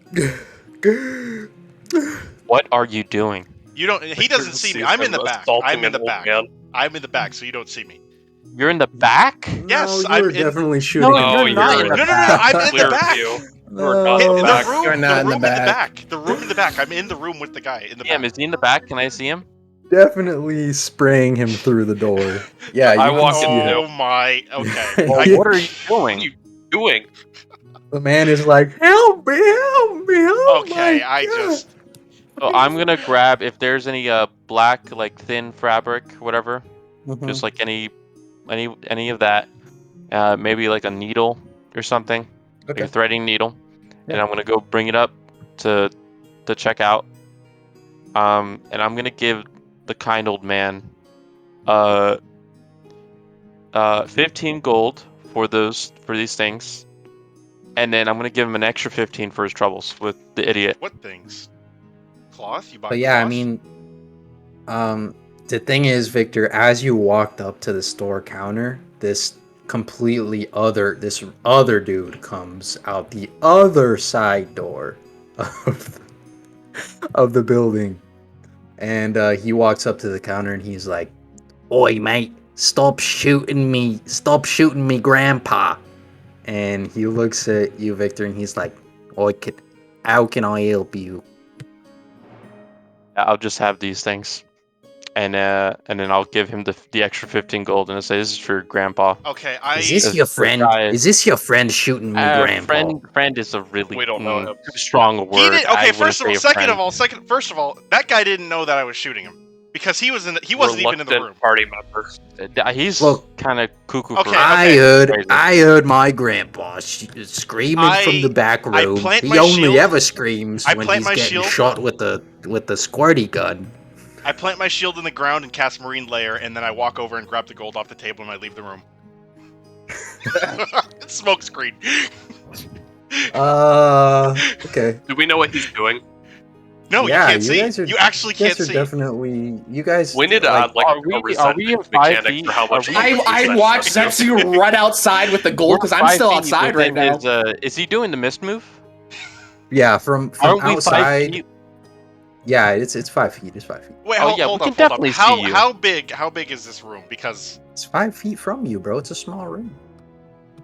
What are you doing? You don't. He doesn't see me. I'm in the back. I'm in the back. I'm in the back, so you don't see me. You're in the back? Yes, no, I'm you're in. definitely shooting. No, him. you're not in the No. back. I'm in the Clear back. view. No. not The in the back. room. You're not The in the room in the back. back. The room in the back. I'm in the room with the guy in the Damn, back. is he in the back? Can I see him? Definitely spraying him through the door. Yeah, you I can walk see in it. Oh my. Okay. Well, Yeah. what are you doing? What are you doing? The man is like, "Help me, help me, oh Okay. my I God." just. So I'm gonna grab if there's any black like thin fabric, whatever, Mhm. just like any of that. Maybe like a needle or something, like a Okay. threading needle, Yeah. and I'm gonna go bring it up to check out. And I'm gonna give the kind old man 15 gold for these things, and then I'm gonna give him an extra 15 for his troubles with the idiot. What things? Cloth? You bought But yeah, I cloth? mean, the thing is, Victor, as you walked up to the store counter, this other dude comes out the other side door of the building, and he walks up to the counter and he's like, "Oi, mate, stop shooting me, grandpa." And he looks at you, Victor, and he's like, how can I help you?" I'll just have these things, and then I'll give him the extra 15 gold, and I'll say this is for your grandpa. Okay. Is this This your friend? guy- Is this your friend shooting me, grandpa? Friend is a really We don't know him. too strong a word. He did. I Okay. wouldn't First of say all. a First of all, that guy didn't know that I was shooting him because he wasn't even in the room. Reluctant party member. He's Look, kind of cuckoo. Okay, for okay. I heard my grandpa screaming from the back I room. plant He my only shield. ever screams I when plant he's my getting shield. shot with the squirty gun. I plant my shield in the ground and cast Marine Layer, and then I walk over and grab the gold off the table and I leave the room. Smoke screen. Okay. Do we know what he's doing? No, Yeah, you can't see. guys are- You actually You guys can't are see. definitely. You guys. We need to like, add like are a we- are we resentment in 5 mechanic feet? for how much. Are we- longer I he's watched actually Zetsu run outside with the gold because I'm 5 still feet outside right within now. his, is he doing the mist move? Yeah, from Aren't we 5 outside. feet? Yeah, it's 5 feet. It's 5 feet. Wait, Oh, hold, yeah, hold we up, can hold up. definitely see you. How big is this room? Because It's 5 feet from you, bro. It's a small room.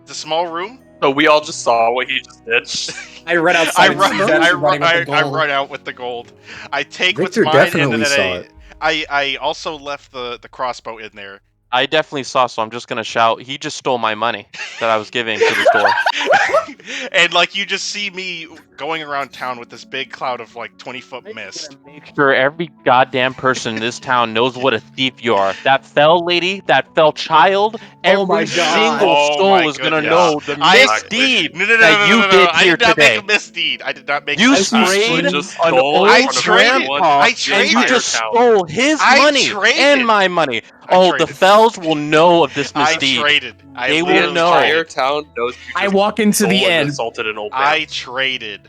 it's a small room. So we all just saw what he just did. I run outside and see Zetsu running with the I gold. run out with the gold. I take Victor what's mine, and definitely then saw it. I also left the crossbow in there. I definitely saw, so I'm just gonna shout. He just stole my money that I was giving to the store. And like you just see me going around town with this big cloud of like 20-foot mist. Make sure every goddamn person in this town knows what a thief you are. That fell lady, that fell child, Oh my every God. single Oh my soul is gonna goodness. know the misdeed No, that you did I here did not today. make a misdeed. I did not make You a misdeed. sprayed just an stole I in old front of traded. everyone. grandpa, I and traded. you just town. stole his I money traded. and my money. I Oh, the traded. fells will know of this I misdeed. traded. I They will The literally know. entire traded. town knows you I just walk into the stole and inn. assaulted an old man. I traded.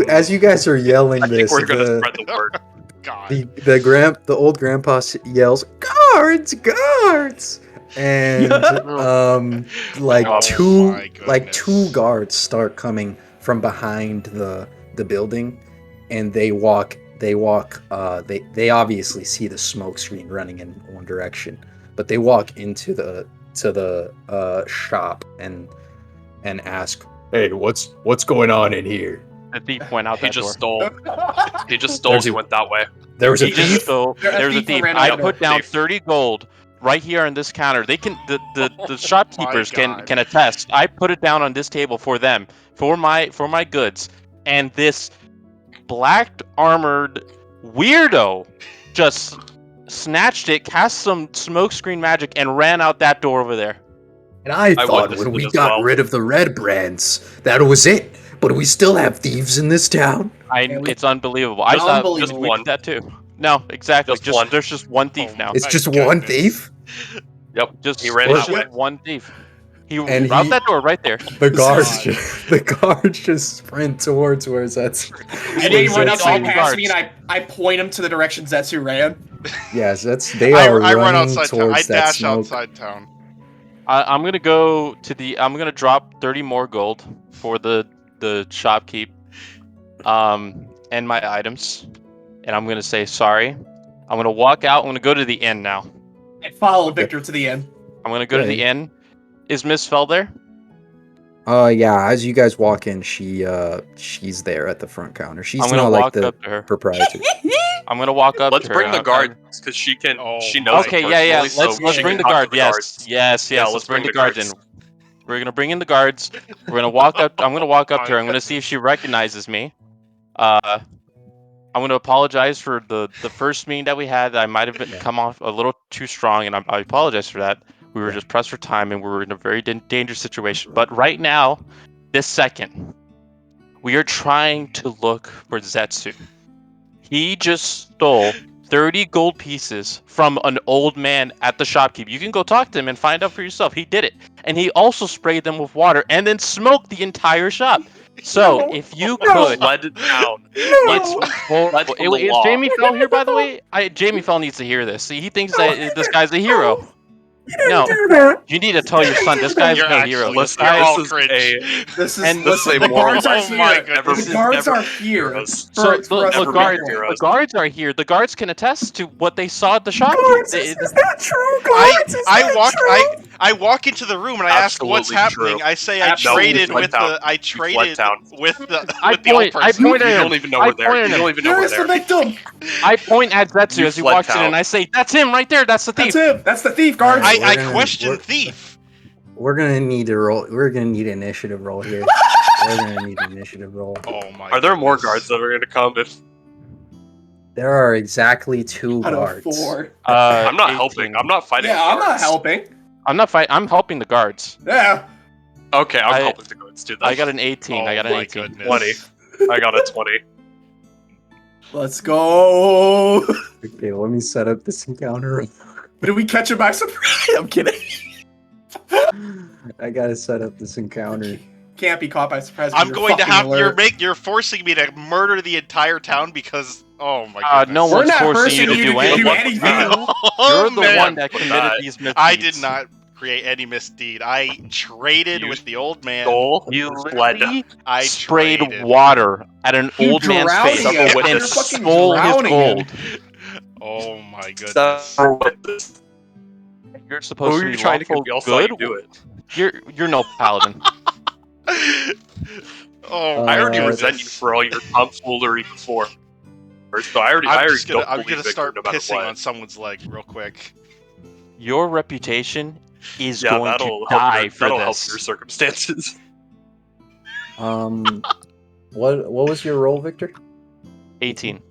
As you guys are yelling I think this, we're gonna spread the word. God. the old grandpa yells, "Guards, guards!" And like Oh two my goodness. guards start coming from behind the building, and they obviously see the smoke screen running in one direction, but they walk into the shop and ask, "Hey, what's going on in here?" The thief went out He that just door. stole. He just stole. There's He a- went that way. There was a He just thief. stole. There's a thief. ran I out the put door. down Thief. 30 gold right here on this counter. They can the Oh shopkeepers my God. can attest. I put it down on this table for them, for my goods. And this black armored weirdo just snatched it, cast some smokescreen magic, and ran out that door over there. And I thought witnessed when we it as got well. rid of the red brands, that was it. But we still have thieves in this town. It's unbelievable. I thought Unbelievable. we did that too. No, exactly. Just one. There's just one thief now. It's My just one goodness. thief. Yep. Just He ran that just way. one thief. He And out he- that door right there. The guards, God. the guards just sprint towards where that's. And they run Zetsu. outside past me, and I point him to the direction Zetsu ran. Yes, they are I run running outside town. I towards that dash smoke. outside town. I'm gonna go to the. I'm gonna drop 30 more gold for the shopkeep, and my items, and I'm gonna say sorry. I'm gonna walk out. I'm gonna go to the inn now. I follow Victor to the inn. I'm gonna go to the inn. Is Miss Fell there? Yeah. As you guys walk in, she's there at the front counter. She's I'm gonna not like walk the up to her. proprietor. I'm gonna walk up Let's to her. bring the guards because she can. Oh She my knows. Okay, it yeah. personally, Let's so she bring can the talk to guard. Yes. Yeah, Let's bring the guards in. We're gonna bring in the guards. We're gonna walk up. I'm gonna walk up to her. I'm gonna see if she recognizes me. I'm gonna apologize for the first meeting that we had. I might have come off a little too strong, and I apologize for that. We were just pressed for time, and we were in a very dangerous situation. But right now, this second, we are trying to look for Zetsu. He just stole 30 gold pieces from an old man at the shopkeep. You can go talk to him and find out for yourself. He did it. And he also sprayed them with water and then smoked the entire shop. So, if you could... Led down. It's horrible. Led from the Is law. Jamie Fell here, by the way? Jamie Fell needs to hear this. See, he thinks that this guy's a hero. No, you need to tell your son this guy's You're no actually, hero. Listen, you're all this is cringe. And Listen, a the guards are Oh my here. goodness. The guards Never are here. heroes. So For us to the make guards, heroes. the guards are here. The guards can attest to what they saw at the shopkeep. that true? I walk into the room and I ask what's Absolutely happening. true. I say I No, traded you fled with town. the I You traded fled town. with the I with the old point. I person. point You at him. don't even know I we're there. point at You him. don't even know we're Here's the there. victim. I point at Zetsu You as he fled walks in, town. and I say, "That's him right there. That's the thief." That's him. That's the thief, guards. Alright. I We're gonna- question we're- thief. We're gonna need to roll. We're gonna need an initiative roll here. We're gonna need an initiative roll. Oh my. Are there more goodness. guards that are going to come? If There are exactly 2 Out of guards. 4. I'm not 18. helping. I'm not fighting. Yeah, the I'm not guards. helping. I'm not fighting. I'm helping the guards. Yeah. Okay, I'm I- helping the guards do that. I got an 18. I got an my 18. goodness. 20. I got a 20. Let's go. Okay, let me set up this encounter. Did we catch him by surprise? I'm kidding. I gotta set up this encounter. Can't be caught by surprise. 'cause I'm you're going to fucking have alert. you're forcing me to murder the entire town because oh my goodness. No We're one's not forcing you to forcing do anything. anything. Oh, You're the man. one that With committed that, these misdeeds. I did not create any misdeed. I traded You with the old man. Goal. You fled. literally I sprayed traded. water at an You old man's drowning face him. and You're fucking stole his drowning him. gold. Oh my goodness. So, You're supposed who to are be you trying to lawful convince? I saw good. you do it. You're no paladin. Oh, I already Uh, resent you for all your tomfoolery before. So I already I'm don't gonna believe Victor start no matter pissing what. on someone's leg real quick. Your reputation is Yeah, going to that'll die help. for That'll help this. your circumstances. What was your role, Victor? 18.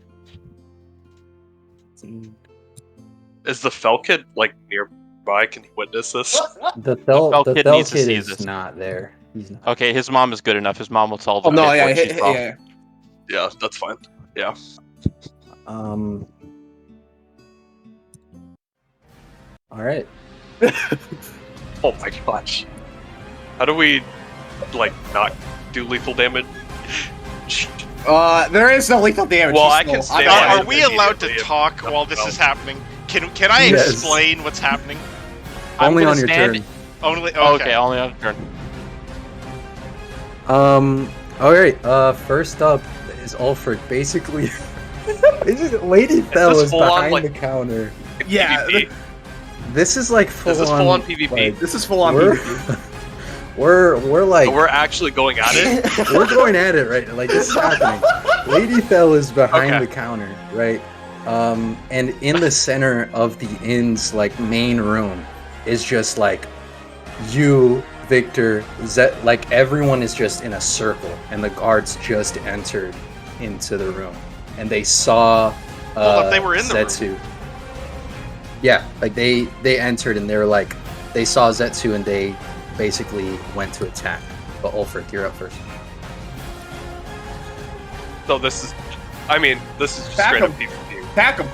Is the Fell kid like nearby? Can he witness this? The Fell Thel kid Thel needs to kid see is this. not there. He's not. Okay, his mom is good enough. His mom will tell the Oh no, kid yeah, what she saw. yeah. Yeah, that's fine. Yeah. All right. Oh my gosh. How do we like not do lethal damage? There is no lethal damage. Well, She's I can still- stay I- alive. Are we allowed to immediately talk if while this nothing is else. happening? Can I Yes. explain what's happening? I'm Only gonna on your stand- turn. Only Okay, only on turn. All right. First up is Ulfric. Basically, Lady Thel this is full on, behind like- the counter. Yeah, PvP? This is like full Is this on. full on PvP? like, This is full on we're, PvP. we're like So we're actually going at it? we're going at it right. Like this is happening. Lady Thel is behind Okay. the counter, right? And in the center of the inn's like main room is just like you, Victor, Zet. Like everyone is just in a circle, and the guards just entered into the room, and they saw. Hold up, they were in the room. Zetsu. Yeah, like they entered and they were like they saw Zetsu and they basically went to attack. But Ulfric, you're up first. So this is just Back straight up him. PvP. Attack him.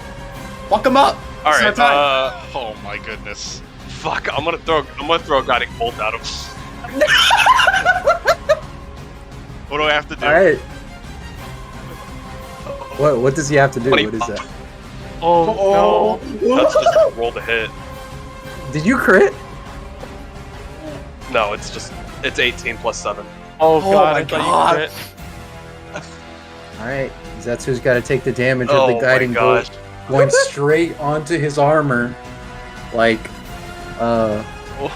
Fuck him up. Alright, It's our time. Oh my goodness. fuck, I'm gonna throw a guiding bolt at him. What do I have to do? All right. What does he have to do? What is that? Oh, no. That's just roll to hit. Did you crit? No, it's 18 plus 7. Oh, God, my I thought God. you crit. All right. Zetsu's got to take the damage of Oh the my guiding gosh. bolt going straight onto his armor. Like,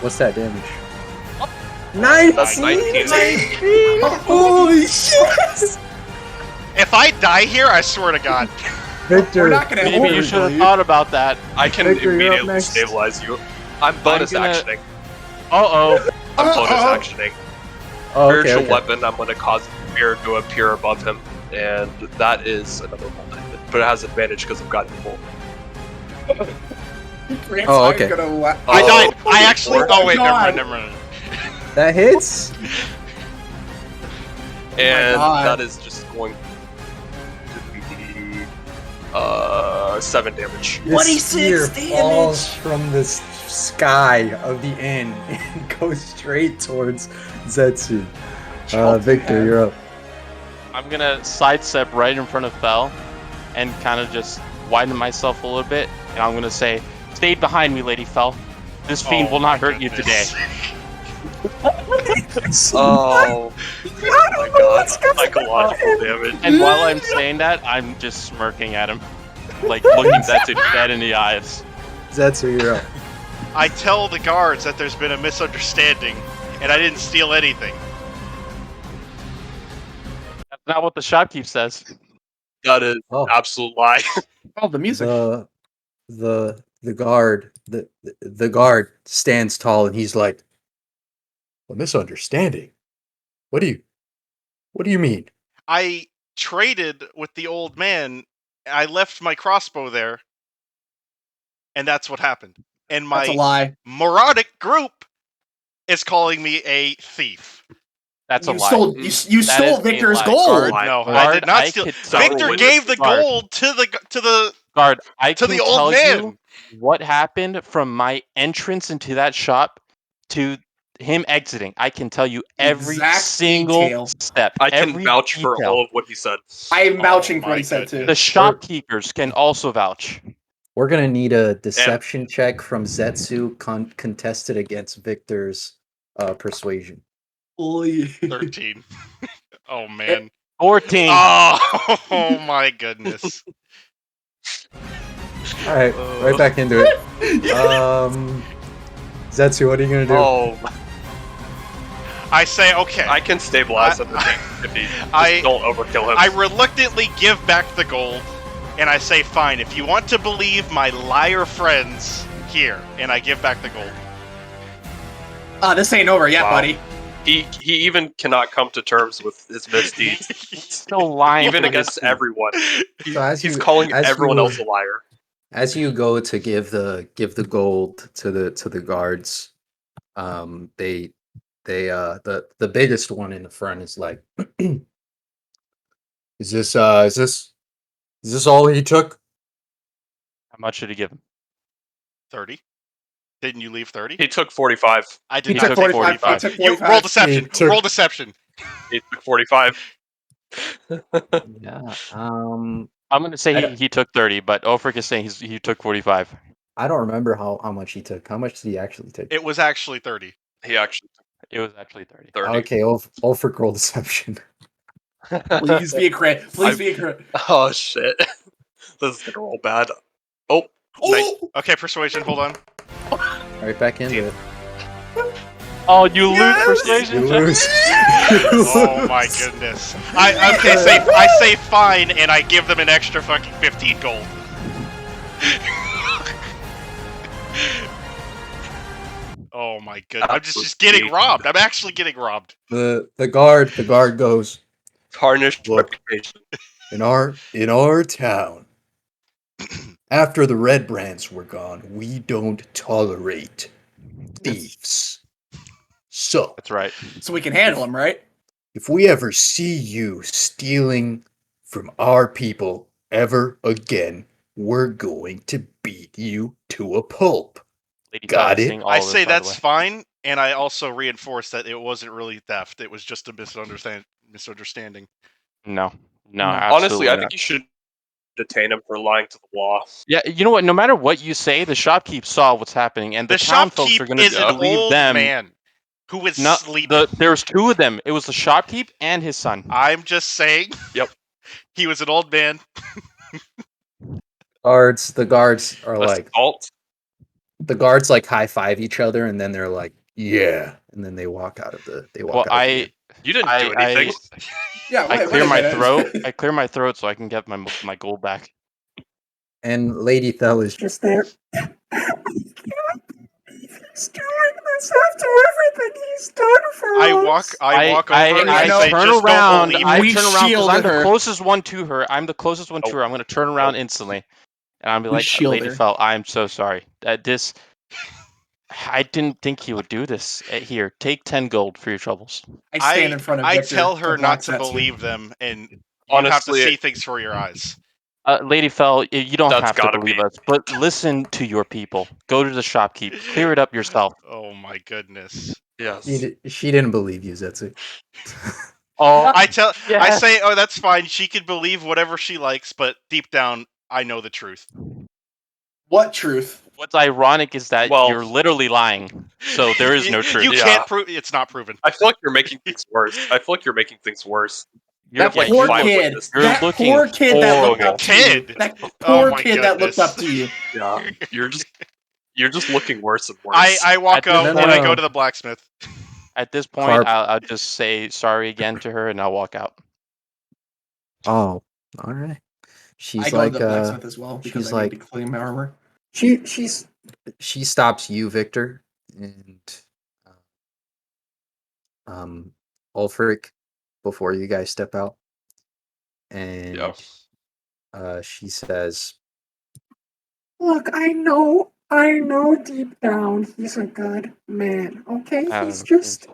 what's that damage? 19. That's 19. Holy shit! If I die here, I swear to God. Victor, We're not gonna Maybe hold you her, should have dude. thought about that. I can Victor, you're up immediately next. stabilize you. I'm bonus gonna- actioning. Uh-oh. I'm bonus actioning. Oh, okay, Spiritual okay. weapon, I'm gonna cause fear to appear above him. And that is another roll to hit. But it has advantage because I've got bolt. Grant's Oh, not okay. gonna la- I Oh, died. I actually. Oh wait, God. never mind. That hits. And God. that is just going to be 7 damage. This 26 spear damage. falls from the sky of the inn and goes straight towards Zetsu. Victor, you're up. I'm gonna sidestep right in front of Fel and kind of just widen myself a little bit, and I'm gonna say, "Stay behind me, Lady Fel. This fiend Oh will not my hurt you today." goodness. Oh my god, psychological damage. And while I'm saying that, I'm just smirking at him, like looking Zetsu dead in the eyes. Zetsu, you're up. I tell the guards that there's been a misunderstanding, and I didn't steal anything. That's not what the shopkeep says. That is Oh. an absolute lie. Oh, the music. The guard the guard stands tall and he's like, "A misunderstanding? What do you mean?" I traded with the old man. I left my crossbow there, and that's what happened. And That's a my lie. moronic group is calling me a thief. That's a You lie. stole. You That stole is a Victor's lie. gold. Guard. No, I Guard, did not I steal. could tell Victor you- gave the Guard. gold to the Guard, I to can the old tell man. you what happened from my entrance into that shop to him exiting. I can tell you every Exact single detail. step. I can every vouch for detail. all of what he said. I am vouching for my what he said too. The shopkeepers can also vouch. We're gonna need a deception check from Zetsu contested against Victor's persuasion. 13. Oh man. 14. Oh my goodness. All right, right back into it. Zetsu, what are you gonna do? Oh, I say okay. I can stabilize him if he I- just don't overkill him. I reluctantly give back the gold, and I say, fine, if you want to believe my liar friends, here, and I give back the gold. This ain't over yet, Wow. buddy. He even cannot come to terms with his misdeeds, Still lying even through against his teeth. everyone. So as He's you- calling as everyone you- else a liar. As you go to give the gold to the guards, the biggest one in the front is like, is this all he took? How much did he give him? 30. Didn't you leave 30? He took 45. I did He not took take 45. 45. He took You 45. roll deception. He took- Roll deception. He took 45. Yeah. I'm gonna say I don't- he took 30, but Ulfric is saying he took 45. I don't remember how much he took. How much did he actually take? It was actually 30. He actually took It was actually 30. 30. Okay, Ulfric roll deception. Please be a crit. Please be a crit. Oh shit. This is gonna roll bad. Oh, Oh! Okay, persuasion, hold on. Right back into it. Oh, you lose Yes! persuasion. You lose. Oh my goodness. I say fine, and I give them an extra fucking 15 gold. Oh my goodness. I'm just getting robbed. I'm actually getting robbed. The guard goes, tarnished Look. reputation. in our town, after the Red Brands were gone, we don't tolerate thieves. So, That's right. So we can handle him, right? if we ever see you stealing from our people ever again, we're going to beat you to a pulp. Lady Got Fell is it. seeing all I of this, say by the that's way. fine, and I also reinforce that it wasn't really theft. It was just a misunderstanding. No, No. absolutely Honestly, I not. think you should detain him for lying to the law. Yeah, you know what? No matter what you say, the shopkeep saw what's happening, and the, The town folks shopkeep are going is to an believe old them. man who was No, sleeping. there was two of them. It was the shopkeep and his son. I'm just saying. Yep. He was an old man. The guards are like, Assault. the guards like high five each other, and then they're like, yeah, and then they walk out of the. They walk Well, out. Of the inn. You didn't do anything. Yeah, I wait clear a my minute. throat. I clear my throat so I can get my gold back. And Lady Thel is Just there. He's doing this after everything he's done for I us. walk over and I I say, turn just around. don't believe I We turn around because shield I'm the her. closest one to her. I'm the closest one to Oh. her. I'm going to turn around Oh. instantly, and I'll be We like, shield "Lady her. Fell, I'm so sorry. This, I didn't think he would do this. Here, take 10 gold for your troubles." I stand in front of I Victor. tell her to not to block Setsu. believe them, and you Honestly, have to see things for your eyes. Lady Fell, you don't That's have to gotta believe be- us, but listen to your people. Go to the shopkeep. Clear it up yourself. Oh my goodness. Yes. she didn't believe you, Zetsu. Oh, I yes. say, oh, that's fine. She can believe whatever she likes, but deep down, I know the truth. What truth? What's ironic is that Well- you're literally lying. So there is no truth. You Yeah. can't prove it's not proven. I feel like you're making things worse. You're, That like, poor fine with kid. this. You're That looking poor kid that looked horrible. up to you. Kid. That Oh poor my kid that looked goodness. up to you. Yeah. You're just looking worse and worse. I walk At this out and point- I go to the blacksmith. At this point, Carp. I'll just say sorry again to her and I'll walk out. Oh, all right. She's I go like, to the blacksmith as well because she's I like- need to clean my armor. she stops you, Victor, and Ulfric before you guys step out, and she says, Look, I know deep down he's a good man, okay? He's just a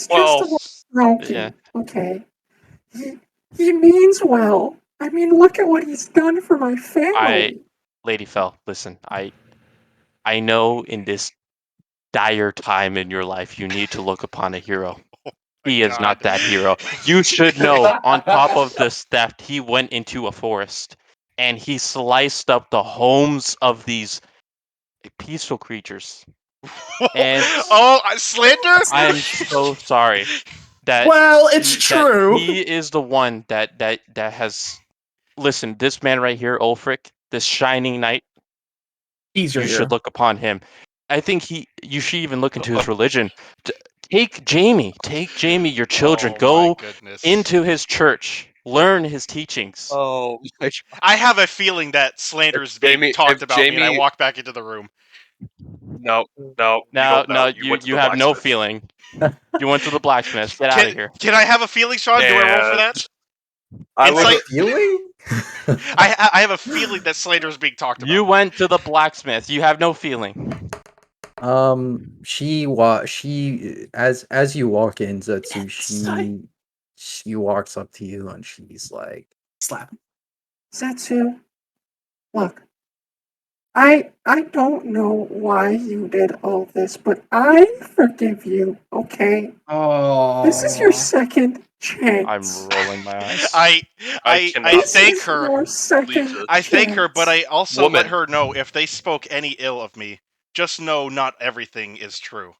Well, little broken, yeah. okay? He means well. I mean, look at what he's done for my family. Lady Fell, listen, I know in this dire time in your life you need to look upon a hero. He is not that hero. You should know, on top of this theft, he went into a forest and he sliced up the homes of these peaceful creatures. And slander? I'm so sorry that Well, it's that true. he is the one that has. Listen, this man right here, Ulfric, this shining knight. He's your You hero. should look upon him. I think you should even look into his religion. Take Jamie, your children, Oh my go goodness. into his church Learn his teachings. Oh my I have a feeling that slander is being Jamie- talked if about me, and I Jamie- walk back into the room. No, you don't know. You went to you the have no blacksmith. feeling. You went to the blacksmith. Get out of here. Can I have a feeling, Sean? Do I roll for that? I Insight? would. Feeling? I have a feeling that slander is being talked about. You went to the blacksmith. You have no feeling. She as you walk in, Zetsu, Inside. she walks up to you and she's like, Slap. Zetsu, look, I don't know why you did all this, but I forgive you, okay? Oh. This is your second I'm chance. rolling my eyes. I cannot thank This is her. your second I thank her, but I chance. also Woman. let her know if they spoke any ill of me, just know not everything is true.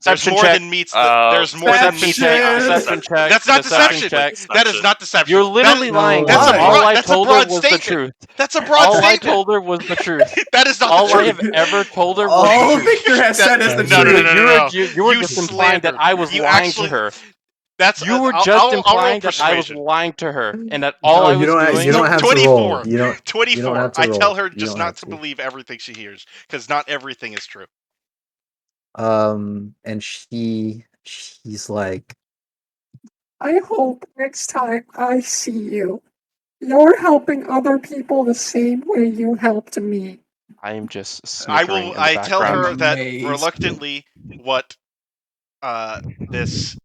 There's Deception more check. than meets the. There's more than Deception meets check. the eye. Deception check. That's not Deception deception. check. That is not deception. You're literally That- lying. That's a Why? broad, All I that's a told her broad was statement. the truth. That's a broad All I statement. told her was the truth. That is not All the I truth. have ever told her was All the truth. Victor has said is the No, no, truth. no, no, no. You were just implying that slandered. I was You lying actually- to her. That's You were I'll- just I'll roll implying that I was persuasion. lying to her, and that all I you was don't doing. you don't have to 24. roll. You don't 24. have to I tell roll. her You just don't not have to to. believe everything she hears, because not everything is true. And she's like, I hope next time I see you, you're helping other people the same way you helped me. I am just snickering in the I tell background. her that Amazing. reluctantly what this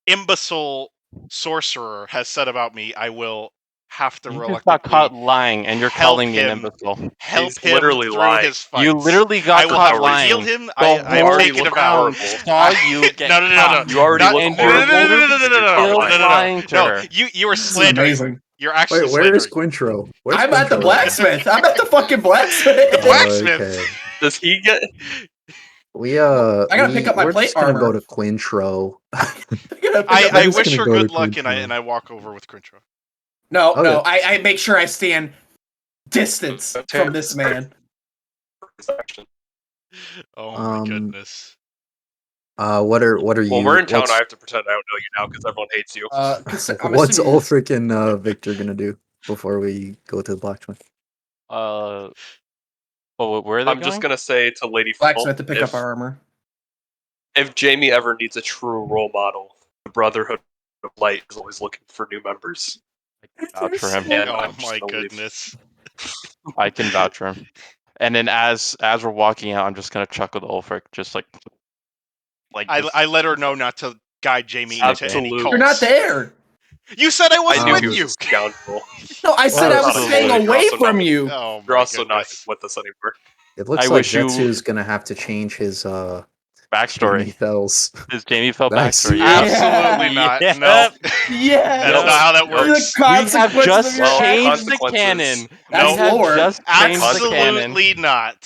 imbecile sorcerer has said about me, I will have to You just got reluctantly caught lying, and you're help calling me an him. imbecile. Help He's him literally through lying. his fights. You literally got I will caught have to heal lying. him. The I've whole taken a vow. town saw you get No, no, no, caught. no. You already Not- look and horrible. you're literally still lying. lying to her. You are This is slandering. amazing. You're actually "Wait, where is slandering. Quintro? Where's I'm at the Quintro?" blacksmith. I'm at the fucking blacksmith. The blacksmith. Okay. Does he get? We I gotta pick up my we're plate just gonna go armor. to Quintro. I gotta pick I up my- just wish gonna her go to good luck, and Quintro. I walk over with Quintro. No, no. Okay. I make sure I stand distance from this man. Oh my Um, goodness. what are you? When we're in town, what's I have to pretend I don't know you now because everyone hates you. 'Cause I'm what's assuming Ulfric and Victor gonna do before we go to the blacksmith? Oh, where are they I'm going? just gonna say to Lady blacksmith to pick if, up our armor. if Jamie ever needs a true role model, the Brotherhood of Light is always looking for new members. Vouch for him. And Oh I'm just my gonna leave. goodness. I can vouch for him. And then as we're walking out, I'm just gonna chuckle to Ulfric, just like just- I let her know not to guide Jamie into any Absolutely. cults. You're not there. You said I I wasn't knew with he was you. a scoundrel. No, I said I was Absolutely. staying You're away also from not- you. Oh You're my also not goodness. with us anymore. It looks I like wish you- Zetsu's gonna have to change his Jamie backstory. Fells. His Jamie fell Nice. backstory. Yeah. Absolutely not. Yep. No. Yeah. That's not how that works. The We have consequences just of your changed the actions. canon. That's We have lore. just changed the canon. Absolutely not.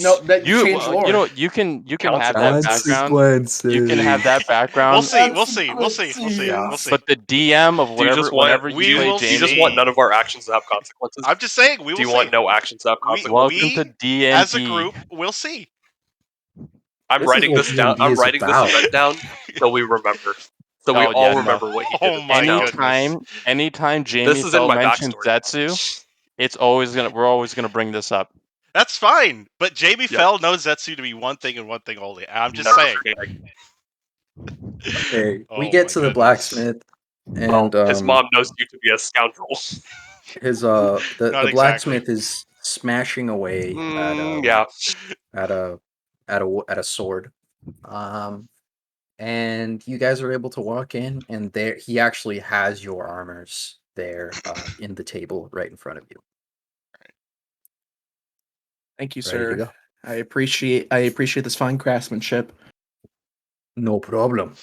No, that You changed lore. know you can have that background. Consequences. You can have that background. We'll see. We'll see. We'll see. We'll see. Yeah. We'll see. But the DM of Do you whatever, just want- whenever we you play will Do you Jamie, just want none of our actions to have consequences? I'm just saying. We will Do you see. want no actions to have We- consequences? welcome to D&D. As a group, we'll see. I'm This is writing what this down. D&D I'm is writing about. this event down so we remember. So we Oh, all yeah, no. remember what he did. Oh my goodness. Anytime Jamie This is in Fell my mentions backstory. Zetsu, we're always gonna bring this up. That's fine. But Jamie Yep. Fell knows Zetsu to be one thing and one thing only. I'm just Never saying. forget. Okay, Oh we get my to the goodness. blacksmith, and His mom knows you to be a scoundrel. his Not the exactly. blacksmith is smashing away Yeah. at a sword, and you guys are able to walk in, and there he actually has your armors there in the table right in front of you. Thank you, Ready to sir. go? I appreciate this fine craftsmanship. No problem.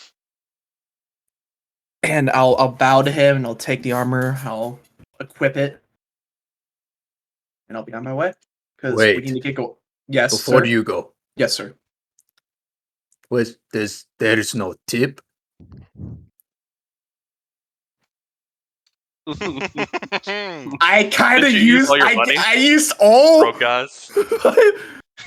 And I'll bow to him and I'll take the armor, I'll equip it, and I'll be on my way. Because we Wait. need to get go. Yes, Before sir. you go, Yes, sir. there is no tip. I kind of Did you use used. all your money? I used all. Broke guys. Tell you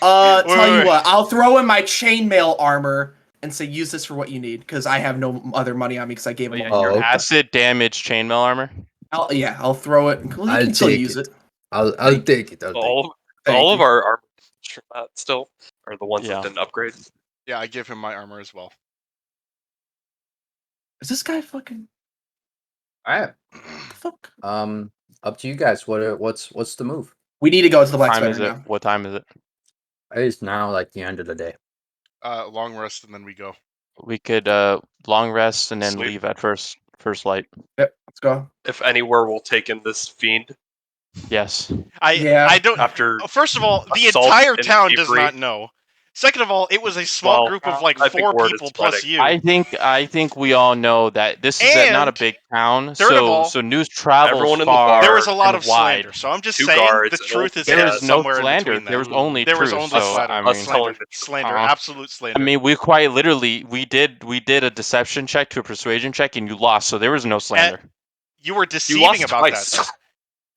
wait. what, I'll throw in my chainmail armor and say use this for what you need because I have no other money on me because I gave him Yeah, all. your okay. acid damage chainmail armor. I'll throw it. Well, you I'll can still take use it. it. I'll Thank- take it. I'll take it. All Thank of you. our armor from that still are the ones Yeah. that didn't upgrade. Yeah, I give him my armor as well. Is this guy fucking All right. fuck? Up to you guys. What's the move? We need to go to the What Black time Spider is it? now. What time is it? It's now like the end of the day. Long rest and then we go. We could long rest and then Sweet. leave at first light. Yep, let's go. If anywhere, we'll take in this fiend Yes. I don't. after. First of all, the assault entire and town does thievery. not know. Second of all, it was a small Well, group of like I think 4 word is people plus spreading. you. I think we all know that this is not a And big town, third of all, so news travels everyone in the far bar there was a lot and of wide. slander, so I'm just 2 saying guards, the an truth old is There hidden was no somewhere in slander. between There them. was only There was truth. only So slander. I us mean, telling Slander, the truth. slander, Uh-huh. absolute slander. I mean, we quite literally we did a deception check to a persuasion check, and you lost. So there was no slander. You were You deceiving lost about twice. that.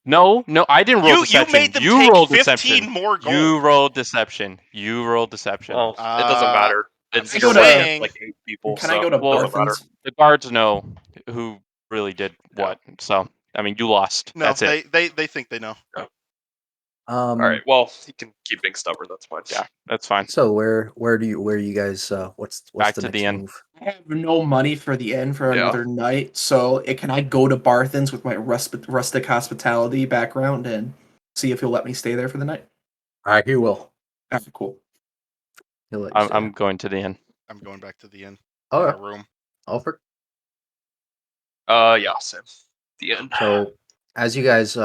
No, I didn't roll You deception. made them You take rolled 15 deception. more gold. You rolled deception. You rolled deception. Well, it doesn't matter. I'm It's just you're one of saying. like 8 people, Can so I go to it doesn't matter. Barthen's? The guards know who really did what. So I mean, you lost. No, That's it. they think they know. All right. Well, he can keep being stubborn. That's fine. Yeah, that's fine. So where do you guys what's Back the to next the inn. move? I have no money for the inn for Yeah. another night, so can I go to Barthen's with my rustic hospitality background and see if he'll let me stay there for the night? He will. After cool. He'll let you stay. I'm going to the inn. I'm going back to the inn. Oh, Our room. Alfred. Yeah, same. The end. So as you guys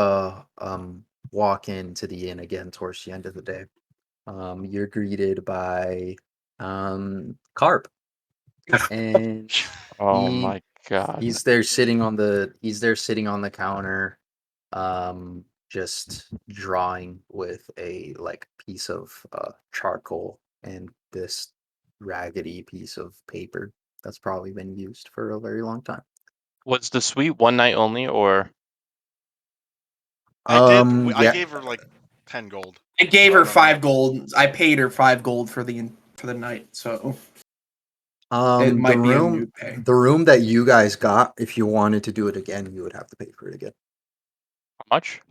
walk into the inn again towards the end of the day, you're greeted by Carp, and Oh he my god. he's there sitting on the counter, just drawing with a like piece of charcoal and this raggedy piece of paper that's probably been used for a very long time. Was the suite one night only, or I Yeah. gave her like 10 gold. I gave So I her don't 5 know. gold. I paid her 5 gold for the night, so it might the be a room new pay. the room that you guys got, if you wanted to do it again, you would have to pay for it again. how much?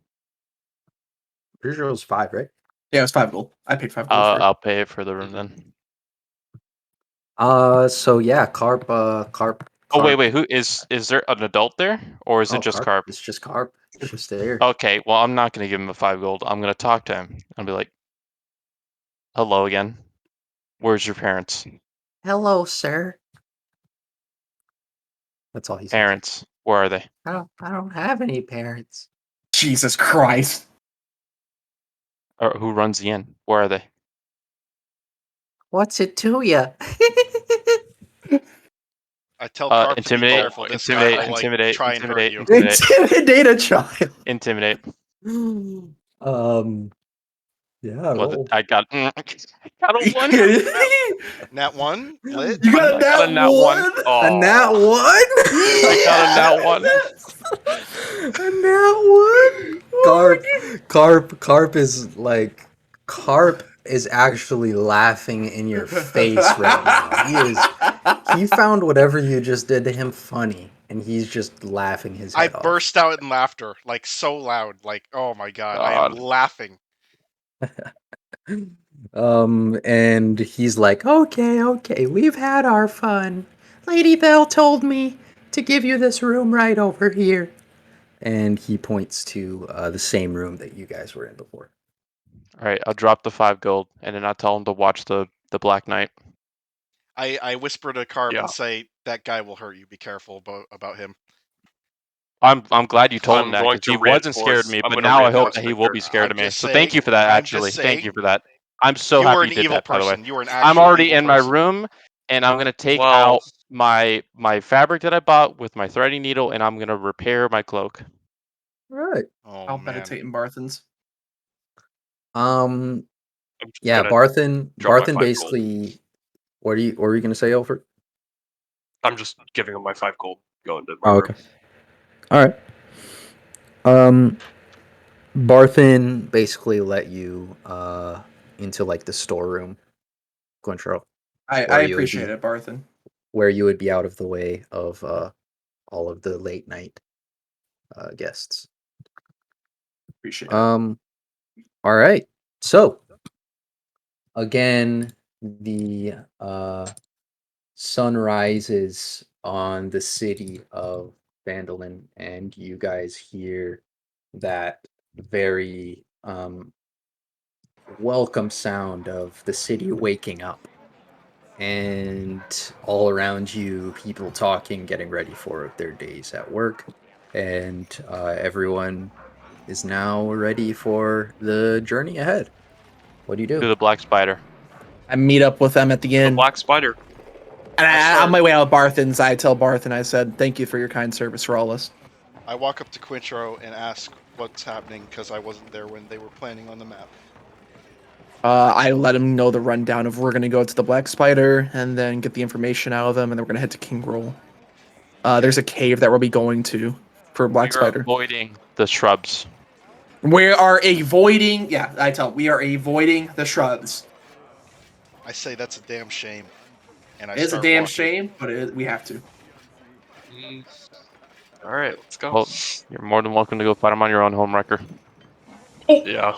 Pretty sure it was 5, right? Yeah, it was 5 gold. I paid 5 gold for it. I'll pay it for the room then. So yeah, Carp. Oh wait, who is there an adult there, or is it just Carp? It's just Carp. It's just there. Okay, well I'm not gonna give him a 5 gold. I'm gonna talk to him. I'll be like, hello again. Where's your parents? Hello, sir. That's all he says. Parents, where are they? I don't have any parents. Jesus Christ. Or who runs the inn? Where are they? What's it to you? I tell Carp to be Intimidate, careful. This guy will like intimidate, try and hurt you. Intimidate a child. intimidate. Yeah. Well, I got a 1. Nat 1 lit. You got a I got a nat 1. A nat 1? I got a nat 1. A nat 1? Carp is actually laughing in your face right now. He found whatever you just did to him funny, and he's just laughing his I head off. burst out in laughter, like so loud, like oh my god, I am laughing. And he's like, okay, we've had our fun. Lady Bell told me to give you this room right over here. And he points to the same room that you guys were in before. All right, I'll drop the 5 gold, and then I'll tell him to watch the Black Knight. I whisper to Carp Yeah. and say, that guy will hurt you. Be careful about him. I'm glad you told him that, going because to he wasn't scared of reinforce- me, I'm but gonna now I hope reinforce that he will be Victor. scared I'm of me. just So thank you saying- for that, I'm actually. just Thank saying, you for that. I'm so you happy were you an did evil that, by the way. person. You were an actual I'm already evil in my person. room, and I'm going to take Well- out my fabric that I bought with my threading needle, and I'm going to repair my cloak. All right. Oh I'll man. meditate in Barthen's. I'm just Yeah, gonna Barthen drop my 5 basically. What were you going to say, Alfred? I'm just giving him my 5 gold going to my Oh, room. okay. All right. Barthen basically let you into like the storeroom, Quintro, I Where you would appreciate be- it, Barthen. where you would be out of the way of all of the late night guests. Appreciate it. All right. So again, the sun rises on the city of Vandalin, and you guys hear that very welcome sound of the city waking up. And all around you, people talking, getting ready for their days at work. And everyone is now ready for the journey ahead. What do you To do? the Black Spider. I meet up with them at the The inn. Black Spider. And I on start- my way out, Barthen's, I tell Barthen, I said, thank you for your kind service for all this. I walk up to Quintro and ask what's happening because I wasn't there when they were planning on the map. I let him know the rundown of we're going to go to the Black Spider and then get the information out of them, and then we're going to head to King Roll. There's a cave that we'll be going to for Black We're Spider. avoiding the shrubs. We are avoiding, we are avoiding the shrubs. I say that's a damn shame, and I It is a start damn walking. shame, but we have to. All right, let's go. Well, you're more than welcome to go fight them on your own, homewrecker. Yeah.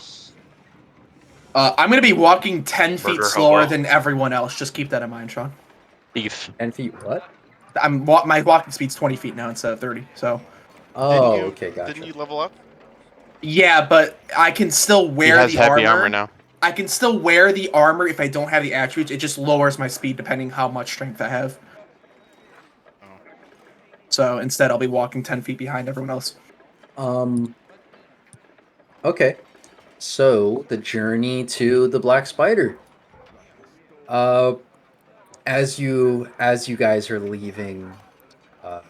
I'm going to be walking 10 feet Murder slower hobo. than everyone else. Just keep that in mind, Sean. Thief. 10 feet what? My walking speed's 20 feet now instead of 30. So Oh, Didn't you, okay, gotcha. Didn't you level up? yeah, but I can still He wear has the heavy armor now. I can still wear the armor if I don't have the attributes. It just lowers my speed depending how much strength I have. Oh. So instead, I'll be walking 10 feet behind everyone else. Okay. So the journey to the Black Spider. As you guys are leaving,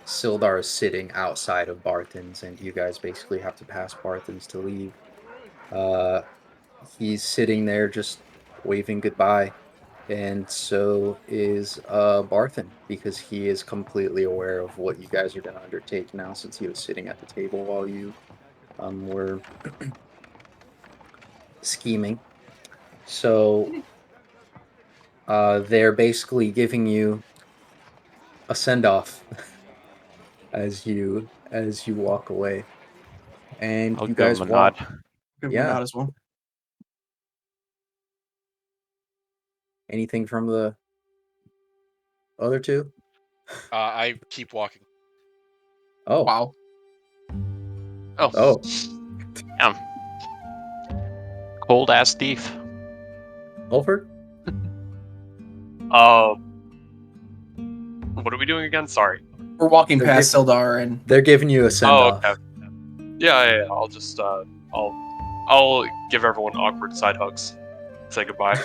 Sildar is sitting outside of Barthen's, and you guys basically have to pass Barthen's to leave. He's sitting there just waving goodbye, and so is Barthen, because he is completely aware of what you guys are going to undertake now, since he was sitting at the table while you were scheming. So they're basically giving you a send off as you walk away, and I'll you give guys him a walk. nod. Give Yeah. me that as well. Anything from the other two? I keep walking. Oh, Wow. Oh. oh, Damn. Cold ass thief. Ulford? What are we doing again? Sorry. We're walking They're past Sildar, and They're giving you a send Oh, off. okay. Yeah. I'll just I'll give everyone awkward side hugs. Say goodbye.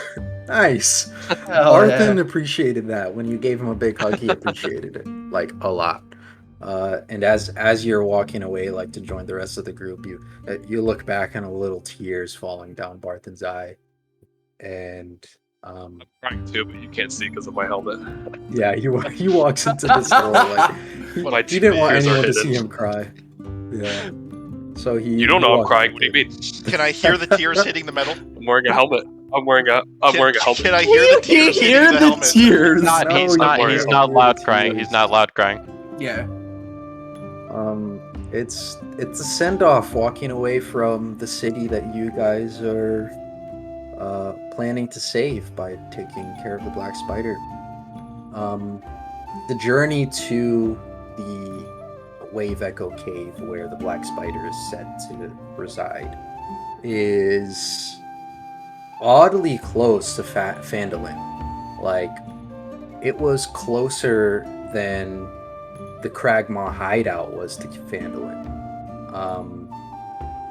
Nice. hell Arthur yeah. appreciated that. When you gave him a big hug, he appreciated it like a lot. And as you're walking away, like to join the rest of the group, you look back and a little tears falling down Barthen's eye, and I'm crying too, but you can't see because of my helmet. yeah, he walks into the store like My he didn't want tears are anyone to hidden. see him cry. Yeah. So You don't he know I'm walks crying. up What do you there. mean? Can I hear the tears hitting the metal? I'm wearing a helmet. I'm wearing a helmet. Can I hear the tears hitting the helmet? tears. Not, No, he's you not. can't He's hear not the loud crying. tears. He's not loud crying. Yeah. It's a send off walking away from the city that you guys are planning to save by taking care of the Black Spider. The journey to the Wave Echo Cave, where the Black Spider is said to reside, is oddly close to Phandalin. Like, it was closer than the Cragmaw hideout was to Phandalin.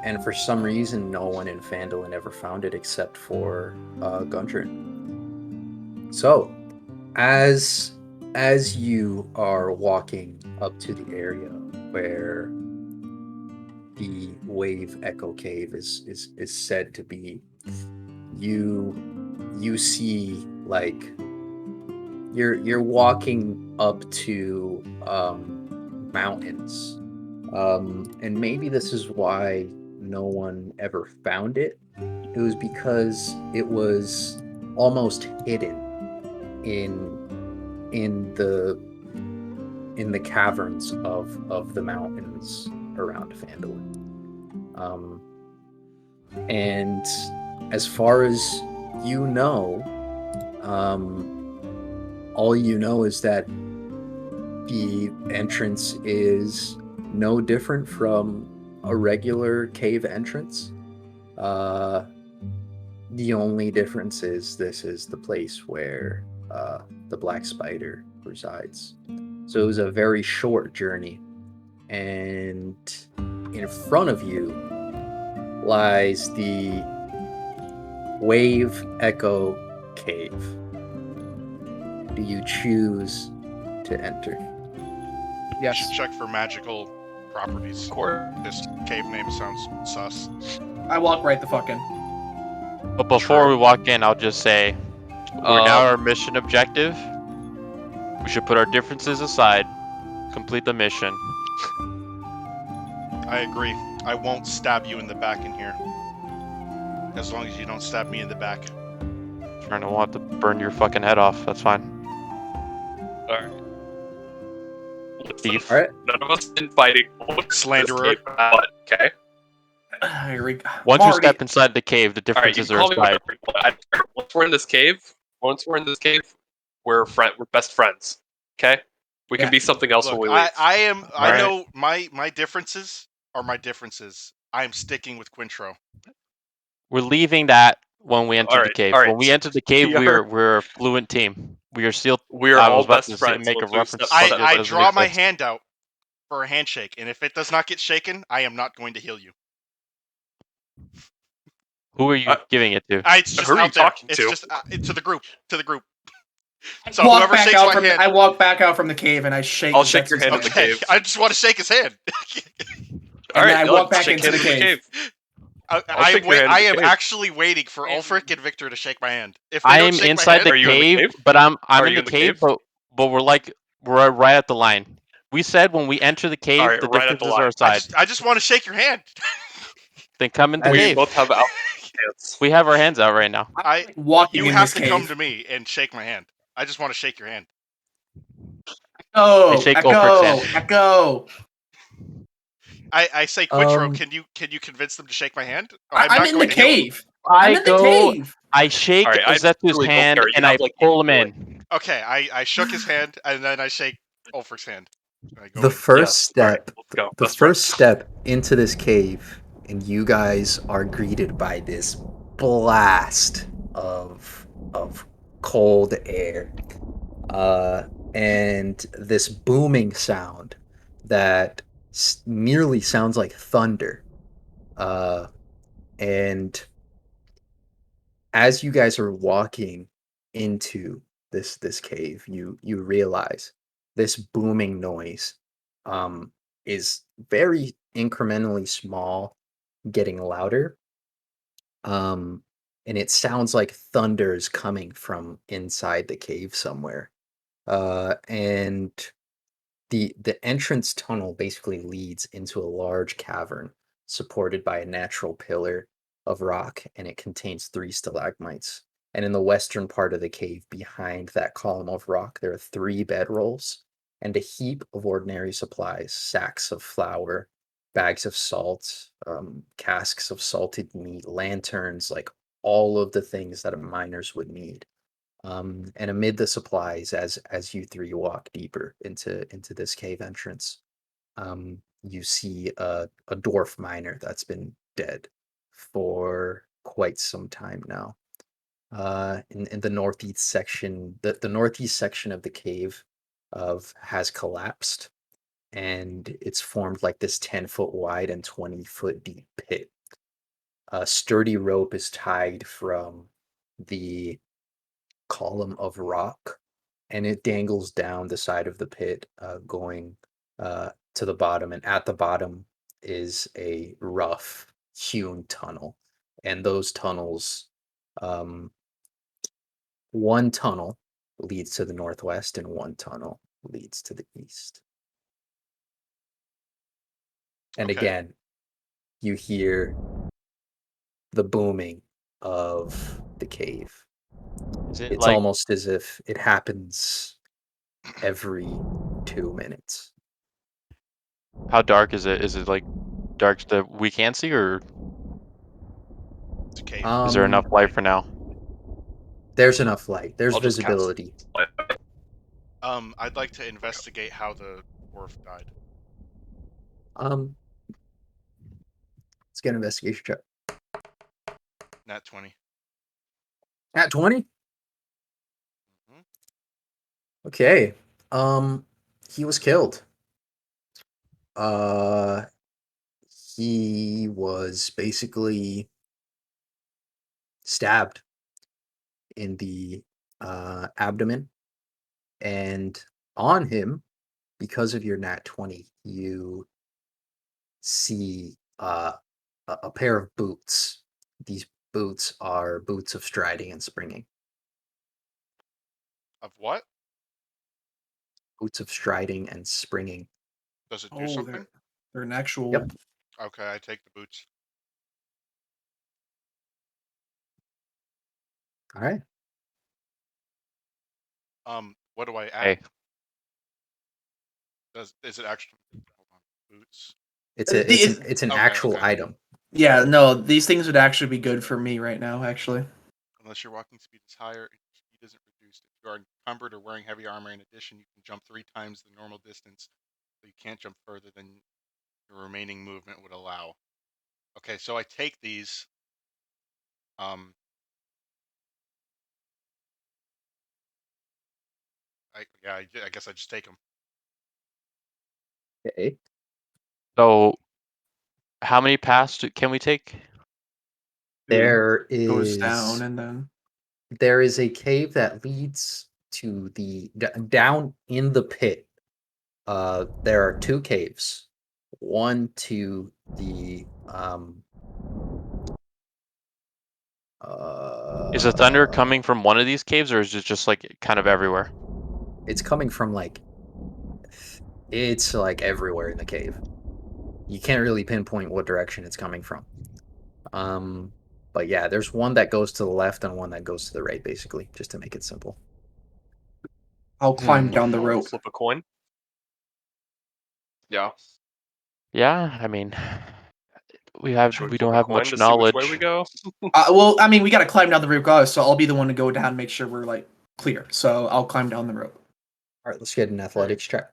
And for some reason, no one in Phandalin ever found it except for Gundren. So, as you are walking up to the area where the Wave Echo Cave is said to be, you see, like, you're walking up to mountains, and maybe this is why no one ever found it. It was because it was almost hidden in the caverns of the mountains, around Fandor. And as far as you know, all you know is that the entrance is no different from a regular cave entrance. The only difference is this is the place where the Black Spider resides. So it was a very short journey. And in front of you lies the Wave Echo Cave. Do you choose to enter? You Yes. should check for magical properties. Of course. This cave name sounds sus. I walk right the fuck in. But before we walk in, I'll just say, we're now our Um, mission objective. We should put our differences aside, complete the mission. I agree. I won't stab you in the back in here. As long as you don't stab me in the back. Trying to want to burn your fucking head off. That's fine. Alright. Thief. All right. None of us been fighting. Slanderer. Okay. Once you Marty, step inside the cave, the Alright, you differences can are call me aside. whatever you want. Once we're in this cave, we're best friends. Okay? We can Yeah. be something else Look, when we leave. I Alright. know my differences are my differences. I am sticking with Quintro. We're leaving that when we enter the Alright, cave. alright. When we enter the cave, We are- we're a fluent team. We are still. We are I was all about best to friends make a once we reference. step foot that I doesn't draw my exist. hand out for a handshake, and if it does not get shaken, I am not going to heal you. Who are you giving it to? It's just Who are you out there. talking It's to? just to the group. To the group. So whoever shakes my hand. I walk back out from the cave and I shake. I'll shake your hand in the Okay, cave. I just want to shake his hand. And then I Dylan, walk back shake into the hands in cave. shake your hand in I the am cave. actually waiting for And- Ulfric and Victor to shake my hand. If they don't I'm shake my inside hand, the Are you in the cave, cave? but I'm Are in you the cave, but we're right at the line. We said when we enter the cave, Alright, the right at the differences are line. aside. I just want to shake your hand. Then come in the We cave. both have out hands. We have our hands out right now. I walking you in have this to cave. come to me and shake my hand. I just want to shake your hand. Oh, shake echo, Ulfric's hand. echo. I say Quintro, Um, can you convince them to shake my hand? I'm not in the going to heal them. cave. I'm in the cave. I shake Alright, I Zetu's really don't hand care. You and I have, like, pull him the in. Okay, I shook his hand and then I shake Ulfric's hand. I go The in. first Yes, alright, step, let's go. the Best first friends. step into this cave, and you guys are greeted by this blast of cold air, and this booming sound that nearly sounds like thunder. And as you guys are walking into this cave, you realize this booming noise is very incrementally small, getting louder. And it sounds like thunder is coming from inside the cave somewhere. And the entrance tunnel basically leads into a large cavern supported by a natural pillar of rock, and it contains 3 stalagmites. And in the western part of the cave, behind that column of rock, there are 3 bedrolls and a heap of ordinary supplies: sacks of flour, bags of salt, casks of salted meat, lanterns, like all of the things that miners would need. And amid the supplies, as you 3 walk deeper into this cave entrance, you see a dwarf miner that's been dead for quite some time now. In the northeast section, the northeast section of the cave has collapsed, and it's formed like this 10-foot wide and 20-foot deep pit. A sturdy rope is tied from the column of rock, and it dangles down the side of the pit, going to the bottom. And at the bottom is a rough hewn tunnel, and those tunnels, one tunnel leads to the northwest and one tunnel leads to the east. And Okay. again, you hear the booming of the cave. Is it It's like almost as if it happens every 2 minutes. How dark is it? Is it like dark that we can't see, or It's a cave. is there enough light for now? There's enough light. There's I'll just cast visibility. light. I'd like to investigate how the dwarf died. Um, let's get an investigation check. Nat 20. At 20? Mhm. Okay. He was killed. Uh, he was basically stabbed in the abdomen, and on him, because of your nat 20, you see a pair of boots. These boots are boots of striding and springing. Of what? Boots of striding and springing. Does it do Oh, something? they're an actual. Yep. Okay, I take the boots. All right. What do I add? Hey, Is it actually? Hold on. Boots. It's The- an Okay, actual okay. item. Yeah, no, these things would actually be good for me right now, actually. Unless your walking speed is higher, your speed isn't reduced. If you are encumbered or wearing heavy armor, in addition, you can jump 3 times the normal distance, so you can't jump further than your remaining movement would allow. Okay, so I take these. I guess I just take them. Okay. so how many paths can we take? There Goes is down and then. there is a cave that leads to the down in the pit. There are 2 caves. One to the Is the thunder uh coming from one of these caves, or is it just like kind of everywhere? it's coming from it's like everywhere in the cave. You can't really pinpoint what direction it's coming from. But yeah, there's one that goes to the left and one that goes to the right, basically, just to make it simple. I'll climb Hmm. down the I'll rope. flip a coin. Yeah. Yeah, I mean, we Should we don't flip a have coin much to see which way we knowledge. go? Well, I mean, we gotta climb down the rope, regardless, so I'll be the one to go down and make sure we're like clear. So I'll climb down the rope. All right, let's get an athletics check.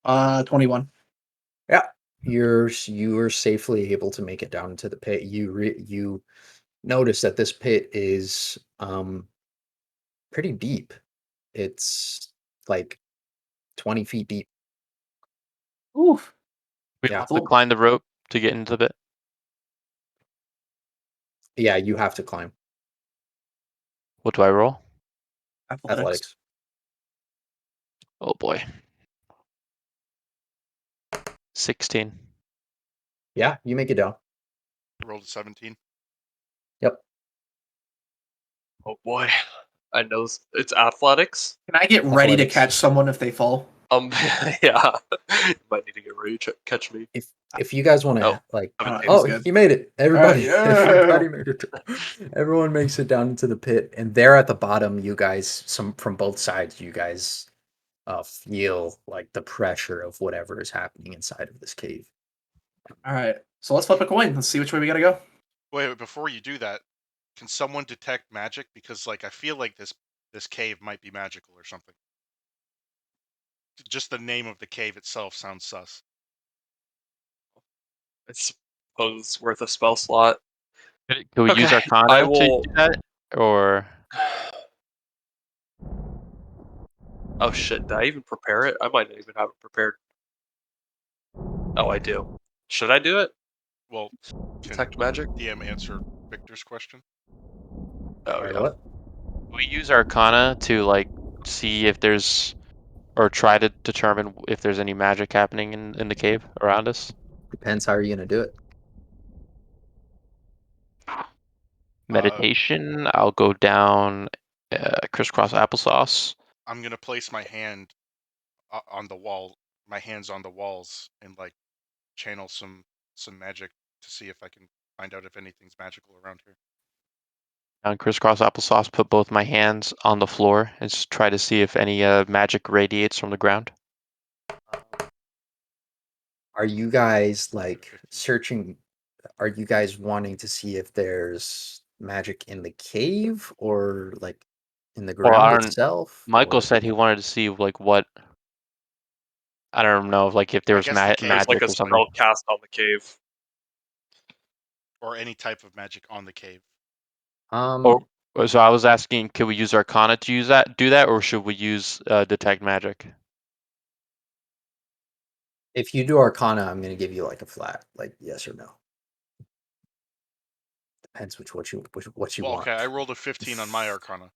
21. Yeah, you are safely able to make it down into the pit. You notice that this pit is pretty deep. It's like 20 feet deep. Oof. We Yeah. have to climb the rope to get into the bit. Yeah, you have to climb. What do I roll? Athletics. Oh boy. 16. Yeah, you make it down. Rolled a 17. Yep. Oh boy. I know it's athletics. Can I get ready to Athletics. catch someone if they fall? Yeah. Might need to get ready to catch me. If you guys want to Oh, like, 17 oh, is good. you made it! Everybody, yeah. everybody made it. Everyone makes it down into the pit, and there at the bottom, you guys, some from both sides, you guys feel like the pressure of whatever is happening inside of this cave. All right. So let's flip a coin. Let's see which way we gotta go. Wait, before you do that, can someone detect magic? Because like I feel like this cave might be magical or something. Just the name of the cave itself sounds sus. I suppose it's worth a spell slot. Can we use Okay, I Arcana to do will. that? Or Oh shit! Did I even prepare it? I might not even have it prepared. Oh, I do. Should I do it? Well, can Detect magic? DM answer Victor's question? Oh Sorry, yeah. what? we use Arcana to like see if there's or try to determine if there's any magic happening in the cave around us? Depends how are you gonna do it. Meditation. I'll go down crisscross applesauce. I'm gonna place my hand on the wall, my hands on the walls, and like channel some magic to see if I can find out if anything's magical around here. Down crisscross applesauce. Put both my hands on the floor and try to see if any magic radiates from the ground. Are you guys like 15. searching? Are you guys wanting to see if there's magic in the cave or like in the Well, ground itself? Michael Or said he wanted to see like what I don't know, like if there I was guess the cave, There's like magic a or something. spell cast on the cave. or any type of magic on the cave. um, So I was asking, can we use Arcana to do that, or should we use detect magic? if you do Arcana, I'm gonna give you like a flat, like yes or no. Depends what you Well, want. okay, I rolled a 15 on my Arcana.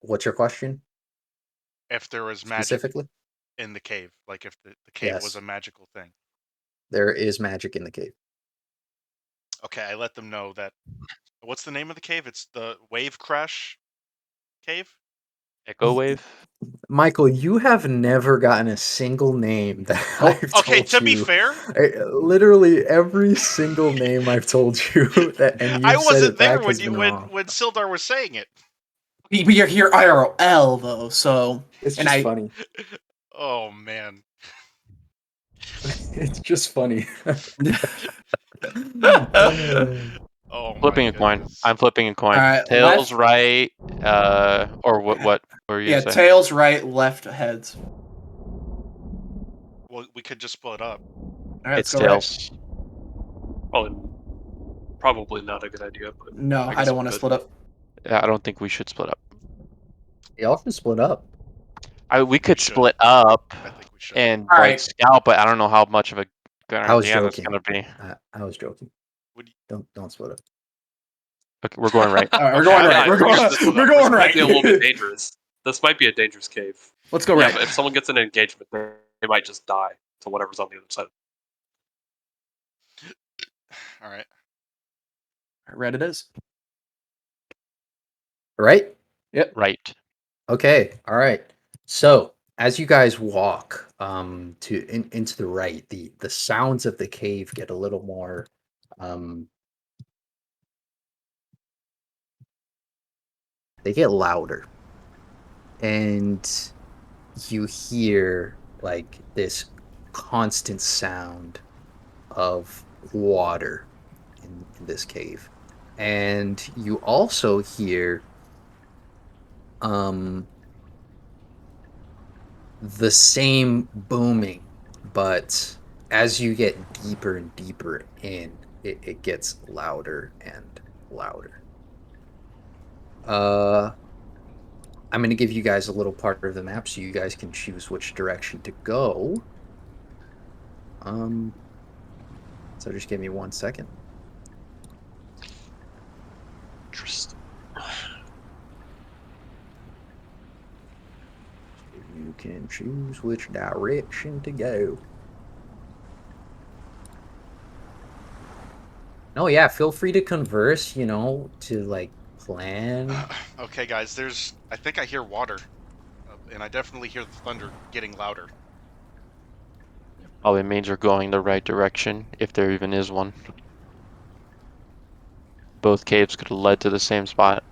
What's your question If there was magic specifically? in the cave, like if the cave was Yes, a magical thing. there is magic in the cave. Okay, I let them know that. What's the name of the cave? It's the Wave Crash Cave. Echo wave? Michael, you have never gotten a single name that Oh, I've Okay, told to be you. fair, Literally every single name I've told you that, and I you've said wasn't it there back when has been wrong. when Sildar was saying it. we are here IRL though, so It's and just I funny. Oh man. It's just funny. Oh my Flipping a coin. goodness. I'm flipping a coin. Alright, Tails, left. right, or what were you Yeah, gonna say? tails right, left heads. Well, we could just split up. All right, let's It's go right. tails. Probably not a good idea, but No, I I guess don't we want to could. split up. Yeah, I don't think we should split up. Y'all should split up. We could should. split up I think we should. and All like right. scout, but I don't know how much of a good I was idea that's joking. gonna be. I was joking. Would Don't split up. Okay, we're going right. All right, we're Okay, going I- right. I We're think we going. should split We're up. going This might right. be a little bit dangerous. This might be a dangerous cave. Let's go Yeah, right. but if someone gets an engagement, they might just die to whatever's on the other side. All right. Red it is. Right? Yep. Right. Okay. All right. So as you guys walk into the right, the sounds of the cave get a little more they get louder. And you hear like this constant sound of water in this cave. And you also hear the same booming, but as you get deeper and deeper in, it gets louder and louder. I'm going to give you guys a little part of the map so you guys can choose which direction to go. So just give me 1 second. Interesting. You can choose which direction to go. No, yeah, feel free to converse, to like plan. Okay, guys. I think I hear water, and I definitely hear the thunder getting louder. Probably means we're going the right direction, if there even is one. Both caves could have led to the same spot.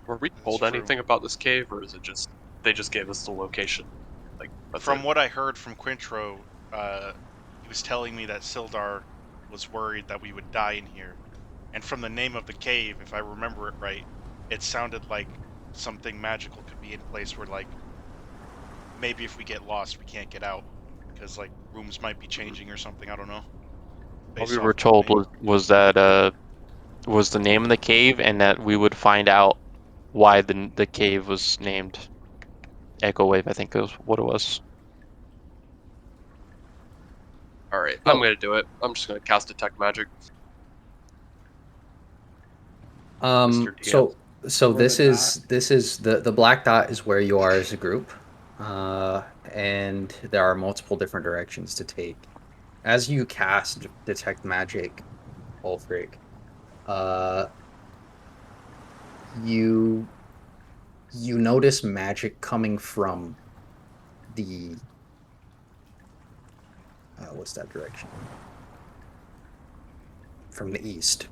Were we That's told true. anything about this cave, or is it just they just gave us the location? Like that's From it? what I heard from Quintro, he was telling me that Sildar was worried that we would die in here. And from the name of the cave, if I remember it right, it sounded like something magical could be in place where, like, maybe if we get lost, we can't get out. Because, like, rooms might be changing or something, I don't know. All Based we off were of the told name. was that was the name of the cave, and that we would find out why the cave was named Echo Wave. I think is what it was. All right, So, I'm gonna do it. I'm just gonna cast detect magic. Mr. DM. so Where this the is the black dot is where you are as a group, and there are multiple different directions to take. As you cast detect magic, Ulfric, uh, you notice magic coming from the what's that direction? From the east.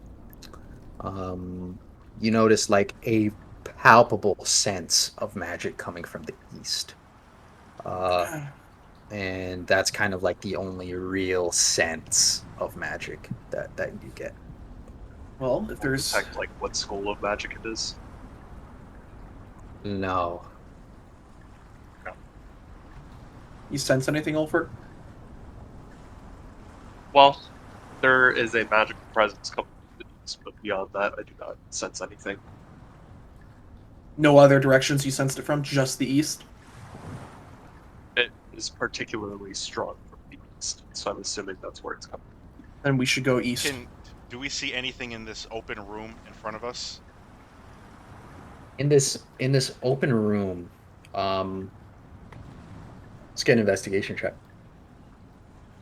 You notice like a palpable sense of magic coming from the east. And that's kind of like the only real sense of magic that you get. Well, if I'll there's detect like what school of magic it is. No. you sense anything, Ulford? Well, there is a magical presence coming from the east, but beyond that, I do not sense anything. No other directions you sensed it from, just the east. It is particularly strong from the east, so I'm assuming that's where it's coming. Then we should go east. Do we see anything in this open room in front of us? In this open room, let's get an investigation check.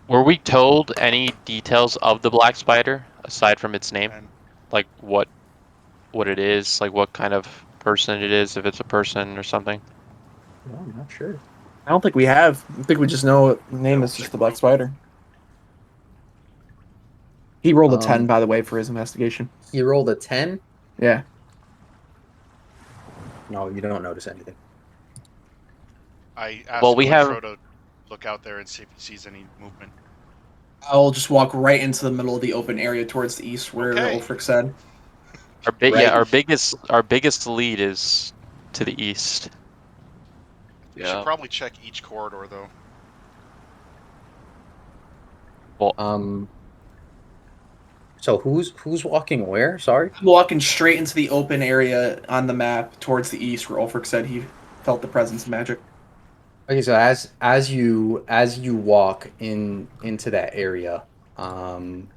Were we told any details of the black spider aside from its name? And Like what it is, like what kind of person it is, if it's a person or something? No, I'm not sure. I don't think we have. I think we just know the name is check just the the Black room. Spider. He rolled a 10, Um, by the way, for his investigation. He rolled a 10. Yeah. No, you don't notice anything. I Well, asked we have Quintro to look out there and see if he sees any movement. I'll just walk right into the middle of the open area towards the east where Okay. Ulfric said. Right. our biggest lead is to the east. We should Yeah. probably check each corridor though. Um. So who's walking where? Sorry. I'm walking straight into the open area on the map towards the east where Ulfric said he felt the presence of magic. Okay, so as you walk into that area,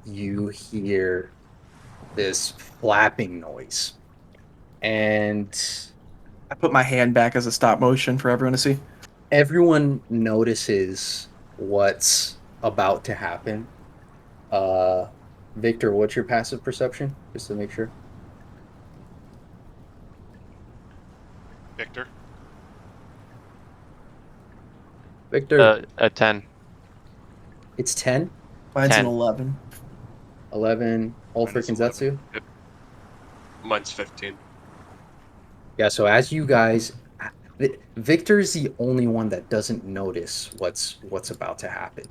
you hear this flapping noise, and I put my hand back as a stop motion for everyone to see. everyone notices what's about to happen. Victor, what's your passive perception? Just to make sure. Victor? Victor, A 10. it's 10, Mine's 10. an 11. 11, Ulfric Minus and 11. Zetsu. Mine's 15. Yeah, so as you guys, Victor's the only one that doesn't notice what's about to happen.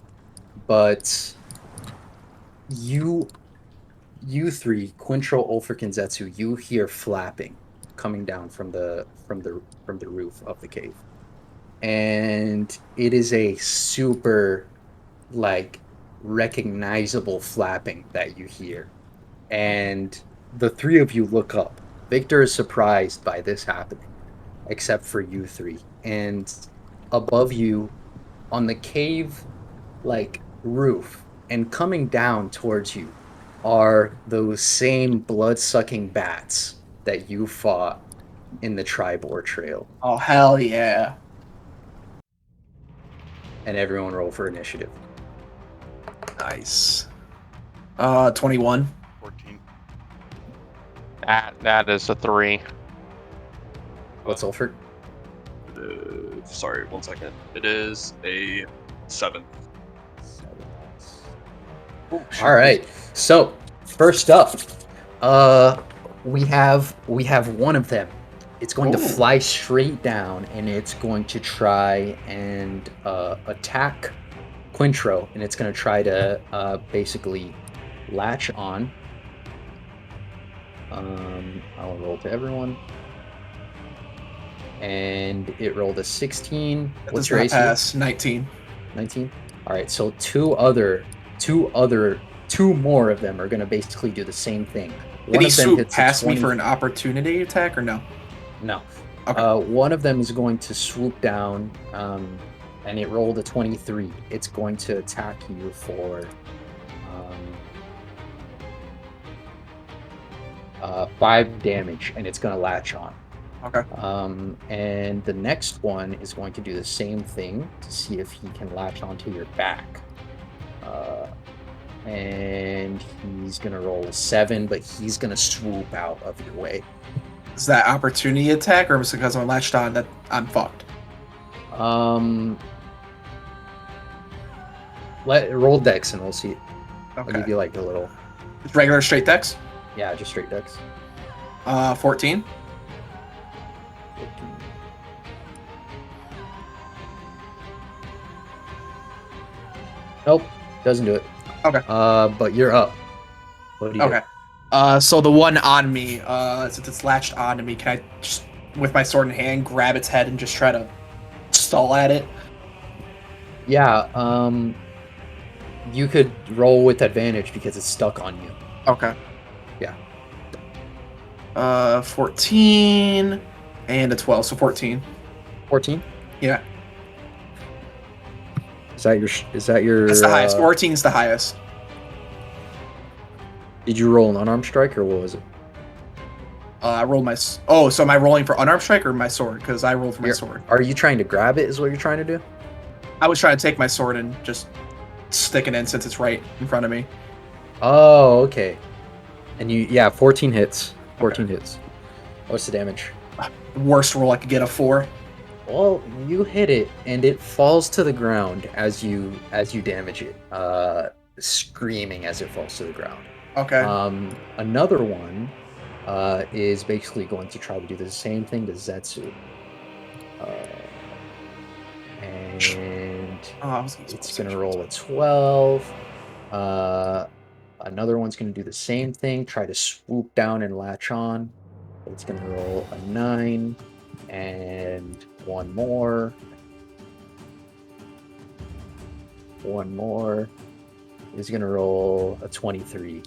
But you three, Quintro, Ulfric, and Zetsu, you hear flapping coming down from the roof of the cave. And it is a super like recognizable flapping that you hear. And the three of you look up. Victor is surprised by this happening, except for you three. And above you, on the cave like roof, and coming down towards you, are those same blood-sucking bats that you fought in the Tribor Trail. Oh, hell yeah. And everyone roll for initiative. Nice. 21. 14. That is a 3. What's Ulfric? Sorry, 1 second. It is a 7. All right. So first up, we have one of them. It's going to Ooh. fly straight down, and it's going to try and attack Quintro, and it's going to try to basically latch on. I'll roll to everyone, and it rolled a 16. That What's does your not AC? pass. 19. 19. All right. So two more of them are going to basically do the same thing. Did One he of them swoop hits a past me 20 for an opportunity attack or no? No. Okay. One of them is going to swoop down, and it rolled a 23. It's going to attack you for 5 damage, and it's going to latch on. Okay. And the next one is going to do the same thing to see if he can latch onto your back. And he's going to roll a 7, but he's going to swoop out of your way. Is that opportunity attack, or is it because I'm latched on that I'm fucked? Roll dex and we'll see. I'll Okay. give you like a little. Regular straight dex? Yeah, just straight dex. 14. Nope, doesn't do it. Okay. But you're up. What do you Okay. So the one on me, since it's latched onto me, can I just, with my sword in hand, grab its head and just try to stall at it? do? Yeah, you could roll with advantage because it's stuck on you. Okay. Yeah. 14 and a 12, so 14. 14? Yeah, Is that your that's the highest. 14 is the highest. did you roll an unarmed strike or what was it? I rolled my. Oh, so am I rolling for unarmed strike or my sword? Because I rolled for my You're- sword. Are you trying to grab it is what you're trying to do? I was trying to take my sword and just stick it in since it's right in front of me. Oh, okay. And yeah, 14 hits. 14 hits. What's the damage? Worst roll I could get, a 4. Well, you hit it and it falls to the ground as you damage it, screaming as it falls to the ground. Okay. Another one is basically going to try to do the same thing to Zetsu. And it's going to roll a 12. Another one's going to do the same thing, try to swoop down and latch on. It's going to roll a 9. And one more. One more is going to roll a 23.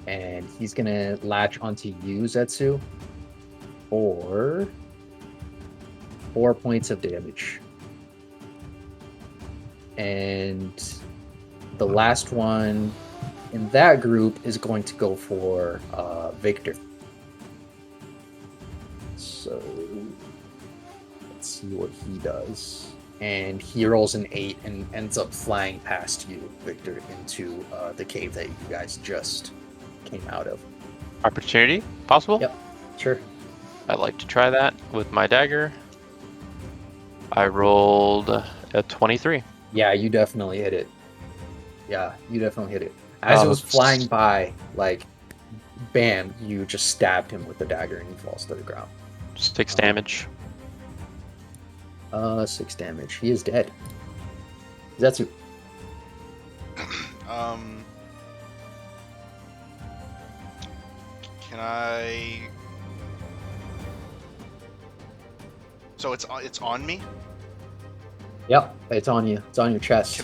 And he's going to latch onto you, Zetsu, for 4 points of damage. And the last one in that group is going to go for Victor. So let's see what he does. And he rolls an 8 and ends up flying past you, Victor, into the cave that you guys just came out of. Opportunity possible? Yep, sure. I'd like to try that with my dagger. I rolled a 23. Yeah, you definitely hit it. Yeah, you definitely hit it. As it was flying by, like, bam, you just stabbed him with the dagger and he falls to the ground. 6 damage. 6 damage. He is dead. Zetsu. Can I? So it's on me. Yep, it's on you. It's on your chest.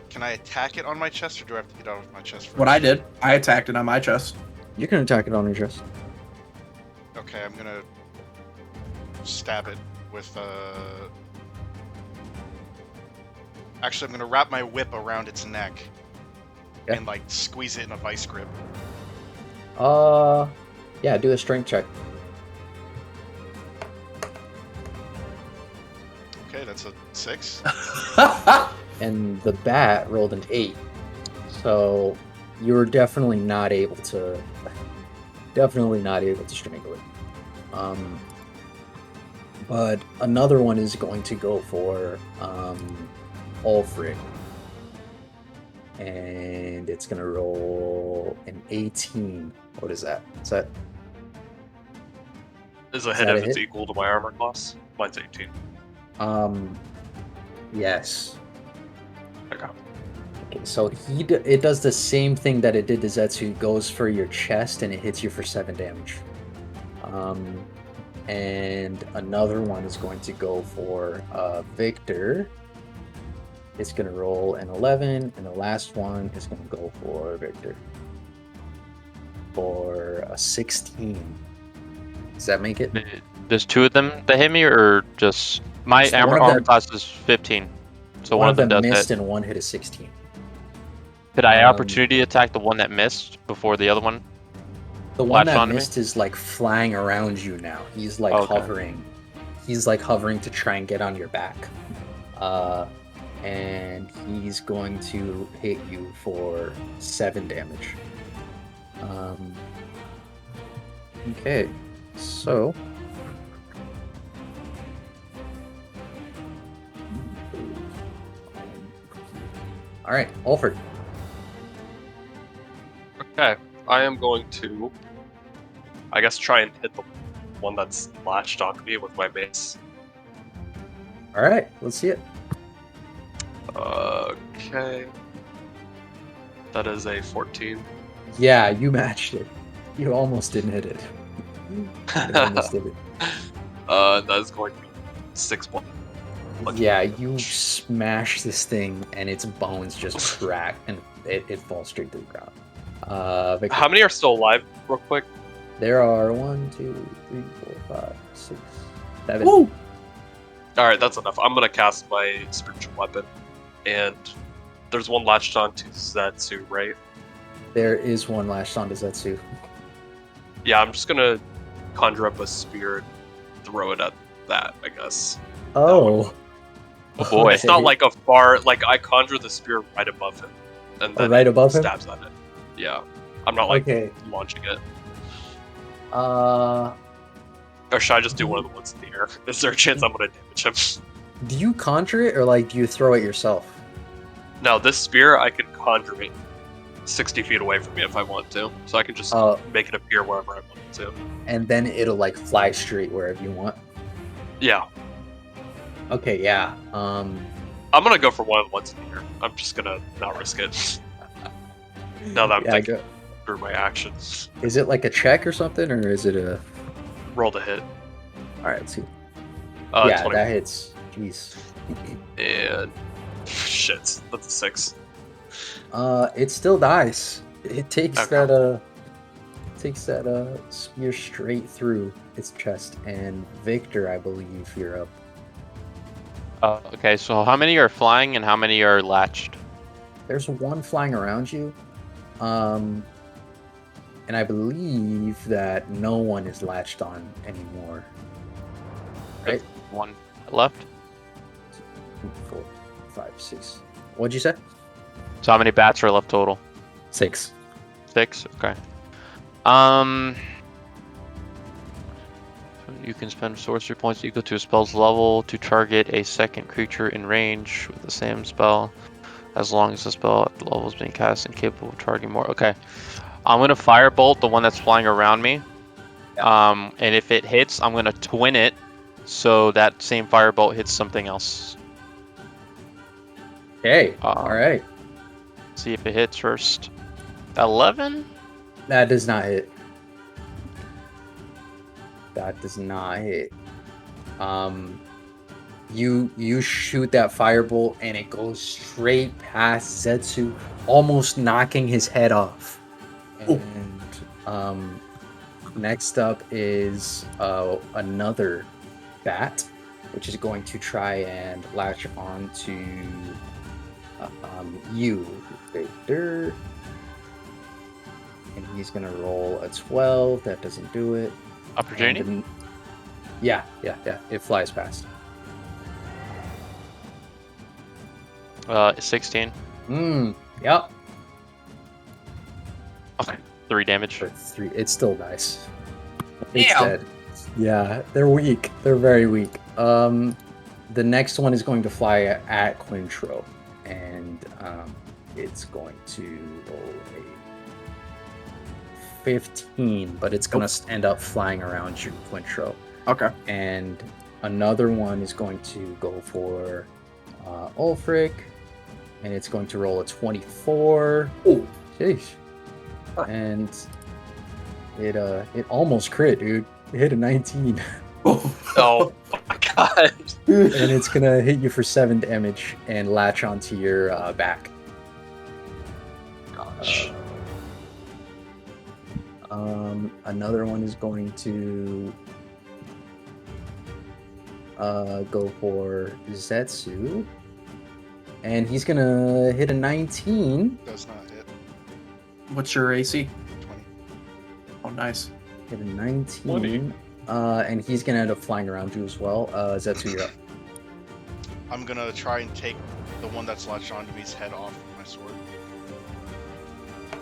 Can I attack it on my chest, or do I have to get out of my chest first? What I did, I attacked it on my chest. You can attack it on your chest. Okay, I'm gonna stab it with Actually, I'm gonna wrap my whip around its neck Okay. and like squeeze it in a vice grip. Yeah, do a strength check. Okay, that's a 6. And the bat rolled an 8. So you're definitely not able to strangle it. But another one is going to go for Ulfric. And it's gonna roll an 18. What is that? Is that Is a Is hit that if a it's hit? equal to my armor class? Mine's 18. yes. Okay. Okay, so it does the same thing that it did to Zetsu. It goes for your chest and it hits you for 7 damage. And another one is going to go for Victor. It's going to roll an 11, and the last one is going to go for Victor for a 16. Does that make it? There's 2 of them that hit me, or just my So one of armor them- class is 15. So one of them does missed hit. and one hit a 16. Could I opportunity attack the one that missed before the other one? The one latched that onto me? missed is like flying around you now. He's like Okay. hovering. He's like hovering to try and get on your back. And he's going to hit you for 7 damage. Okay, so all right, Alfred. Okay, I am going to, I guess, try and hit the one that's latched onto me with my mace. All right, let's see it. Okay. That is a 14. Yeah, you matched it. You almost didn't hit it. You almost did it. That is going to be 6 points. Yeah, you smash this thing and its bones just crack and it falls straight to the ground. Victor, How many are still alive, real quick? there are 1, 2, 3, 4, 5, 6, 7. Woo! Alright, that's enough. I'm gonna cast my spiritual weapon. And there's one latched on to Zetsu, right? There is one lashed onto Zetsu. Yeah, I'm just gonna conjure up a spear and throw it at that, I guess. Oh. Oh boy. It's not like a far, like I conjure the spear right above him, and Oh, then right it above him? stabs at it. Yeah, I'm not like Okay. launching it. Uh, Or should I just do one of the ones in the air? Is there a chance I'm gonna damage him? do you conjure it or like do you throw it yourself? No, this spear I can conjure it 60 feet away from me if I want to, so I can just make it appear wherever I want it to. And then it'll like fly straight wherever you want. Yeah, Okay, yeah. I'm gonna go for one of the ones in the air. I'm just gonna not risk it. Now that I'm Yeah, thinking through my actions, is it like a check or something, or is it a? roll to hit. All right, let's see. 21. That hits. Jeez. And shit, that's a 6. It still dies. It takes Okay. that spear straight through its chest. And Victor, I believe you're up. Okay, so how many are flying and how many are latched? There's one flying around you. And I believe that no one is latched on anymore. Right? One left. 2, 4, 5, 6. What'd you say? So how many bats are left total? 6. 6. Okay. You can spend sorcery points equal to a spell's level to target a second creature in range with the same spell, as long as the spell level is being cast and capable of targeting more. Okay. I'm gonna firebolt the one that's flying around me. And if it hits, I'm gonna twin it so that same firebolt hits something else. Okay. All right. See if it hits first. 11? That does not hit. That does not hit. You shoot that firebolt and it goes straight past Zetsu, almost knocking his head off. And next up is another bat, which is going to try and latch on to you, Victor. And he's gonna roll a 12. That doesn't do it. Opportunity? And yeah. It flies past. 16. Yep. Okay. 3 damage. But 3. It still dies. It's Damn. dead. Yeah, they're weak. They're very weak. The next one is going to fly at Quintro, and it's going to roll a 15, but it's going to end up flying around you, Quintro. Okay. And another one is going to go for Ulfric, and it's going to roll a 24. Oh, Sheesh. And it almost crit, dude. It hit a 19. Oh my god. And it's gonna hit you for 7 damage and latch onto your back. Gosh. Another one is going to go for Zetsu, and he's gonna hit a 19. Does not hit. what's your AC? 20. Oh, nice. Hit a 19. And he's gonna end up flying around you as well. Zetsu, you're up. I'm gonna try and take the one that's latched onto me's head off with my sword.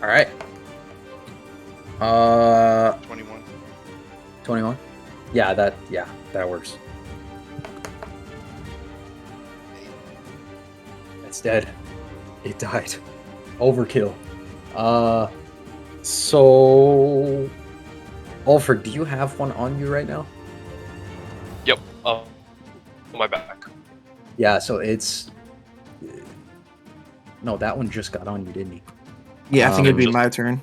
All right. 21. 21. Yeah, that works. It's dead. It died. Overkill. So Alfred, do you have one on you right now? Yep. On my back. Yeah, so it's No, that one just got on you, didn't he? Yeah, I think it'd be Just- my turn.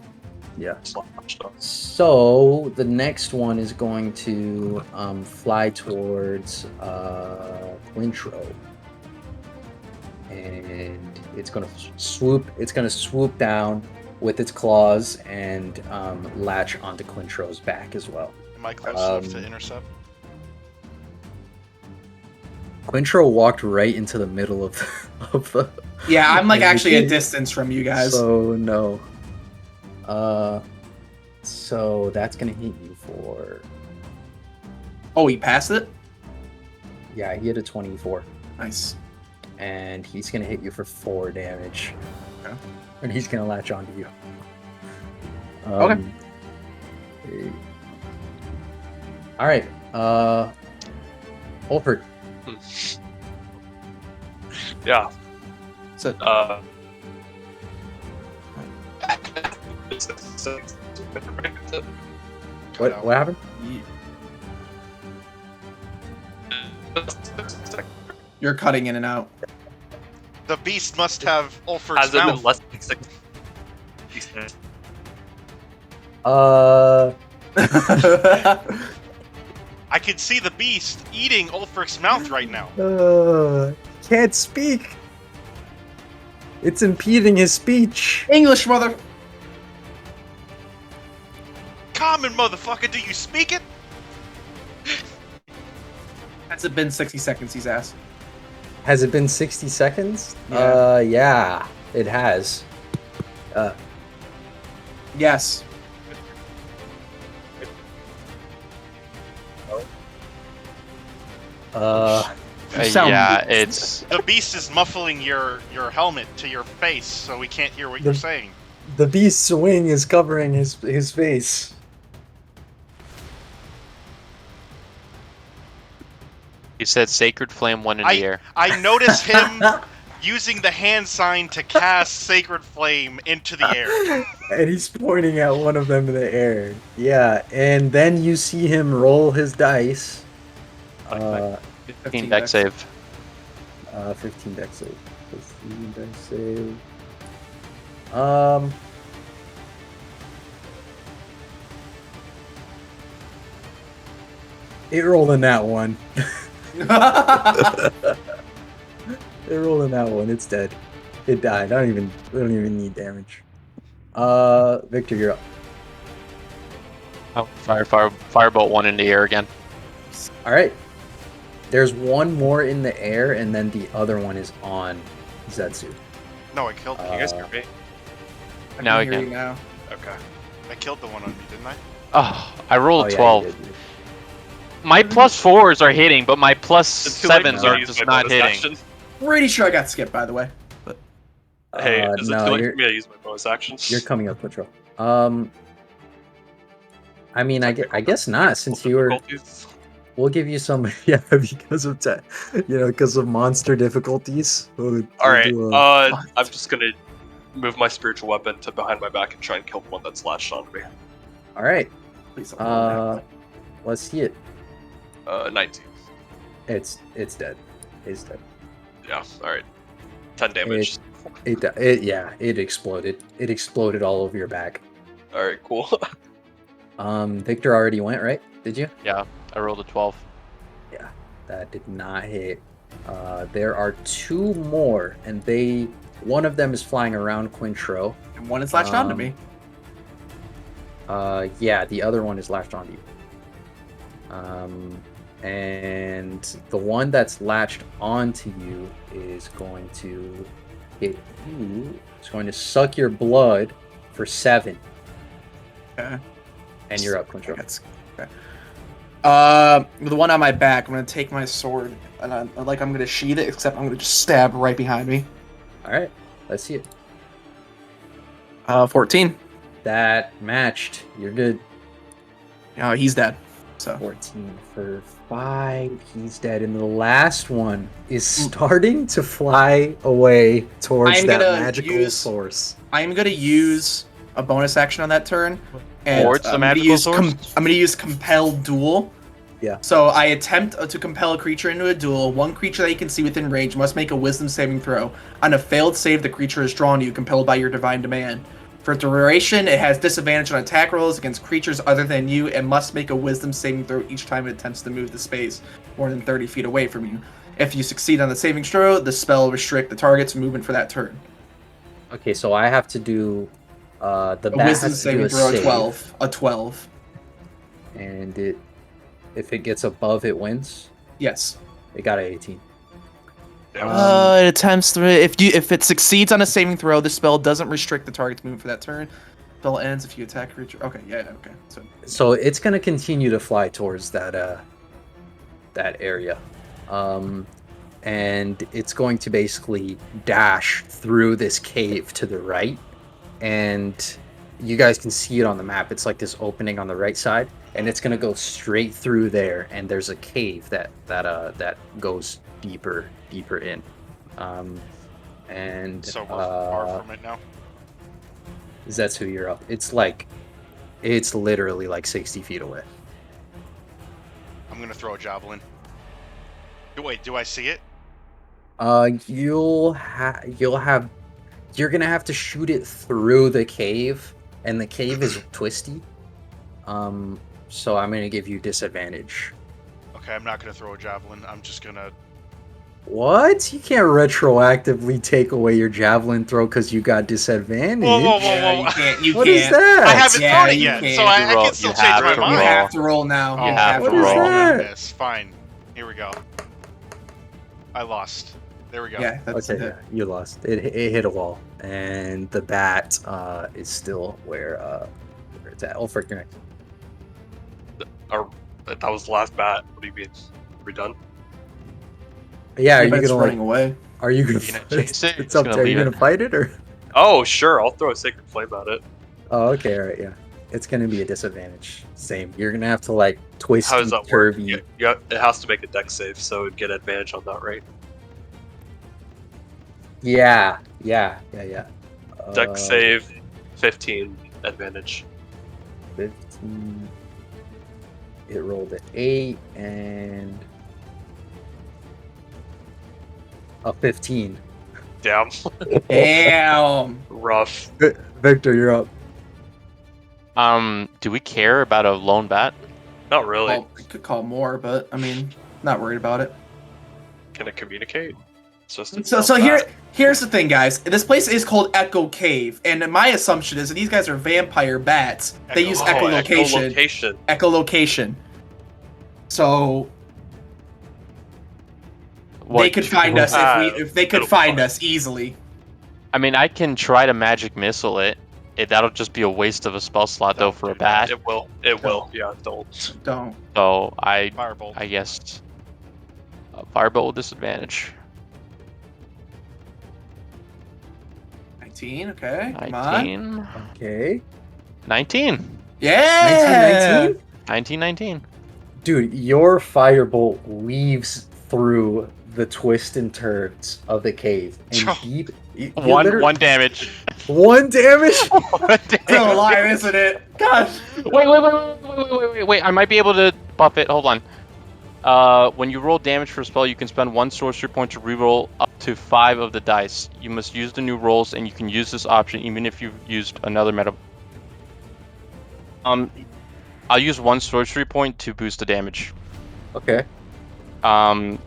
Yeah. Slashed on. So the next one is going to fly towards Quintro, and it's going to swoop. It's going to swoop down with its claws and latch onto Quintro's back as well. Am I close enough to intercept? Quintro walked right into the middle of the. Yeah, I'm like actually a Okay. distance from you guys. So no. So that's gonna hit you for. Oh, he passed it? Yeah, he hit a 24. Nice. And he's gonna hit you for 4 damage. Okay. And he's gonna latch onto you. Okay. All right. Olford. Yeah. So, What happened? you're cutting in and out. The beast must have Ulfric's Has it been mouth. less than 6? I can see the beast eating Ulfric's mouth right now. Can't speak. It's impeding his speech. English, mother. Common, motherfucker, do you speak it? Has it been 60 seconds, he's asked. Has it been 60 seconds? Yeah. Yeah, it has. Yes. You sound- Yeah, it's The beast is muffling your helmet to your face, so we can't hear what you're saying. The beast's wing is covering his face. he said sacred flame one in the air. I notice him using the hand sign to cast Sacred Flame into the air. And he's pointing at one of them in the air. Yeah, and then you see him roll his dice. 15 deck save. 15 deck save. 15 deck save. It rolled in that one. It rolled in that one. It's dead. It died. We don't even need damage. Victor, you're up. Oh, firebolt one in the air again. All right. There's one more in the air, and then the other one is on Zetsu. No, I killed You him. guys hear me? I Now can hear again. you now. Okay. I killed the one on me, didn't I? Oh, I rolled Oh, yeah, 12. you did. My +4s are hitting, but my It's too late +7s for me are to use just my not bonus hitting. action. Pretty sure I got skipped, by the way. Hey, is it no, too late you're, for me to use my bonus action? you're coming up, Control. I mean, I guess not, since you were. Difficulties? We'll give you some, yeah, because of because of monster difficulties. We'll Alright, do a- I'm just gonna move my spiritual weapon to behind my back and try and kill the one that's latched onto me. All right. Please don't roll that. Let's see it. 19. It's dead. It's dead. Yeah, alright. 10 damage. It exploded. It exploded all over your back. Alright, cool. Victor already went, right? Did you? Yeah, I rolled a 12. Yeah, that did not hit. There are 2 more, and one of them is flying around Quintro. And one is latched onto me. Yeah, the other one is latched onto you. And the one that's latched onto you is going to hit you. It's going to suck your blood for 7. Okay. And you're up, Quintro. Okay. The one on my back, I'm gonna take my sword and I'm gonna sheath it, except I'm gonna just stab right behind me. All right, let's see it. 14. That matched. You're good. He's dead. So 14 for 5. He's dead. And the last one is starting to fly away towards I'm that gonna magical use- source. I'm gonna use a bonus action on that turn. And Towards the magical source? I'm gonna use compelled duel, Yeah. So I attempt to compel a creature into a duel. One creature that you can see within range must make a Wisdom saving throw. On a failed save, the creature is drawn to you, compelled by your divine demand. For duration, it has disadvantage on attack rolls against creatures other than you, and must make a Wisdom saving throw each time it attempts to move the space more than 30 feet away from you. If you succeed on the saving throw, the spell will restrict the target's movement for that turn. Okay, so I have to do. The A bat Wisdom has to do saving a throw, a save, 12. A 12. and if it gets above, it wins. Yes. It got an 18. It attempts to if it succeeds on a saving throw, the spell doesn't restrict the target's movement for that turn. Spell ends if you attack a creature. Okay, yeah, okay. So it's gonna continue to fly towards that area, and it's going to basically dash through this cave to the right, and you guys can see it on the map. It's like this opening on the right side, and it's gonna go straight through there. And there's a cave that goes deeper in. And So we're far from it now. Zetsu, you're up. It's literally like 60 feet away. I'm gonna throw a javelin. Wait, do I see it? You're gonna have to shoot it through the cave, and the cave is twisty. So I'm gonna give you disadvantage. Okay, I'm not gonna throw a javelin. I'm just gonna. What? You can't retroactively take away your javelin throw because you got disadvantage. Whoa! Yeah, you can't. You What can't. is that? I haven't Yeah, thrown it you yet, can't. so I roll- can still you change have my to mind. You roll. have to roll now. Oh, You have have to What to is roll. roll. that? Miss. Fine. Here we go. I lost. There we go. Yeah, that's Okay, it. yeah, you lost. It hit a wall, and the bat is still where it's at. Oh, frick, you're next. That was the last bat. What do you mean? Are we done? Yeah, are Yeah, but you it's gonna running away. Are you gonna? You gonna chase it? It's Just up gonna to. Are you leave gonna it? fight it or? Oh, sure. I'll throw a sacred flame at it. Oh, okay, all right, yeah. It's gonna be a disadvantage. Same. You're gonna have to like twist How does that work? curvy. It has to make a dex save, so it'd get advantage on that, right? Yeah. Dex save, 15 advantage. 15. It rolled an 8 and a 15. Damn. Damn. Rough. Victor, you're up. Do we care about a lone bat? Not really. Well, I could call more, but I mean, not worried about it. Can it communicate? It's just a So dumb bat. here's the thing, guys. This place is called Echo Cave, and my assumption is that these guys are vampire bats. They use echolocation. Echolocation. Echolocation. So What? they could find us if they could it'll be find fine. us easily. I mean, I can try to magic missile it. That'll just be a waste of a spell slot though Don't for do a bat. It will. It will. Yeah, don't. Don't. So I Firebolt. guess a firebolt with disadvantage. 19. Okay. Come on. 19. Okay. 19. Yeah. 19. Dude, your firebolt weaves through the twists and turns of the cave and deep. One damage. One damage. One Still damage. alive, isn't it? Gosh. Wait. I might be able to buff it. Hold on. When you roll damage for a spell, you can spend one sorcery point to reroll up to 5 of the dice. You must use the new rolls, and you can use this option even if you've used another meta. I'll use one sorcery point to boost the damage. Okay. Well,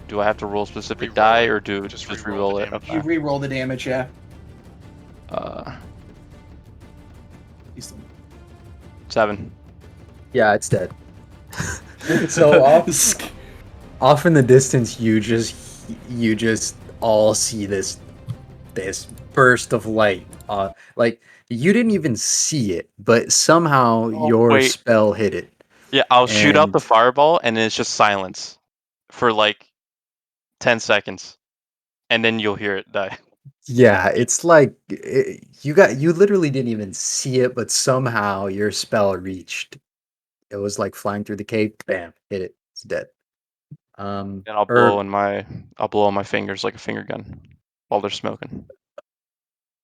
do I have to roll specific Reroll die, it. or do Just just reroll reroll the it? damage. You Okay. re-roll the damage, yeah. 7. Yeah, it's dead. So off in the distance, you just all see this burst of light. Like you didn't even see it, but somehow your wait. spell hit it. Yeah, I'll shoot out the And- fireball, and then it's just silence for like 10 seconds, and then you'll hear it die. Yeah, it's like you literally didn't even see it, but somehow your spell reached. It was like flying through the cave. Bam! Hit it. It's dead. And I'll Herb, blow on my fingers like a finger gun while they're smoking.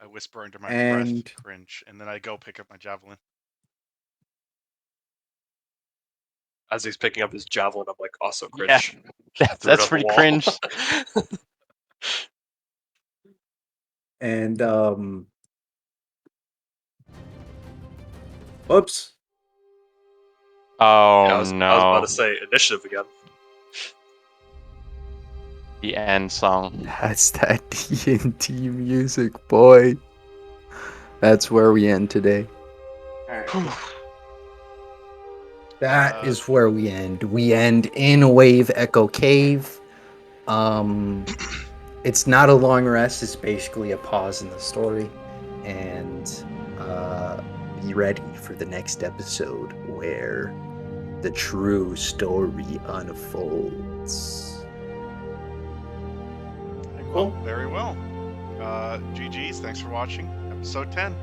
I whisper under my And- breath, cringe, and then I go pick up my javelin. as he's picking up his javelin, I'm like, also Yeah. cringe. Threw it That's on the pretty wall. cringe. And whoops. Oh Yeah, I was no. about to say initiative again. The end song. That's that D&D music, boy. That's where we end today. Alright. That is where we end. We end in a Wave Echo Cave. It's not a long rest. It's basically a pause in the story, and be ready for the next episode where the true story unfolds. Well, very well. GG's. Thanks for watching episode 10.